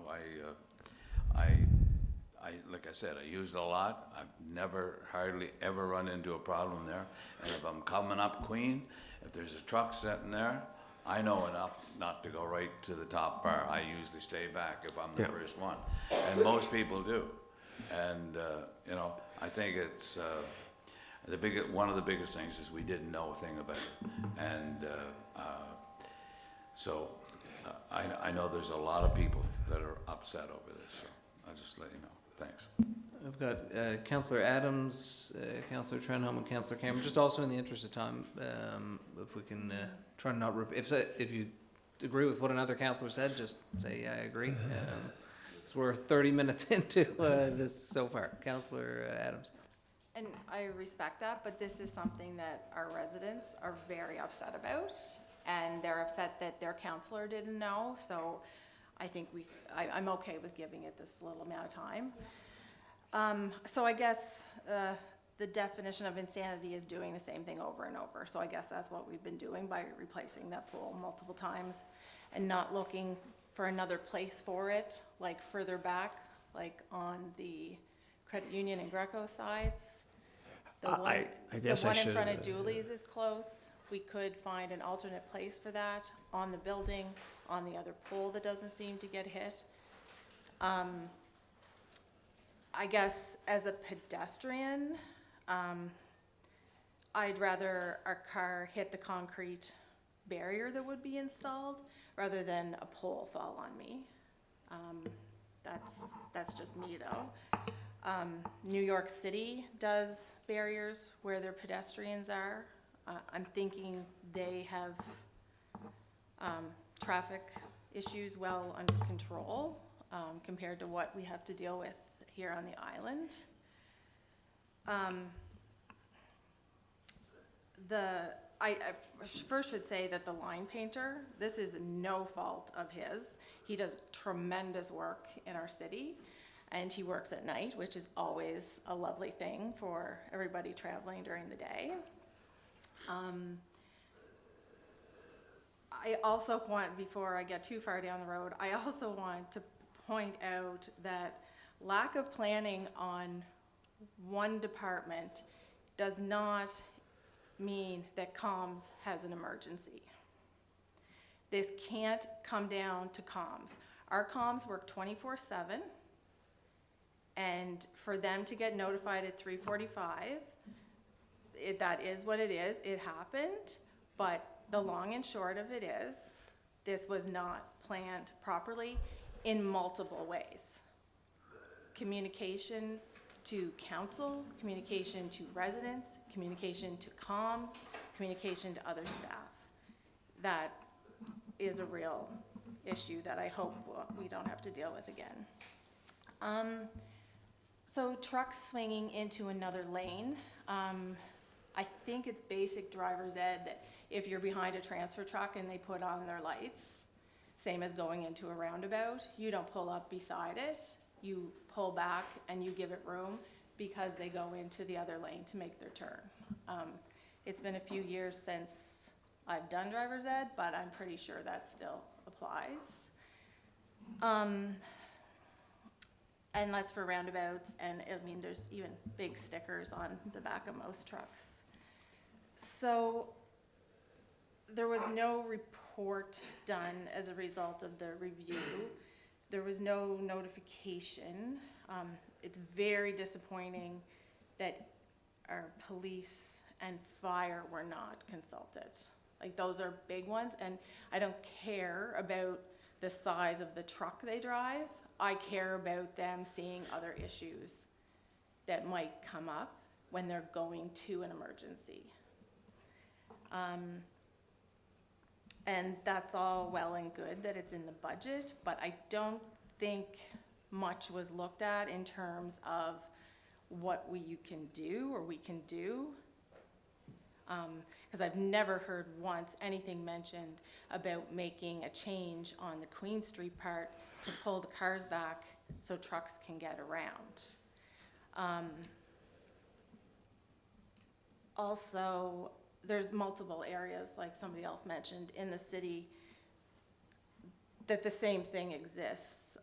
Speaker 5: like I said, I use it a lot. I've never, hardly ever run into a problem there. And if I'm coming up Queen, if there's a truck sitting there, I know enough not to go right to the top bar. I usually stay back if I'm the first one, and most people do. And, you know, I think it's, one of the biggest things is we didn't know a thing about it. And so I know there's a lot of people that are upset over this, so I'll just let you know. Thanks.
Speaker 1: I've got Councillor Adams, Councillor Trenholm, and Councillor Cameron. Just also in the interest of time, if we can try to not if you agree with what another councillor said, just say I agree. So we're 30 minutes into this so far. Councillor Adams.
Speaker 9: And I respect that, but this is something that our residents are very upset about, and they're upset that their councillor didn't know, so I think I'm okay with giving it this little amount of time. So I guess the definition of insanity is doing the same thing over and over, so I guess that's what we've been doing by replacing that pole multiple times and not looking for another place for it, like further back, like on the Credit Union and Greco sides. The
Speaker 4: I guess
Speaker 9: the
Speaker 4: I
Speaker 9: one in
Speaker 4: should,
Speaker 9: front of Dooley's is close. We could find an alternate place for that on the building, on the other pole that doesn't seem to get hit. I guess as a pedestrian, I'd rather our car hit the concrete barrier that would be installed rather than a pole fall on me. That's just me though. New York City does barriers where their pedestrians are. I'm thinking they have traffic issues well under control compared to what we have to deal with here on the island. I first should say that the line painter, this is no fault of his. He does tremendous work in our city, and he works at night, which is always a lovely thing for everybody traveling during the day. I also want, before I get too far down the road, I also want to point out that lack of planning on one department does not mean that comms has an emergency. This can't come down to comms. Our comms work 24/7, and for them to get notified at 3:45, that is what it is. It happened, but the long and short of it is, this was not planned properly in multiple ways. Communication to council, communication to residents, communication to comms, communication to other staff. That is a real issue that I hope we don't have to deal with again. So trucks swinging into another lane. I think it's basic driver's ed that if you're behind a transfer truck and they put on their lights, same as going into a roundabout, you don't pull up beside it. You pull back and you give it room because they go into the other lane to make their turn. It's been a few years since I've done driver's ed, but I'm pretty sure that still applies. And that's for roundabouts, and I mean, there's even big stickers on the back of most trucks. So there was no report done as a result of the review. There was no notification. It's very disappointing that our police and fire were not consulted. Like, those are big ones, and I don't care about the size of the truck they drive. I care about them seeing other issues that might come up when they're going to an emergency. And that's all well and good that it's in the budget, but I don't think much was looked at in terms of what you can do or we can do. Because I've never heard once anything mentioned about making a change on the Queen Street part to pull the cars back so trucks can get around. Also, there's multiple areas, like somebody else mentioned, in the city that the same thing exists.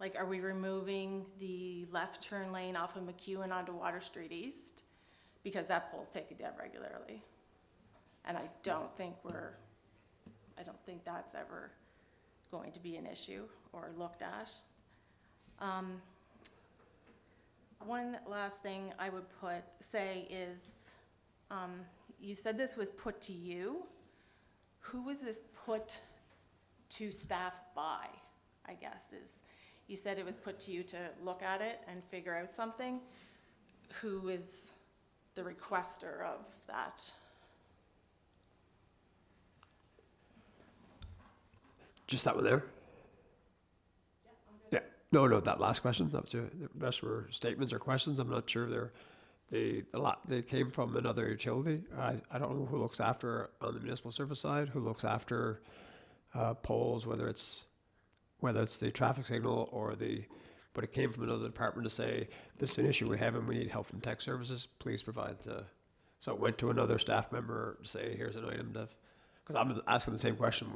Speaker 9: Like, are we removing the left turn lane off of McEwen onto Water Street East? Because that pole's taken down regularly. And I don't think that's ever going to be an issue or looked at. One last thing I would say is, you said this was put to you. Who was this put to staff by, I guess, you said it was put to you to look at it and figure out something. Who is the requester of that?
Speaker 4: Just that one there? Yeah. No, that last question. That was the rest were statements or questions. I'm not sure they came from another utility. I don't know who looks after on the municipal service side, who looks after poles, whether it's the traffic signal but it came from another department to say, this is an issue we have and we need help from tech services, please provide so it went to another staff member to say, here's an item because I'm asking the same question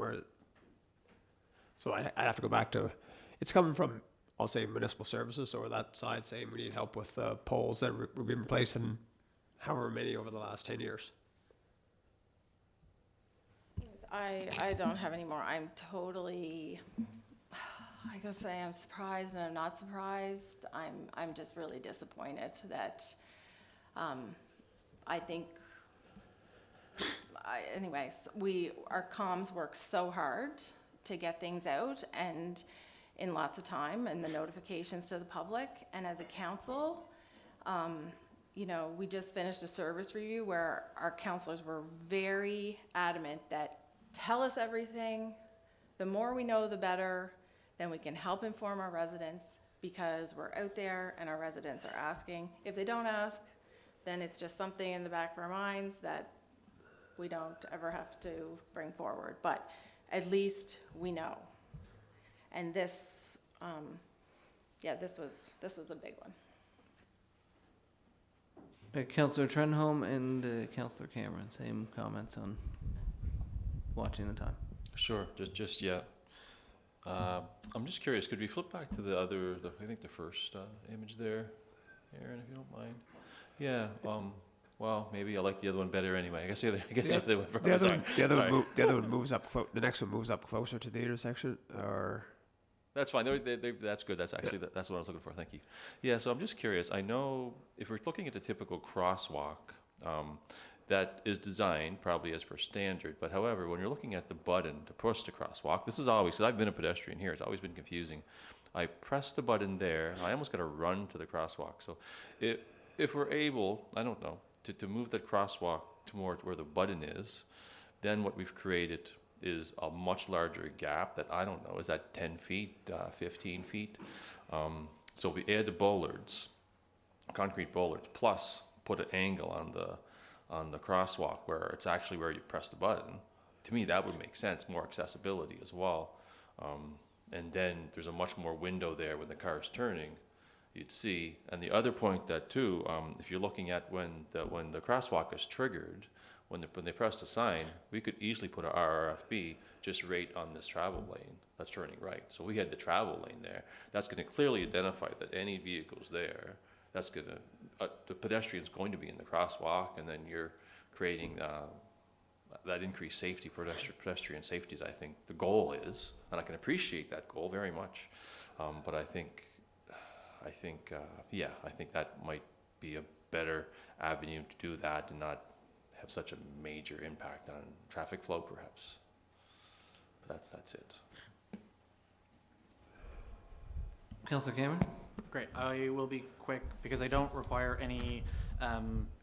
Speaker 4: so I have to go back to, it's coming from, I'll say, municipal services or that side saying we need help with poles that we've been replacing however many over the last 10 years.
Speaker 9: I don't have any more. I'm totally, I gotta say, I'm surprised and I'm not surprised. I'm just really disappointed that, I think, anyways, our comms work so hard to get things out and in lots of time and the notifications to the public. And as a council, you know, we just finished a service review where our councillors were very adamant that tell us everything. The more we know, the better. Then we can help inform our residents because we're out there and our residents are asking. If they don't ask, then it's just something in the back of our minds that we don't ever have to bring forward. But at least we know. And this, this was a big one.
Speaker 1: Councillor Trenholm and Councillor Cameron, same comments on watching the time.
Speaker 2: Sure, just yeah. I'm just curious, could we flip back to I think the first image there, Aaron, if you don't mind? Yeah, well, maybe I like the other one better anyway. I guess the other one.
Speaker 4: The other one moves up. The next one moves up closer to the intersection, or
Speaker 2: That's fine. That's good. That's actually that's what I was looking for. Thank you. Yeah. So I'm just curious. I know if we're looking at the typical crosswalk, that is designed probably as per standard. But however, when you're looking at the button to push the crosswalk, this is always, because I've been a pedestrian here, it's always been confusing. I press the button there, I almost got to run to the crosswalk. So if we're able, I don't know, to move that crosswalk toward where the button is, then what we've created is a much larger gap that, I don't know, is that 10 feet, 15 feet? So we add the bollards, concrete bollards, plus put an angle on the crosswalk where it's actually where you press the button. To me, that would make sense, more accessibility as well. And then there's a much more window there when the car is turning, you'd see. And the other point that too, if you're looking at when the crosswalk is triggered, when they press the sign, we could easily put our RRFB just right on this travel lane that's turning right. So we had the travel lane there. That's going to clearly identify that any vehicles there, that's going to, the pedestrian's going to be in the crosswalk, and then you're creating that increased safety, pedestrian safety, is I think the goal is, and I can appreciate that goal very much. But I think that might be a better avenue to do that and not have such a major impact on traffic flow, perhaps. But that's it.
Speaker 1: Councillor Cameron?
Speaker 8: Great. I will be quick because I don't require any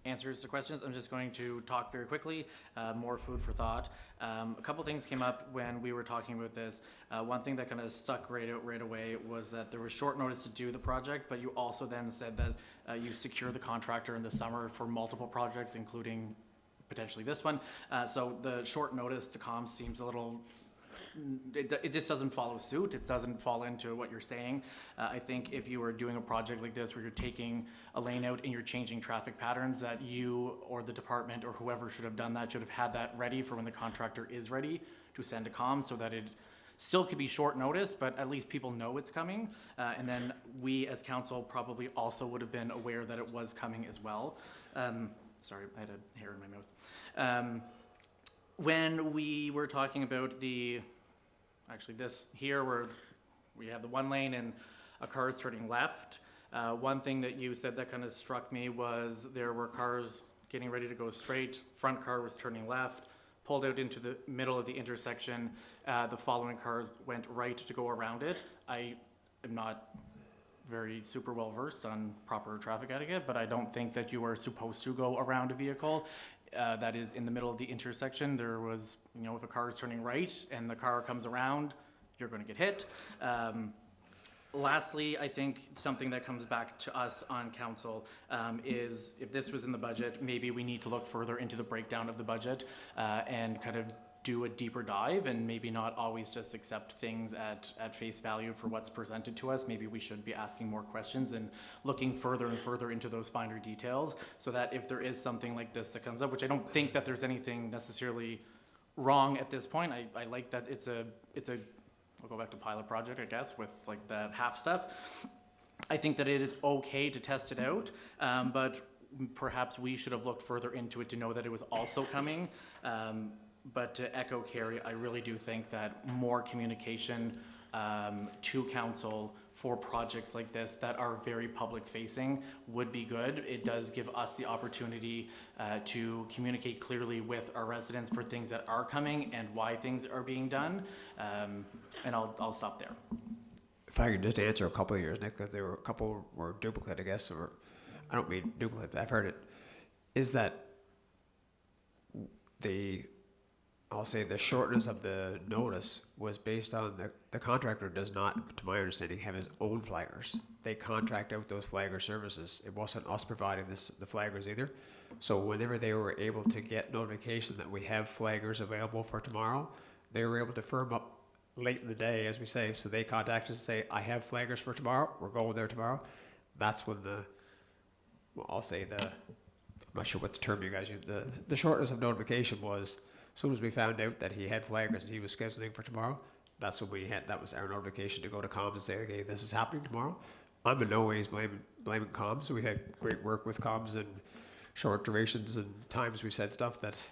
Speaker 8: answers to questions. I'm just going to talk very quickly, more food for thought. A couple things came up when we were talking about this. One thing that kind of stuck right away was that there was short notice to do the project, but you also then said that you secure the contractor in the summer for multiple projects, including potentially this one. So the short notice to comms seems a little, it just doesn't follow suit. It doesn't fall into what you're saying. I think if you were doing a project like this where you're taking a lane out and you're changing traffic patterns, that you or the department or whoever should have done that should have had that ready for when the contractor is ready to send a comms, so that it still could be short notice, but at least people know it's coming. And then we as council probably also would have been aware that it was coming as well. Sorry, I had a hair in my mouth. When we were talking about this here where we have the one lane and a car is turning left, one thing that you said that kind of struck me was there were cars getting ready to go straight, front car was turning left, pulled out into the middle of the intersection, the following cars went right to go around it. I am not very super well versed on proper traffic etiquette, but I don't think that you are supposed to go around a vehicle that is in the middle of the intersection. There was, if a car is turning right and the car comes around, you're going to get hit. Lastly, I think something that comes back to us on council is if this was in the budget, maybe we need to look further into the breakdown of the budget and kind of do a deeper dive, and maybe not always just accept things at face value for what's presented to us. Maybe we should be asking more questions and looking further and further into those finer details, so that if there is something like this that comes up, which I don't think that there's anything necessarily wrong at this point. I like that it's a we'll go back to pilot project, I guess, with like the half stuff. I think that it is okay to test it out, but perhaps we should have looked further into it to know that it was also coming. But to echo Carrie, I really do think that more communication to council for projects like this that are very public facing would be good. It does give us the opportunity to communicate clearly with our residents for things that are coming and why things are being done. And I'll stop there.
Speaker 4: If I could just answer a couple of yours, Nick, because there were a couple were duplicate, I guess, or I don't mean duplicate, I've heard it, is that I'll say the shortness of the notice was based on the contractor does not, to my understanding, have his own flaggers. They contract out those flagger services. It wasn't us providing the flaggers either. So whenever they were able to get notification that we have flaggers available for tomorrow, they were able to firm up late in the day, as we say. So they contacted us and say, I have flaggers for tomorrow. We're going there tomorrow. That's when I'm not sure what the term you guys use, the shortness of notification was. As soon as we found out that he had flaggers and he was scheduling for tomorrow, that's when that was our notification to go to comms and say, okay, this is happening tomorrow. I'm in no ways blaming comms. We had great work with comms and short durations and times we said stuff that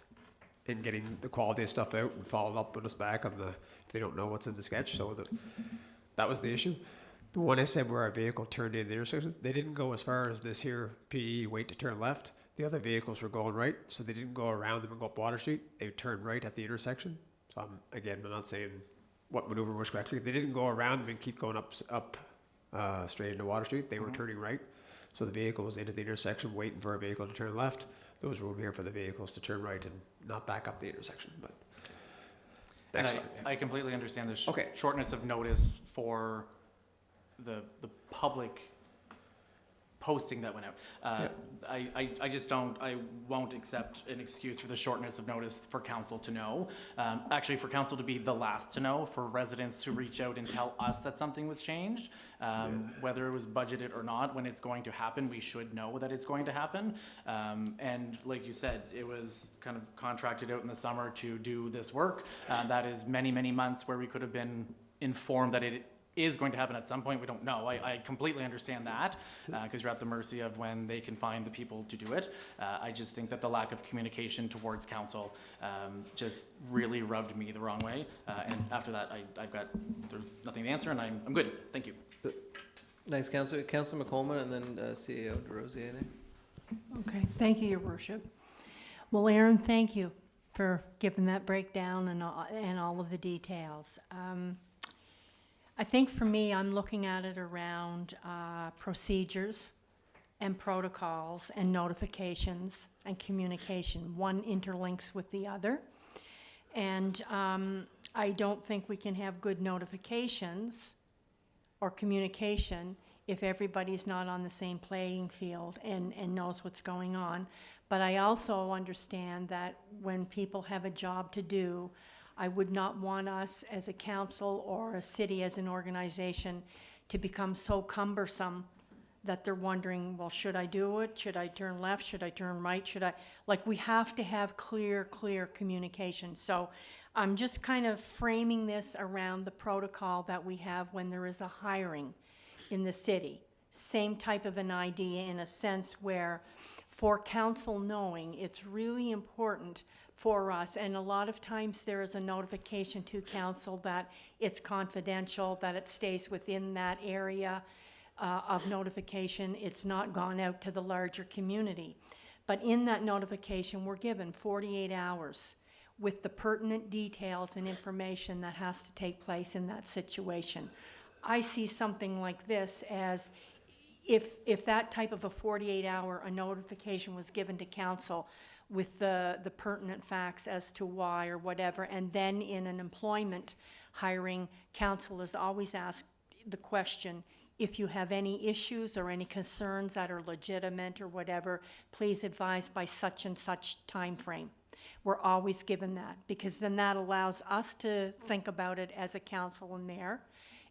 Speaker 4: in getting the quality of stuff out and following up with us back on if they don't know what's in the sketch. So that was the issue. The one I said where our vehicle turned in the intersection, they didn't go as far as this here PE wait to turn left. The other vehicles were going right, so they didn't go around them and go up Water Street. They turned right at the intersection. So I'm not saying what maneuver was correctly. They didn't go around them and keep going up straight into Water Street. They were turning right. So the vehicle was into the intersection waiting for a vehicle to turn left. There was room here for the vehicles to turn right and not back up the intersection. But
Speaker 8: And I completely understand the shortness of notice for the public posting that went out. I just I won't accept an excuse for the shortness of notice for council to know. Actually, for council to be the last to know, for residents to reach out and tell us that something was changed, whether it was budgeted or not, when it's going to happen, we should know that it's going to happen. And like you said, it was kind of contracted out in the summer to do this work. That is many, many months where we could have been informed that it is going to happen at some point. We don't know. I completely understand that because you're at the mercy of when they can find the people to do it. I just think that the lack of communication towards council just really rubbed me the wrong way. And after that, there's nothing to answer, and I'm good. Thank you.
Speaker 1: Nice, Councillor. Councillor McColeman, and then CEO DeRosier there.
Speaker 7: Okay, thank you, Your Worship. Well, Aaron, thank you for giving that breakdown and all of the details. I think for me, I'm looking at it around procedures and protocols and notifications and communication. One interlinks with the other. And I don't think we can have good notifications or communication if everybody's not on the same playing field and knows what's going on. But I also understand that when people have a job to do, I would not want us as a council or a city as an organization to become so cumbersome that they're wondering, well, should I do it? Should I turn left? Should I turn right? We have to have clear communication. So I'm just kind of framing this around the protocol that we have when there is a hiring in the city. Same type of an idea in a sense where for council knowing, it's really important for us, and a lot of times there is a notification to council that it's confidential, that it stays within that area of notification. It's not gone out to the larger community. But in that notification, we're given 48 hours with the pertinent details and information that has to take place in that situation. I see something like this as if that type of a 48-hour notification was given to council with the pertinent facts as to why or whatever, and then in an employment hiring, council is always asked the question, if you have any issues or any concerns that are legitimate or whatever, please advise by such and such time frame. We're always given that, because then that allows us to think about it as a council and mayor.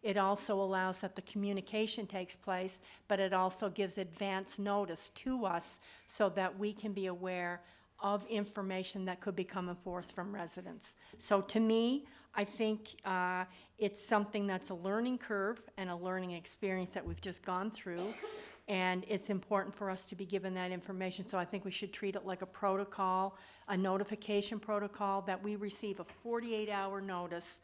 Speaker 7: It also allows that the communication takes place, but it also gives advance notice to us so that we can be aware of information that could be coming forth from residents. So to me, I think it's something that's a learning curve and a learning experience that we've just gone through, and it's important for us to be given that information. So I think we should treat it like a protocol, a notification protocol, that we receive a 48-hour notice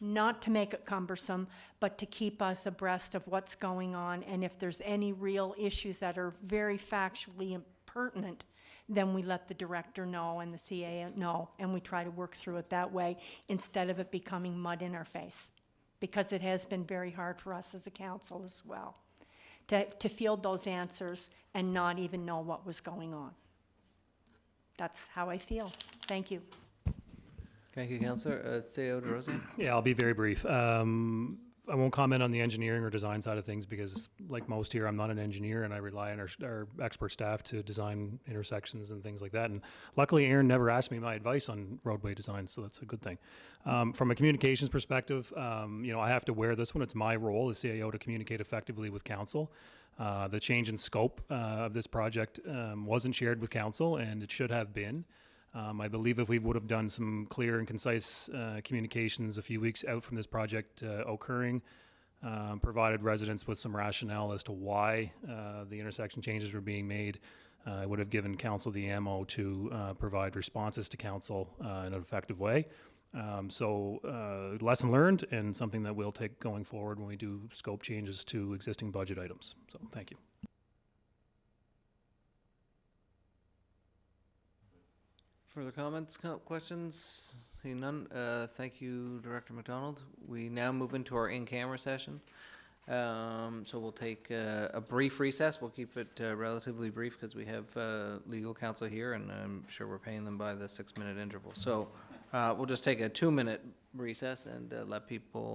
Speaker 7: not to make it cumbersome, but to keep us abreast of what's going on. And if there's any real issues that are very factually pertinent, then we let the director know and the CA know, and we try to work through it that way instead of it becoming mud in our face. Because it has been very hard for us as a council as well, to field those answers and not even know what was going on. That's how I feel. Thank you.
Speaker 1: Thank you, Councillor. CEO DeRosier?
Speaker 12: Yeah, I'll be very brief. I won't comment on the engineering or design side of things because, like most here, I'm not an engineer and I rely on our expert staff to design intersections and things like that. And luckily, Aaron never asked me my advice on roadway design, so that's a good thing. From a communications perspective, I have to wear this one. It's my role as CAO to communicate effectively with council. The change in scope of this project wasn't shared with council, and it should have been. I believe if we would have done some clear and concise communications a few weeks out from this project occurring, provided residents with some rationale as to why the intersection changes were being made, it would have given council the ammo to provide responses to council in an effective way. Lesson learned and something that we'll take going forward when we do scope changes to existing budget items. So thank you.
Speaker 1: Further comments, questions? Seeing none, thank you, Director McDonald. We now move into our in-camera session. So we'll take a brief recess. We'll keep it relatively brief because we have legal counsel here, and I'm sure we're paying them by the 6-minute interval. So we'll just take a 2-minute recess and let people